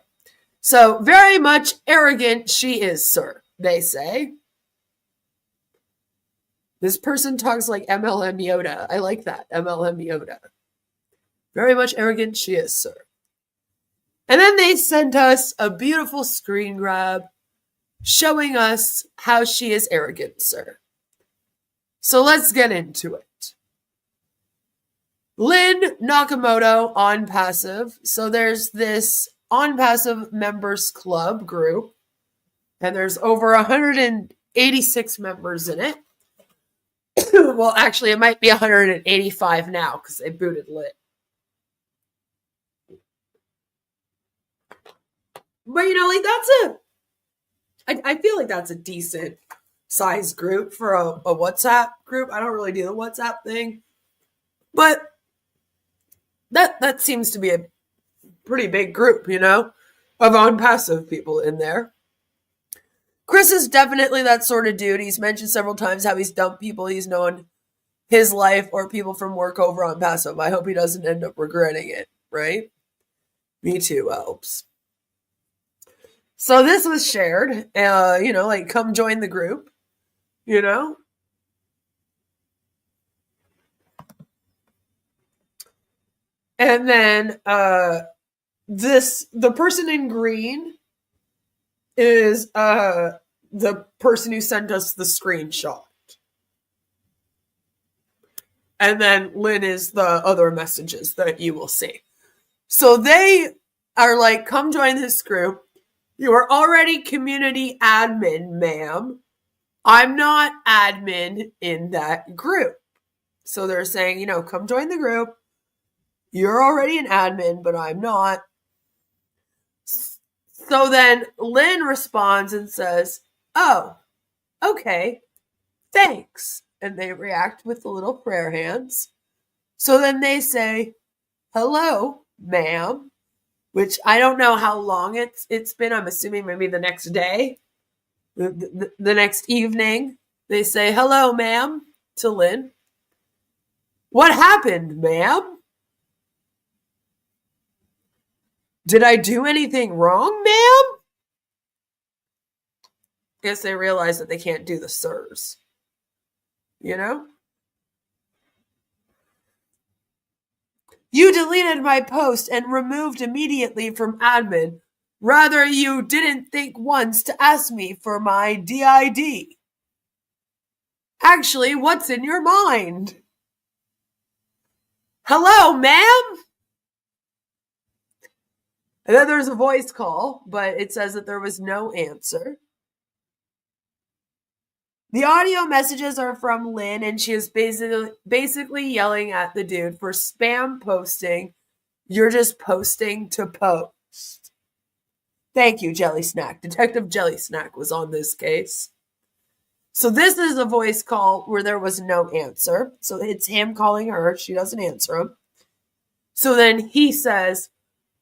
So, very much arrogant she is, sir, they say. This person talks like MLM Yoda. I like that, MLM Yoda. Very much arrogant she is, sir. And then they sent us a beautiful screen grab showing us how she is arrogant, sir. So let's get into it. Lynn NokoNONO ONPASSIVE. So there's this ONPASSIVE members club group, and there's over 186 members in it. Well, actually, it might be 185 now because they booted Lynn. But, you know, like I feel like that's a decent size group for a WhatsApp group. I don't really do the WhatsApp thing, but that seems to be a pretty big group, you know, of ONPASSIVE people in there. Chris is definitely that sort of dude. He's mentioned several times how he's dumped people he's known his life or people from work over ONPASSIVE. I hope he doesn't end up regretting it, right? Me too, helps. So this was shared, you know, like come join the group, you know. And then the person in green is the person who sent us the screenshot. And then Lynn is the other messages that you will see. So they are like, come join this group. You are already community admin, ma'am. I'm not admin in that group. So they're saying, you know, come join the group. You're already an admin, but I'm not. So then Lynn responds and says, oh, okay, thanks. And they react with the little prayer hands. So then they say, hello, ma'am. Which I don't know how long it's been. I'm assuming maybe the next day, the next evening. They say, hello, ma'am, to Lynn. What happened, ma'am? Did I do anything wrong, ma'am? guess they realize that they can't do the sirs. You know? You deleted my post and removed immediately from admin. Rather, you didn't think once to ask me for my DID. Actually, what's in your mind? Hello, ma'am? And then there's a voice call, but it says that there was no answer. The audio messages are from Lynn, and she is basically yelling at the dude for spam posting. You're just posting to post. Thank you, Jelly Snack. Detective Jelly Snack was on this case. So this is a voice call where there was no answer. So it's him calling her. She doesn't answer him. So then he says,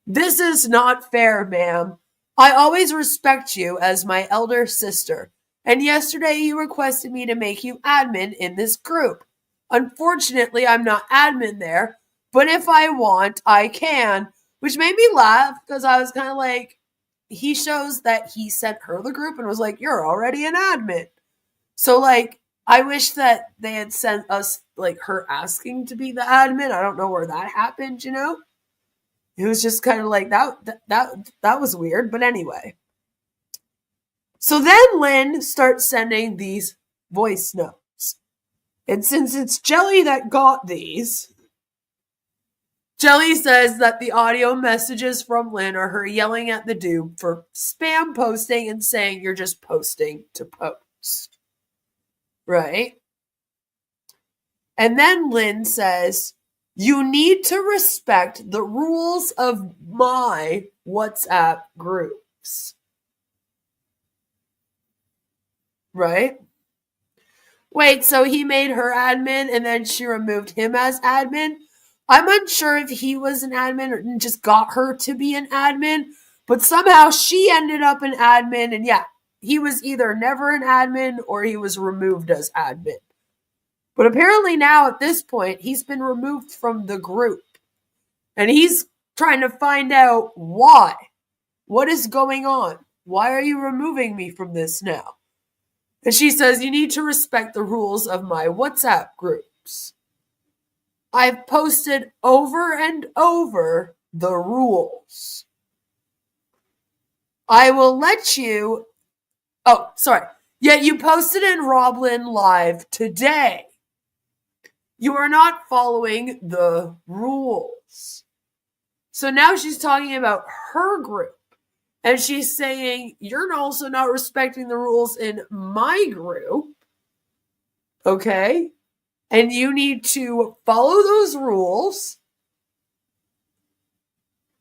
"This is not fair, ma'am. I always respect you as my elder sister. And yesterday you requested me to make you admin in this group. Unfortunately, I'm not admin there, but if I want, I can." Which made me laugh because I was kind of like, he shows that he sent her the group and was like, "You're already an admin." So, like, I wish that they had sent us, like, her asking to be the admin. I don't know where that happened, you know? It was just kind of like, that was weird. But anyway. So then Lynn starts sending these voice notes. And since it's Jelly that got these, Jelly says that the audio messages from Lynn are her yelling at the dude for spam posting and saying you're just posting to post. Right? And then Lynn says, "You need to respect the rules of my WhatsApp groups." Right? Wait, so he made her admin and then she removed him as admin? I'm unsure if he was an admin or just got her to be an admin, but somehow she ended up an admin, and yeah, he was either never an admin or he was removed as admin. But apparently now at this point, he's been removed from the group. And he's trying to find out why. What is going on? Why are you removing me from this now? And she says, "You need to respect the rules of my WhatsApp groups. I've posted over and over the rules. I will let you..." Oh, sorry. "Yet you posted in Roblin Live today. You are not following the rules." So now she's talking about her group. And she's saying, "You're also not respecting the rules in my group. Okay? And you need to follow those rules.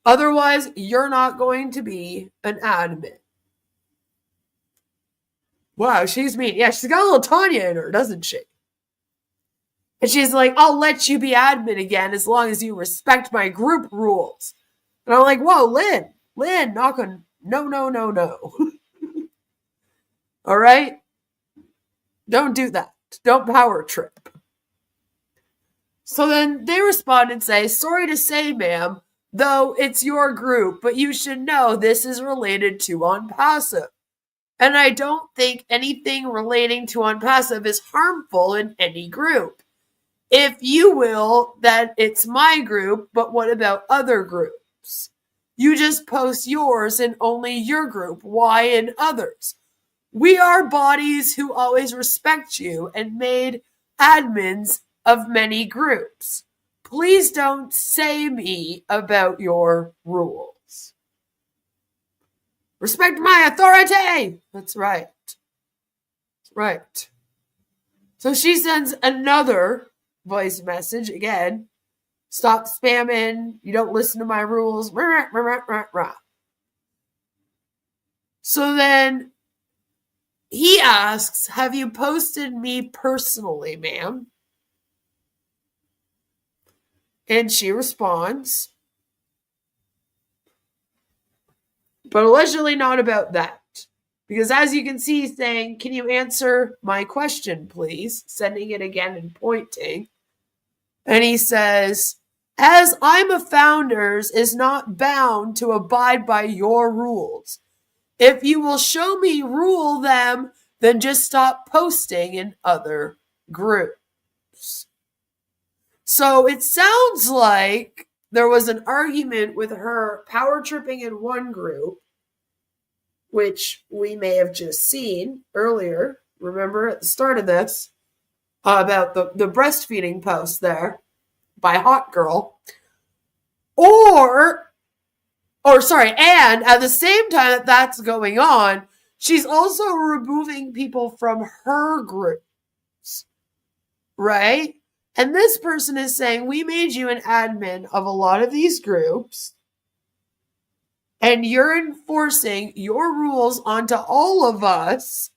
Otherwise, you're not going to be an admin." Wow, she's mean. Yeah, she's got a little Tanya in her, doesn't she? And she's like, "I'll let you be admin again as long as you respect my group rules." And I'm like, whoa, Lynn, no. All right? Don't do that. Don't power trip. So then they respond and say, "Sorry to say, ma'am, though it's your group, but you should know this is related to ONPASSIVE. And I don't think anything relating to ONPASSIVE is harmful in any group. If you will, then it's my group, but what about other groups? You just post yours and only your group. Why in others? We are bodies who always respect you and made admins of many groups. Please don't say me about your rules. Respect my authority." That's right. That's right. So she sends another voice message again. "Stop spamming. You don't listen to my rules." So then he asks, "Have you posted me personally, ma'am?" And she responds, but allegedly not about that. Because as you can see, he's saying, "Can you answer my question, please?" Sending it again and pointing. And he says, "As I'm a founders is not bound to abide by your rules. If you will show me rule them, then just stop posting in other groups. So it sounds like there was an argument with her power tripping in one group, which we may have just seen earlier. Remember at the start of this about the breastfeeding post there by Hot Girl. And at the same time that that's going on, she's also removing people from her groups, right? And this person is saying, we made you an admin of a lot of these groups, and you're enforcing your rules onto all of us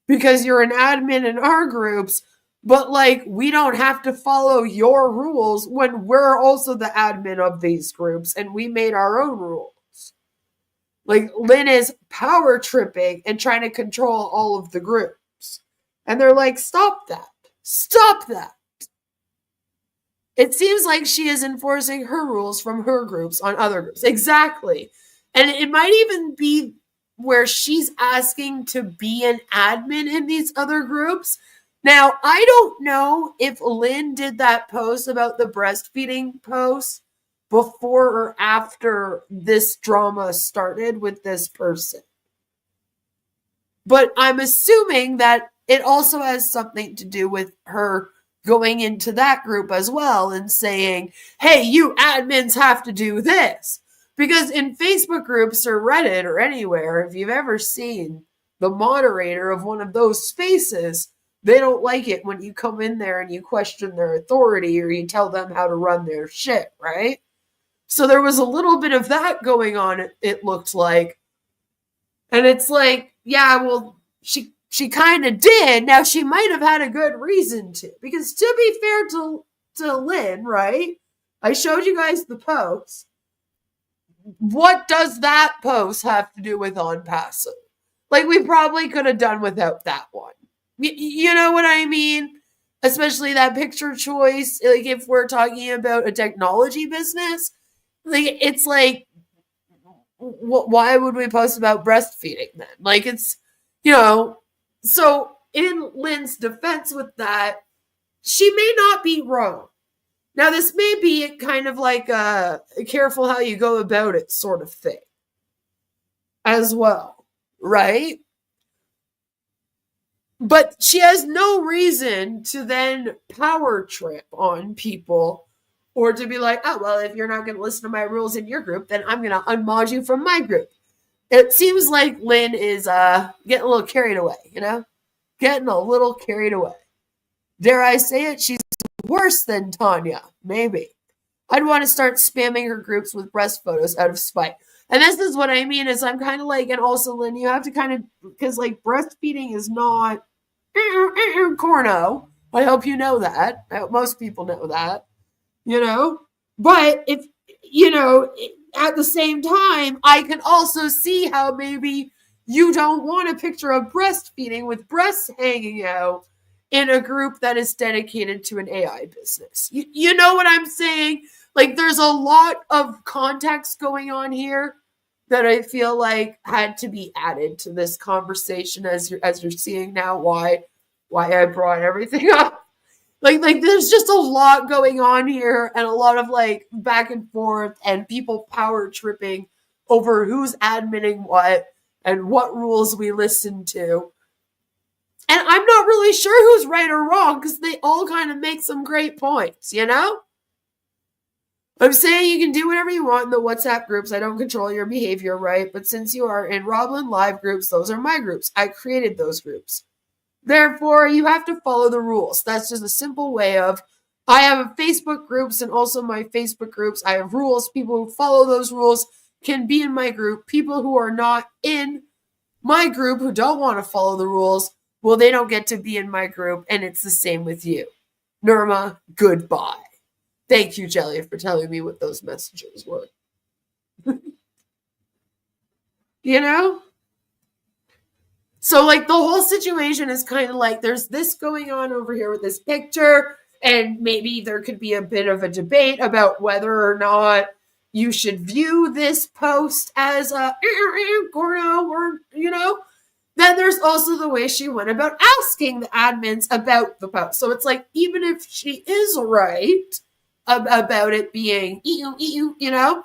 because you're an admin in our groups, but like we don't have to follow your rules when we're also the admin of these groups and we made our own rules. Like Lynn is power tripping and trying to control all of the groups. And they're like, stop that. Stop that. It seems like she is enforcing her rules from her groups on other groups. Exactly. And it might even be where she's asking to be an admin in these other groups. Now, I don't know if Lynn did that post about the breastfeeding post before or after this drama started with this person. But I'm assuming that it also has something to do with her going into that group as well and saying, hey, you admins have to do this. Because in Facebook groups or Reddit or anywhere, if you've ever seen the moderator of one of those spaces, they don't like it when you come in there and you question their authority or you tell them how to run their shit, right? So there was a little bit of that going on, it looked like. And it's like, yeah, well, she kind of did. Now, she might have had a good reason to. Because to be fair to Lynn, right? I showed you guys the post. What does that post have to do with ONPASSIVE? Like, we probably could have done without that one. You know what I mean? Especially that picture choice. Like, if we're talking about a technology business, like, it's like, why would we post about breastfeeding then? Like, it's, you know, so in Lynn's defense with that, she may not be wrong. Now, this may be kind of like a careful how you go about it sort of thing as well, right? But she has no reason to then power trip on people or to be like, oh, well, if you're not going to listen to my rules in your group, then I'm going to unmod you from my group. It seems like Lynn is getting a little carried away, you know? Getting a little carried away. Dare I say it? She's worse than Tanya. Maybe. I'd want to start spamming her groups with breast photos out of spite. And this is what I mean is I'm kind of like, and also Lynn, you have to kind of, because like breastfeeding is not corno. I hope you know that. I hope most people know that, you know? But if, you know, at the same time, I can also see how maybe you don't want a picture of breastfeeding with breasts hanging out in a group that is dedicated to an AI business. You know what I'm saying? Like, there's a lot of context going on here that I feel like had to be added to this conversation as you're seeing now why I brought everything up. Like there's just a lot going on here and a lot of like back and forth and people power tripping over who's admitting what and what rules we listen to. And I'm not really sure who's right or wrong because they all kind of make some great points, you know? I'm saying you can do whatever you want in the WhatsApp groups. I don't control your behavior, right? But since you are in Roblin Live groups, those are my groups. I created those groups. Therefore, you have to follow the rules. That's just a simple way of, I have Facebook groups and also my Facebook groups. I have rules. People who follow those rules can be in my group. People who are not in my group who don't want to follow the rules, well, they don't get to be in my group, and it's the same with you. Nirma, goodbye. Thank you, Jelly, for telling me what those messages were. You know? So, like, the whole situation is kind of like there's this going on over here with this picture, and maybe there could be a bit of a debate about whether or not, you should view this post as a Gordo, or, you know. Then there's also the way she went about asking the admins about the post. So it's like, even if she is right about it being, you know,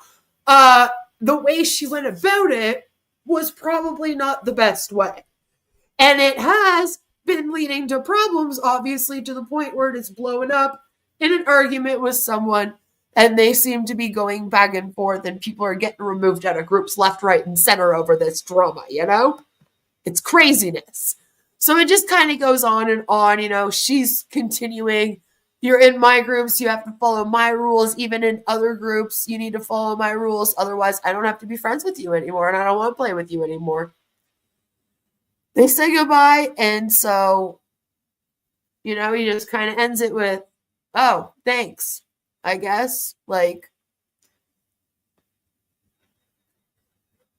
the way she went about it was probably not the best way. And it has been leading to problems, obviously, to the point where it is blowing up in an argument with someone, and they seem to be going back and forth, and people are getting removed out of groups left, right, and center over this drama, you know? It's craziness. So it just kind of goes on and on, you know. She's continuing, you're in my groups, you have to follow my rules. Even in other groups, you need to follow my rules. Otherwise, I don't have to be friends with you anymore, and I don't want to play with you anymore. They say goodbye, and so, you know, he just kind of ends it with, oh, thanks, I guess. Like,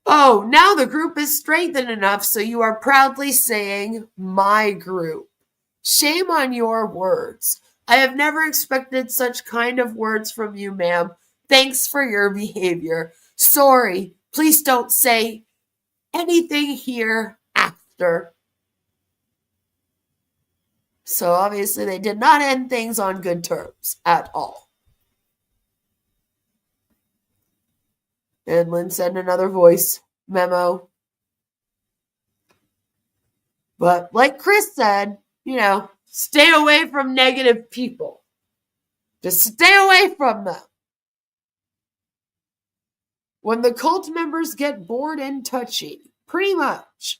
oh, now the group is strengthened enough, so you are proudly saying my group. Shame on your words. I have never expected such kind of words from you, ma'am. Thanks for your behavior. Sorry, please don't say anything here after. So obviously they did not end things on good terms at all. And Lynn sent another voice memo. But like Chris said, you know, stay away from negative people. Just stay away from them. When the cult members get bored and touchy, pretty much.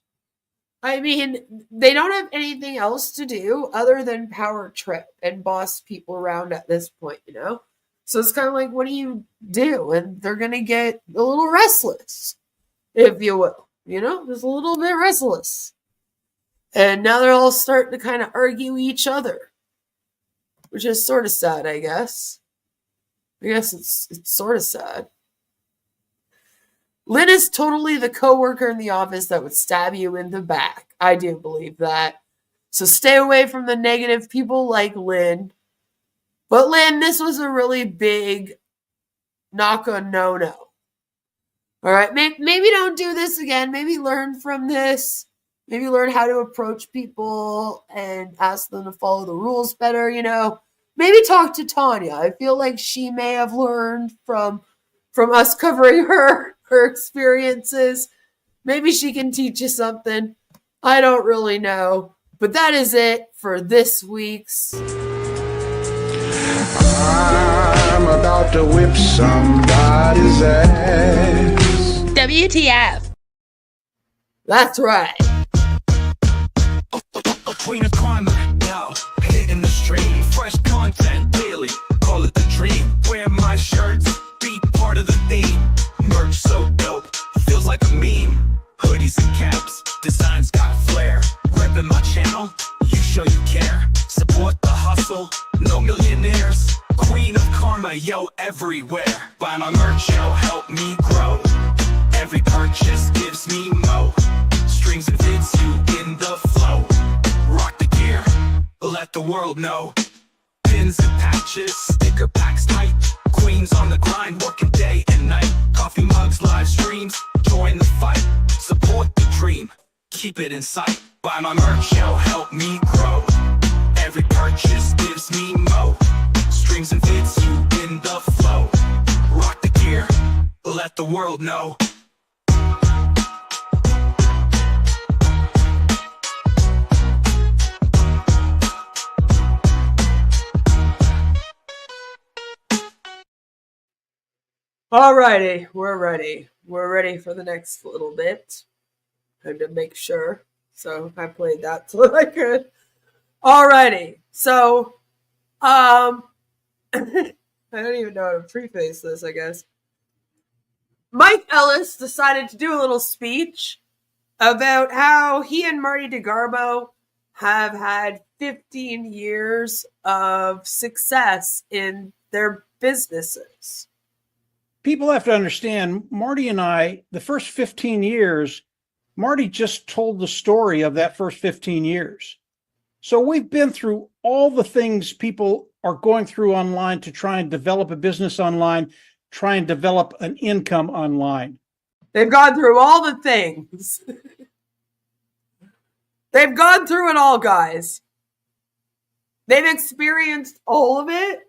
I mean, they don't have anything else to do other than power trip and boss people around at this point, you know? So it's kind of like, what do you do? And they're going to get a little restless, if you will. You know, just a little bit restless. And now they're all starting to kind of argue each other, which is sort of sad, I guess. I guess it's sort of sad. Lynn is totally the coworker in the office that would stab you in the back. I do believe that. So stay away from the negative people like Lynn. But Lynn, this was a really big NokoNONO. All right, maybe don't do this again. Maybe learn from this. Maybe learn how to approach people and ask them to follow the rules better, you know. Maybe talk to Tanya. I feel like she may have learned from us covering her experiences. Maybe she can teach you something. I don't really know. But that is it for this week's. I'm about to whip somebody's ass. WTF. That's right. Queen of crime, now hitting the stream. Fresh content daily, call it the dream. Wear my shirts, be part of the theme. Merch so dope, feels like a meme. Hoodies and caps, designs got flair. Reppin' my channel, you show you care. Support the hustle, no millionaires. Queen of karma, yo, everywhere. Buy my merch, yo, help me grow. Every purchase gives me mo. Streams and vids, you in the flow. Rock the gear, let the world know. Pins and patches, sticker packs tight. Queens on the grind, working day and night. Coffee mugs, live streams, join the fight. Support the dream, keep it in sight. Buy my merch, yo, help me grow. Every purchase gives me mo. Streams and vids, you in the flow. Rock the gear, let the world know. Alrighty, we're ready. We're ready for the next little bit. I had to make sure. So I played that so I could. Alrighty. So, I don't even know how to preface this, I guess. Mike Ellis decided to do a little speech about how he and Marty DeGarbo have had 15 years of success in their businesses. People have to understand, Marty and I, the first 15 years, Marty just told the story of that first 15 years. So we've been through all the things people are going through online to try and develop a business online. try and develop an income online. They've gone through all the things. They've gone through it all, guys. They've experienced all of it.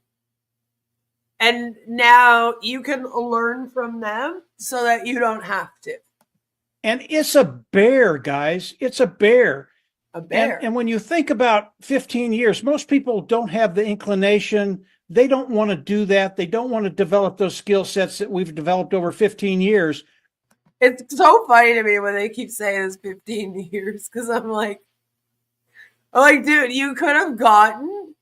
And now you can learn from them so that you don't have to. And it's a bear, guys. It's a bear. A bear. And when you think about 15 years, most people don't have the inclination. They don't want to do that. They don't want to develop those skill sets that we've developed over 15 years. It's so funny to me when they keep saying it's 15 years, because I'm like, dude, you could have gotten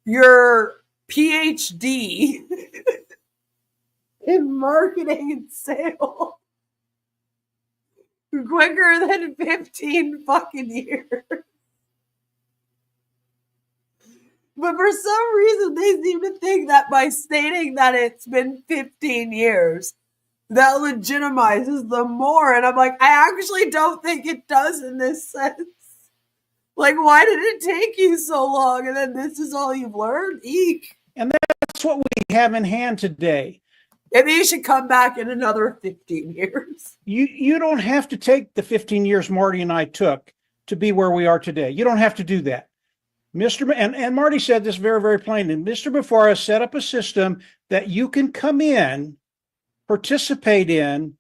your PhD in marketing and sales quicker than 15 fucking years. But for some reason, they seem to think that by stating that it's been 15 years, that legitimizes them more. And I'm like, I actually don't think it does in this sense. Like, why did it take you so long? And then this is all you've learned? Eek. And that's what we have in hand today. Maybe you should come back in another 15 years. You don't have to take the 15 years Marty and I took to be where we are today. You don't have to do that. And Marty said this very, very plainly. Mr. Bufara set up a system that you can come in, participate in,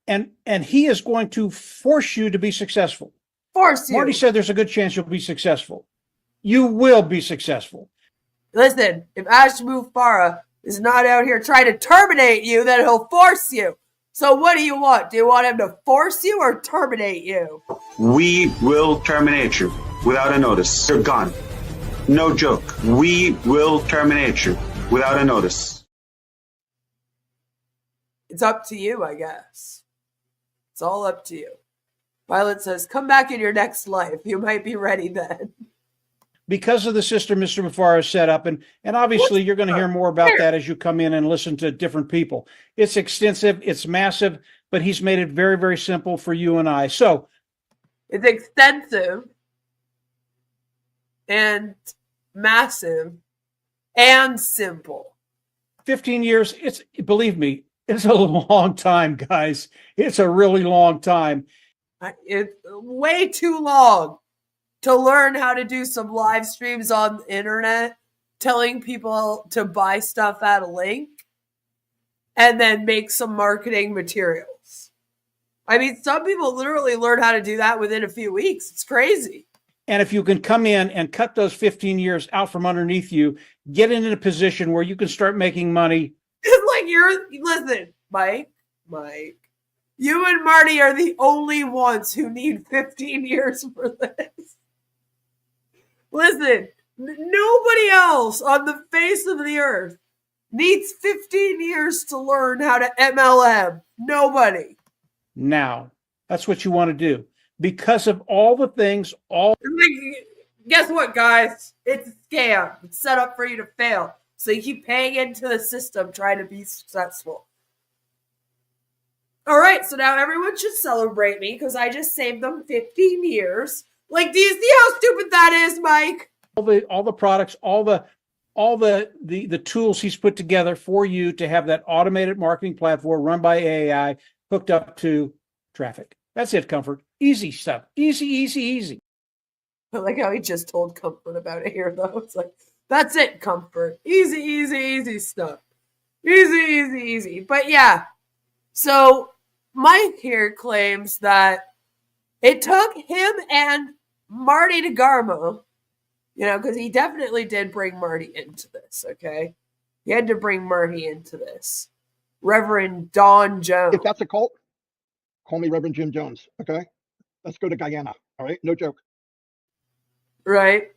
and he is going to force you to be successful. Force you. Marty said there's a good chance you'll be successful. You will be successful. Listen, if Ash Mufara is not out here trying to terminate you, then he'll force you. So what do you want? Do you want him to force you or terminate you? We will terminate you without a notice. You're gone. No joke. We will terminate you without a notice. It's up to you, I guess. It's all up to you. Violet says, come back in your next life. You might be ready then. Because of the system Mr. Mufara set up, and obviously you're going to hear more about that as you come in and listen to different people. It's extensive, it's massive, but he's made it very, very simple for you and I. So it's extensive and massive and simple. 15 years, believe me, it's a long time, guys. It's a really long time. It's way too long to learn how to do some live streams on the internet, telling people to buy stuff at a link, and then make some marketing materials. I mean, some people literally learn how to do that within a few weeks. It's crazy. And if you can come in and cut those 15 years out from underneath you, get in a position where you can start making money. It's like listen, Mike, you and Marty are the only ones who need 15 years for this. Listen, nobody else on the face of the earth needs 15 years to learn how to MLM. Nobody. Now, that's what you want to do. Because of all the things, guess what, guys? It's a scam. It's set up for you to fail. So you keep paying into the system trying to be successful. All right, so now everyone should celebrate me because I just saved them 15 years. Like, do you see how stupid that is, Mike? All the products, all the tools he's put together for you to have that automated marketing platform run by AI hooked up to traffic. That's it, Comfort. Easy stuff. Easy. I like how he just told Comfort about it here, though. It's like, that's it, Comfort. Easy stuff. Easy. But yeah, so Mike here claims that it took him and Marty DeGarmo, because he definitely did bring Marty into this, okay? He had to bring Marty into this. Reverend Don Jones. If that's a cult, call me Reverend Jim Jones, okay? Let's go to Guyana, all right? No joke. Right?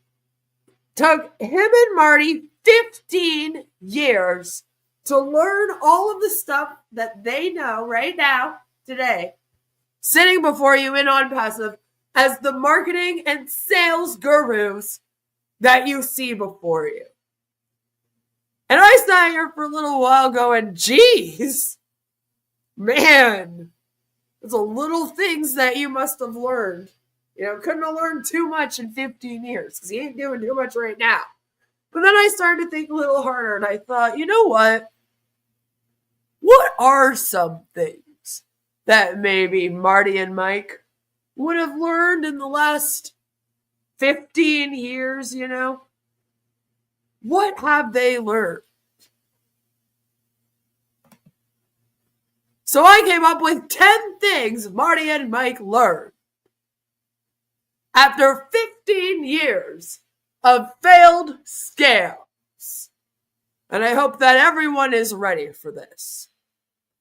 Took him and Marty 15 years to learn all of the stuff that they know right now, today, sitting before you in ONPASSIVE as the marketing and sales gurus that you see before you. And I sat here for a little while going, geez, man, there's a little things that you must have learned. Couldn't have learned too much in 15 years because he ain't doing too much right now. But then I started to think a little harder and I thought, you know what? What are some things that maybe Marty and Mike would have learned in the last 15 years, you know? What have they learned? So I came up with 10 things Marty and Mike learned after 15 years of failed scams. And I hope that everyone is ready for this.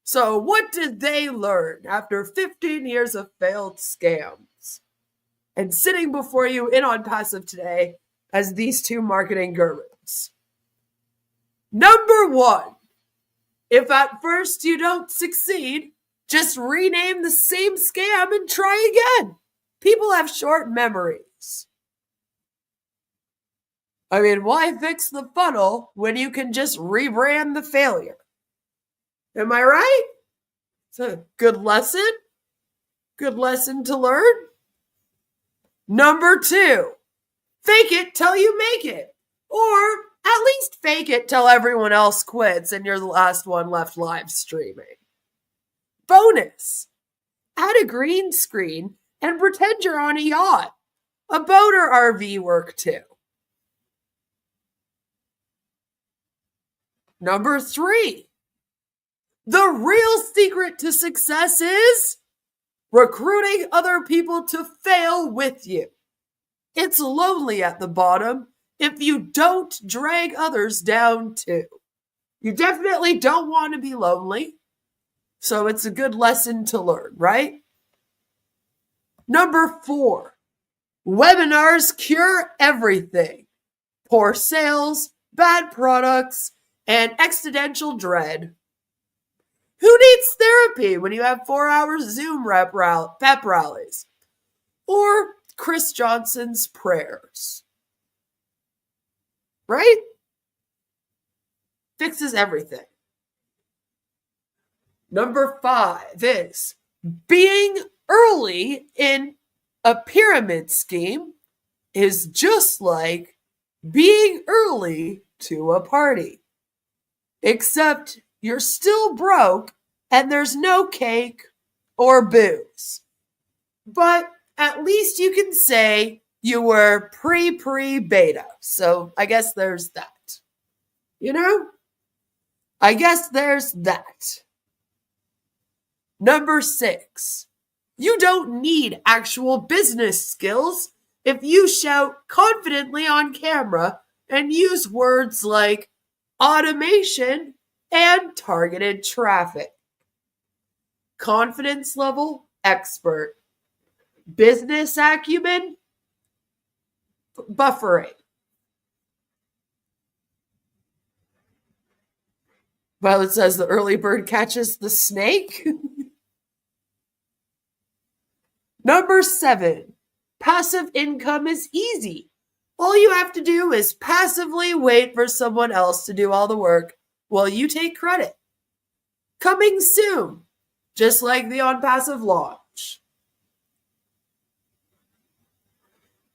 So what did they learn after 15 years of failed scams? And sitting before you in ONPASSIVE today as these two marketing gurus. Number 1, if at first you don't succeed, just rename the same scam and try again. People have short memories. I mean, why fix the funnel when you can just rebrand the failure? Am I right? It's a good lesson. Good lesson to learn. Number 2, fake it till you make it. Or at least fake it till everyone else quits and you're the last one left live streaming. Bonus, add a green screen and pretend you're on a yacht. A boat or RV work too. Number 3, the real secret to success is recruiting other people to fail with you. It's lonely at the bottom if you don't drag others down too. You definitely don't want to be lonely, so it's a good lesson to learn, right? Number 4, webinars cure everything. Poor sales, bad products, and existential dread. Who needs therapy when you have 4 hours Zoom pep rallies? Or Chris Johnson's prayers? Right? Fixes everything. Number 5 is being early in a pyramid scheme is just like being early to a party. Except you're still broke and there's no cake or booze. But at least you can say you were pre-beta. So I guess there's that. You know? I guess there's that. Number 6, you don't need actual business skills if you shout confidently on camera and use words like automation and targeted traffic. Confidence level, expert. Business acumen, buffering. Well, it says the early bird catches the snake. Number 7, passive income is easy. All you have to do is passively wait for someone else to do all the work while you take credit. Coming soon, just like the ONPASSIVE launch.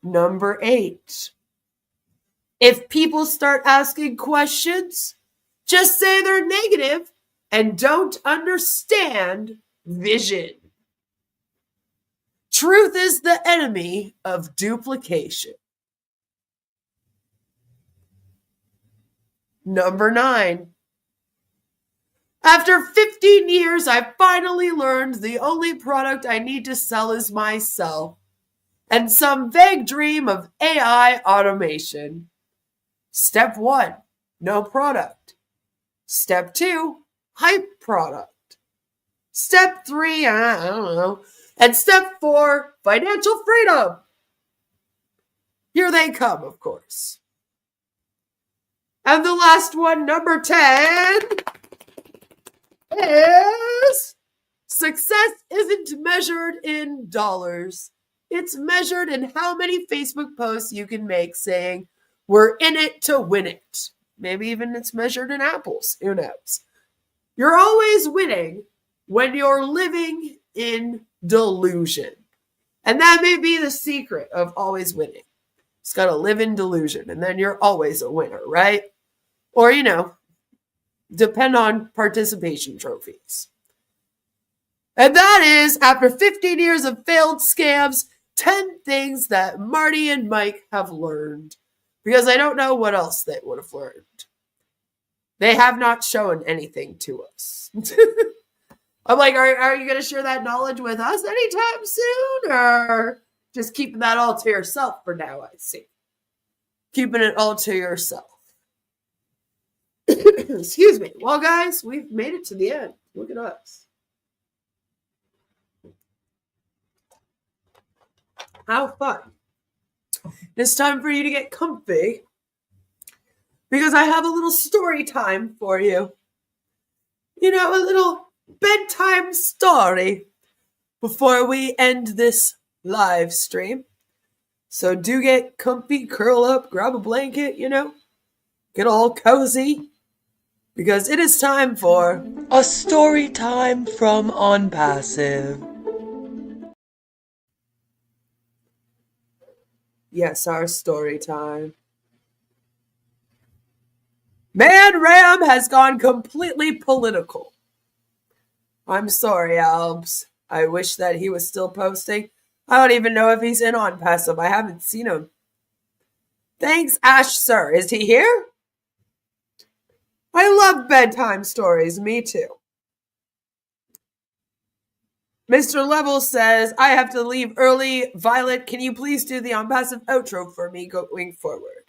Number 8, if people start asking questions, just say they're negative and don't understand vision. Truth is the enemy of duplication. Number 9, after 15 years, I finally learned the only product I need to sell is myself and some vague dream of AI automation. Step 1, no product. Step 2, hype product. Step 3, I don't know. And step 4, financial freedom. Here they come, of course. And the last one, number 10, is success isn't measured in dollars. It's measured in how many Facebook posts you can make saying, we're in it to win it. Maybe even it's measured in apples. Who knows? You're always winning when you're living in delusion. And that may be the secret of always winning. It's got to live in delusion, and then you're always a winner, right? Or, you know, depend on participation trophies. And that is, after 15 years of failed scams, 10 things that Marty and Mike have learned. Because I don't know what else they would have learned. They have not shown anything to us. I'm like, are you going to share that knowledge with us anytime soon? Or just keeping that all to yourself for now, I see. Keeping it all to yourself. Excuse me. Well, guys, we've made it to the end. Look at us. How fun. It's time for you to get comfy because I have a little story time for you. You know, a little bedtime story before we end this live stream. So do get comfy, curl up, grab a blanket, you know, get all cozy because it is time for a story time from ONPASSIVE. Yes, our story time. Man Ram has gone completely political. I'm sorry, Albs. I wish that he was still posting. I don't even know if he's in ONPASSIVE. I haven't seen him. Thanks, Ash Sir. Is he here? I love bedtime stories. Me too. Mr. Level says, I have to leave early. Violet, can you please do the ONPASSIVE outro for me going forward?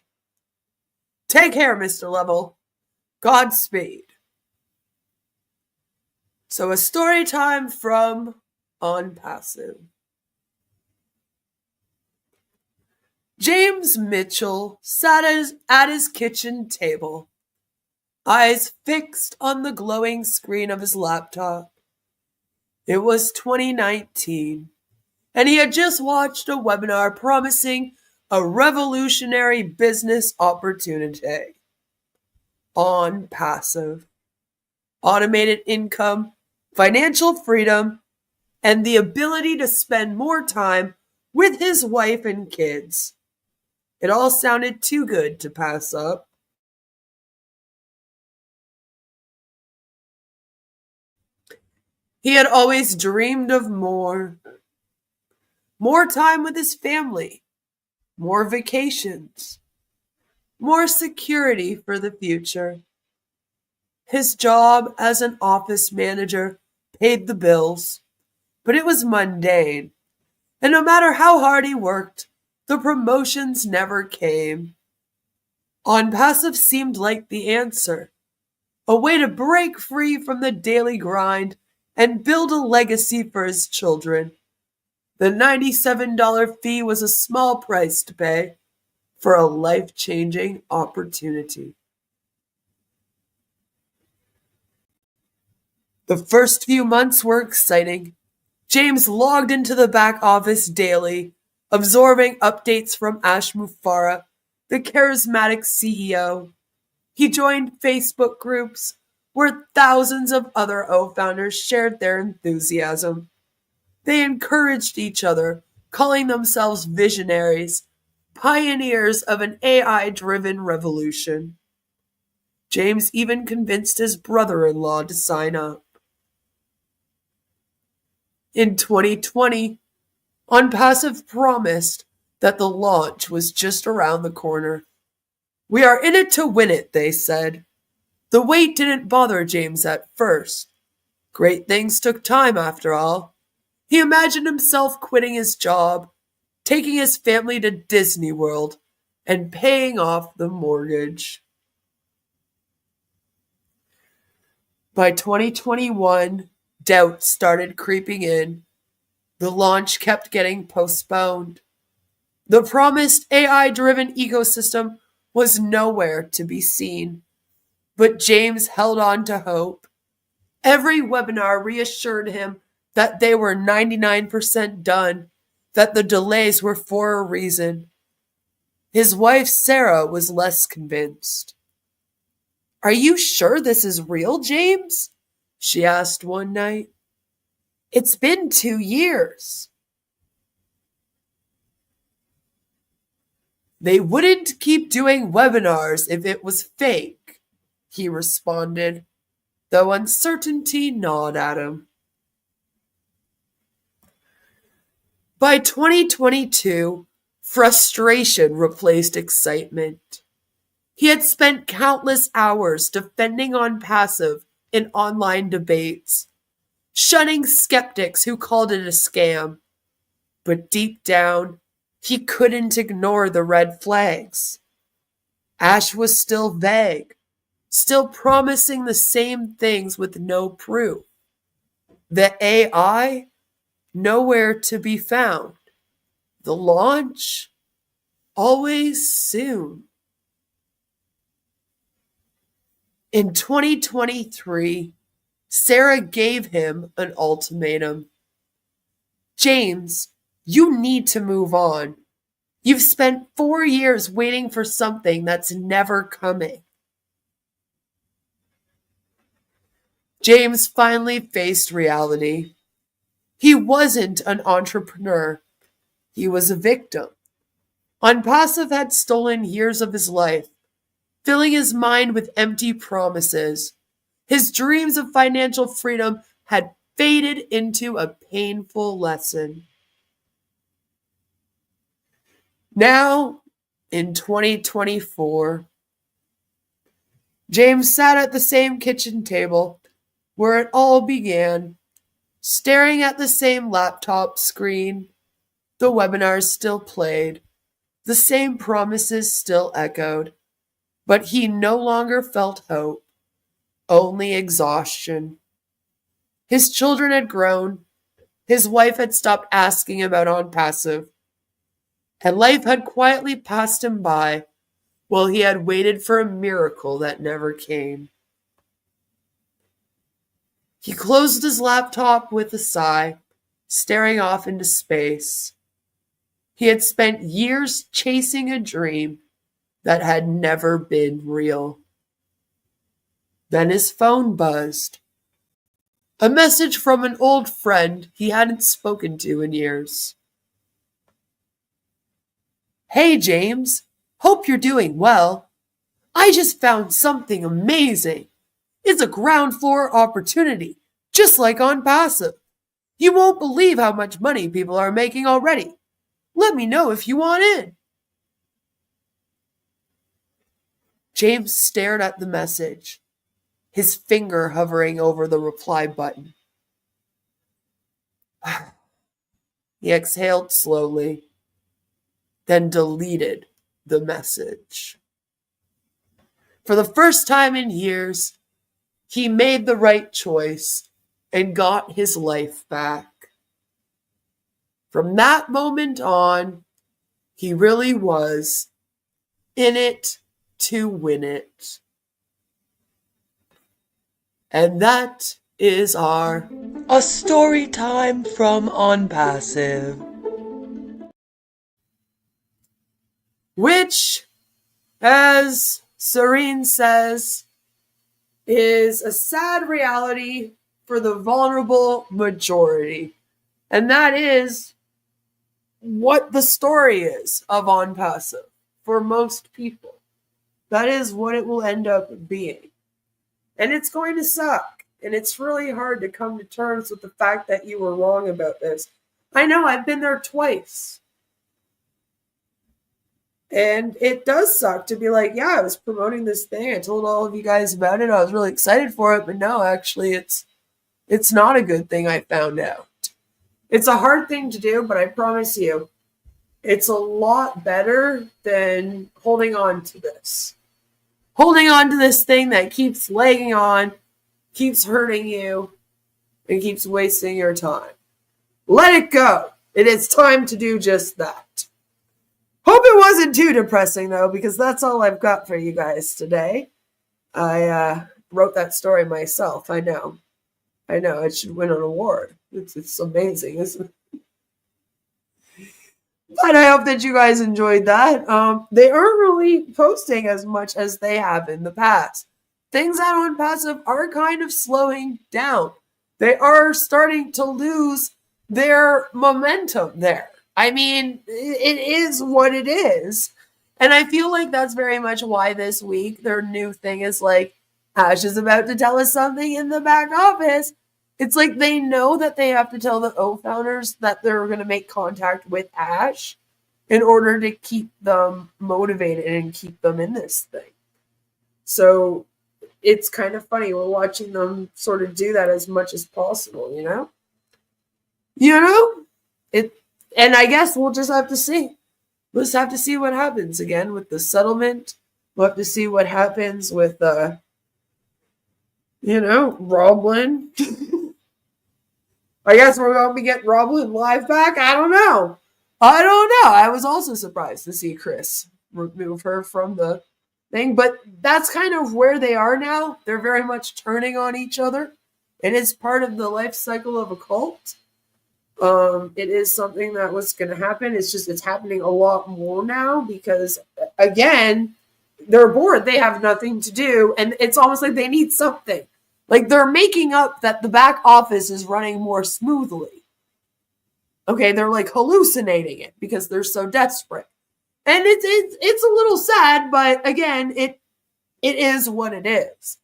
Take care, Mr. Level. Godspeed. So a story time from ONPASSIVE. James Mitchell sat at his kitchen table, eyes fixed on the glowing screen of his laptop. It was 2019, and he had just watched a webinar promising a revolutionary business opportunity. ONPASSIVE. Automated income, financial freedom, and the ability to spend more time with his wife and kids. It all sounded too good to pass up. He had always dreamed of more. More time with his family. More vacations. More security for the future. His job as an office manager paid the bills, but it was mundane. And no matter how hard he worked, the promotions never came. ONPASSIVE seemed like the answer. A way to break free from the daily grind and build a legacy for his children. The $97 fee was a small price to pay for a life-changing opportunity. The first few months were exciting. James logged into the back office daily, absorbing updates from Ash Mufareh, the charismatic CEO. He joined Facebook groups where thousands of other O-founders shared their enthusiasm. They encouraged each other, calling themselves visionaries, pioneers of an AI-driven revolution. James even convinced his brother-in-law to sign up. In 2020, ONPASSIVE promised that the launch was just around the corner. We are in it to win it, they said. The wait didn't bother James at first. Great things took time, after all. He imagined himself quitting his job, taking his family to Disney World, and paying off the mortgage. By 2021, doubt started creeping in. The launch kept getting postponed. The promised AI-driven ecosystem was nowhere to be seen. But James held on to hope. Every webinar reassured him that they were 99% done, that the delays were for a reason. His wife, Sarah, was less convinced. Are you sure this is real, James? She asked one night. It's been 2 years. They wouldn't keep doing webinars if it was fake, he responded. though uncertainty gnawed at him. By 2022, frustration replaced excitement. He had spent countless hours defending ONPASSIVE in online debates, shunning skeptics who called it a scam. But deep down, he couldn't ignore the red flags. Ash was still vague, still promising the same things with no proof. The AI, nowhere to be found. The launch, always soon. In 2023, Sarah gave him an ultimatum. James, you need to move on. You've spent 4 years waiting for something that's never coming. James finally faced reality. He wasn't an entrepreneur. He was a victim. ONPASSIVE had stolen years of his life, filling his mind with empty promises. His dreams of financial freedom had faded into a painful lesson. Now, in 2024, James sat at the same kitchen table where it all began, staring at the same laptop screen. The webinars still played, the same promises still echoed, but he no longer felt hope, only exhaustion. His children had grown, his wife had stopped asking about ONPASSIVE, and life had quietly passed him by while he had waited for a miracle that never came. He closed his laptop with a sigh, staring off into space. He had spent years chasing a dream that had never been real. Then his phone buzzed. A message from an old friend he hadn't spoken to in years. Hey James, hope you're doing well. I just found something amazing. It's a ground floor opportunity, just like ONPASSIVE. You won't believe how much money people are making already. Let me know if you want in. James stared at the message, his finger hovering over the reply button. He exhaled slowly, then deleted the message. For the first time in years, he made the right choice and got his life back. From that moment on, he really was in it to win it. And that is a story time from ONPASSIVE. Which, as Serene says, is a sad reality for the vulnerable majority. And that is what the story is of ONPASSIVE for most people. That is what it will end up being. And it's going to suck. And it's really hard to come to terms with the fact that you were wrong about this. I know, I've been there twice. And it does suck to be like, yeah, I was promoting this thing. I told all of you guys about it. I was really excited for it. But no, actually, it's not a good thing I found out. It's a hard thing to do, but I promise you, it's a lot better than holding on to this. Holding on to this thing that keeps lagging on, keeps hurting you, and keeps wasting your time. Let it go. It is time to do just that. Hope it wasn't too depressing, though, because that's all I've got for you guys today. I wrote that story myself. I know. It should win an award. It's amazing, isn't it? But I hope that you guys enjoyed that. They aren't really posting as much as they have in the past. Things at ONPASSIVE are kind of slowing down. They are starting to lose their momentum there. I mean, it is what it is. And I feel like that's very much why this week their new thing is like, Ash is about to tell us something in the back office. It's like they know that they have to tell the O founders that they're going to make contact with Ash in order to keep them motivated and keep them in this thing. So it's kind of funny. We're watching them sort of do that as much as possible, you know? And I guess we'll just have to see. We'll just have to see what happens again with the settlement. We'll have to see what happens with, Roblin. I guess we're going to get Roblin live back. I don't know. I was also surprised to see Chris remove her from the thing, but that's kind of where they are now. They're very much turning on each other. It is part of the life cycle of a cult. It is something that was going to happen. It's happening a lot more now because, again, they're bored. They have nothing to do, and it's almost like they need something. Like they're making up that the back office is running more smoothly. Okay, they're like hallucinating it because they're so desperate. And it's a little sad, but again, it is what it is.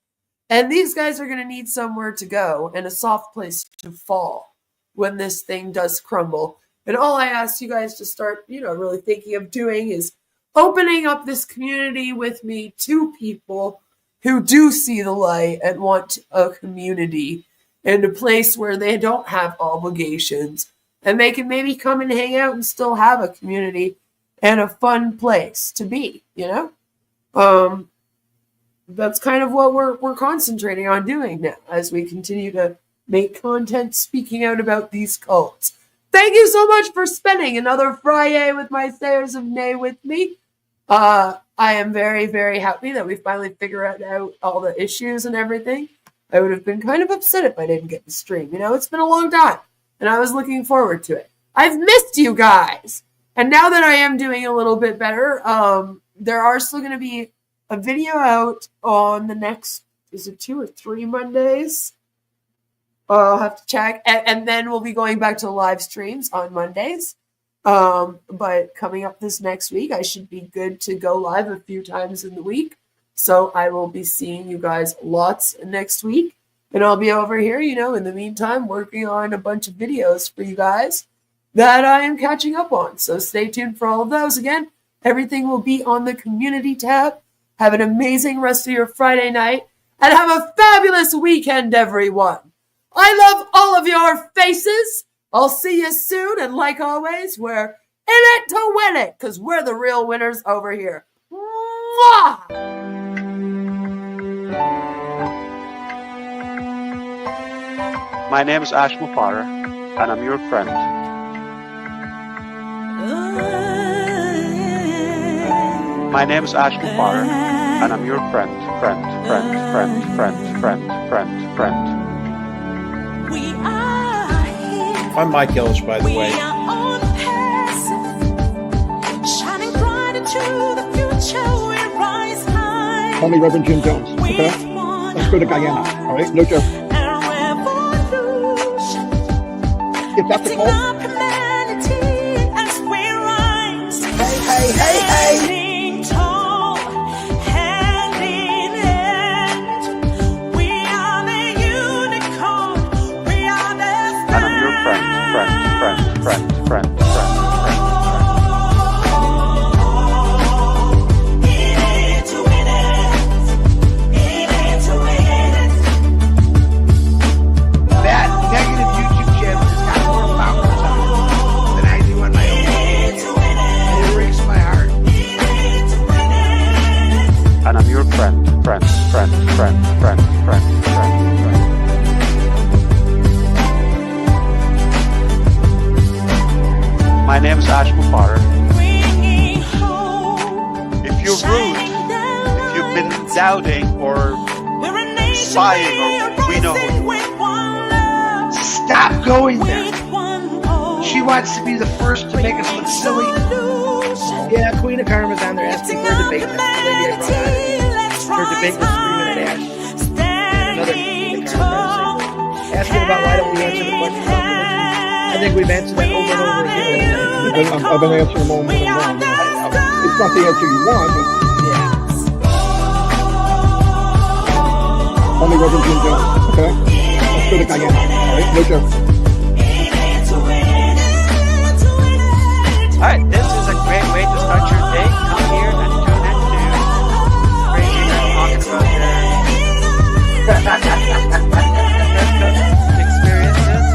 And these guys are going to need somewhere to go and a soft place to fall when this thing does crumble. And all I ask you guys to start, really thinking of doing is opening up this community with me to people who do see the light and want a community and a place where they don't have obligations and they can maybe come and hang out and still have a community and a fun place to be, That's kind of what we're concentrating on doing now as we continue to make content speaking out about these cults. Thank you so much for spending another FriYAY with my Sayers of Nay with me. I am very, very happy that we finally figured out all the issues and everything. I would have been kind of upset if I didn't get to stream. It's been a long time, and I was looking forward to it. I've missed you guys. And now that I am doing a little bit better, there are still going to be a video out on the next, is it 2 or 3 Mondays? I'll have to check. And then we'll be going back to live streams on Mondays. But coming up this next week, I should be good to go live a few times in the week. So I will be seeing you guys lots next week. And I'll be over here, in the meantime, working on a bunch of videos for you guys that I am catching up on. So stay tuned for all of those. Again, everything will be on the community tab. Have an amazing rest of your Friday night. And have a fabulous weekend, everyone. I love all of your faces. I'll see you soon. And like always, we're in it to win it. Because we're the real winners over here. Mwah! My name is Ash Mufara, and I'm your friend. My name is Ash Mufara, and I'm your friend. I'm Mike Ellis, by the way. Call me Reverend Jim Jones, okay? Let's go to Guyana, all right? No joke. If that's a call. Hey. Friend. That negative YouTube channel has got more followers on it than I do on my own. And it breaks my heart. And I'm your friend. My name is Ash Mufara. If you're rude, if you've been doubting or spying, or we know who you are. Stop going there. She wants to be the first to make us look silly. Yeah, Queen of Karma's on there asking for a debate. That's the lady I brought on. Her debate was 3-minute Ash. And another Queen of Karma asking about why don't we answer the question about religion. I think we've answered that over and over again. I've been answering them all more than one. It's not the answer you want, but Call me Reverend Jim Jones, okay? Let's go to Guyana, all right? No joke. All right, this is a great way to start your day. Come here and tune into crazy and talking about their experiences.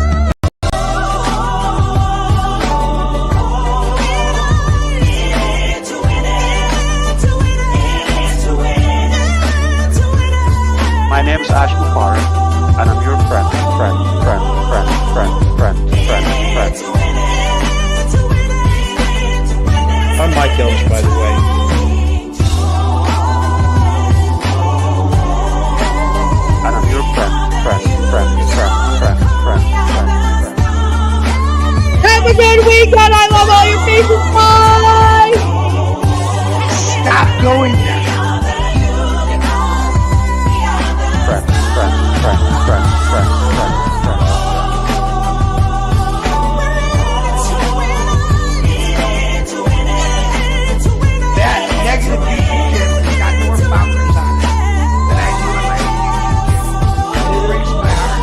My name is Ash Mufar, and I'm your friend. I'm Mike Ellis, by the way. And I'm your friend. Have a good weekend. I love all your faces. Bye. Stop going there. That negative BG kid has got more followers on it than I do on my BG. It breaks my heart.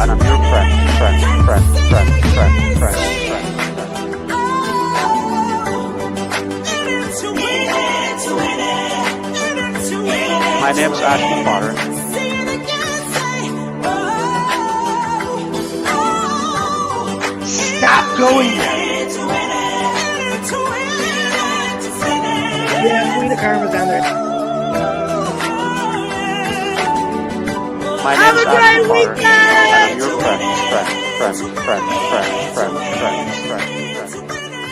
And I'm your friend. My name is Ash Mufar. Stop going there. Yeah, Queen of Karma's on there. My name is Ash Mufar. And I'm your friend.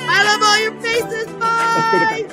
I love all your faces. Bye. Let's go to Guyana.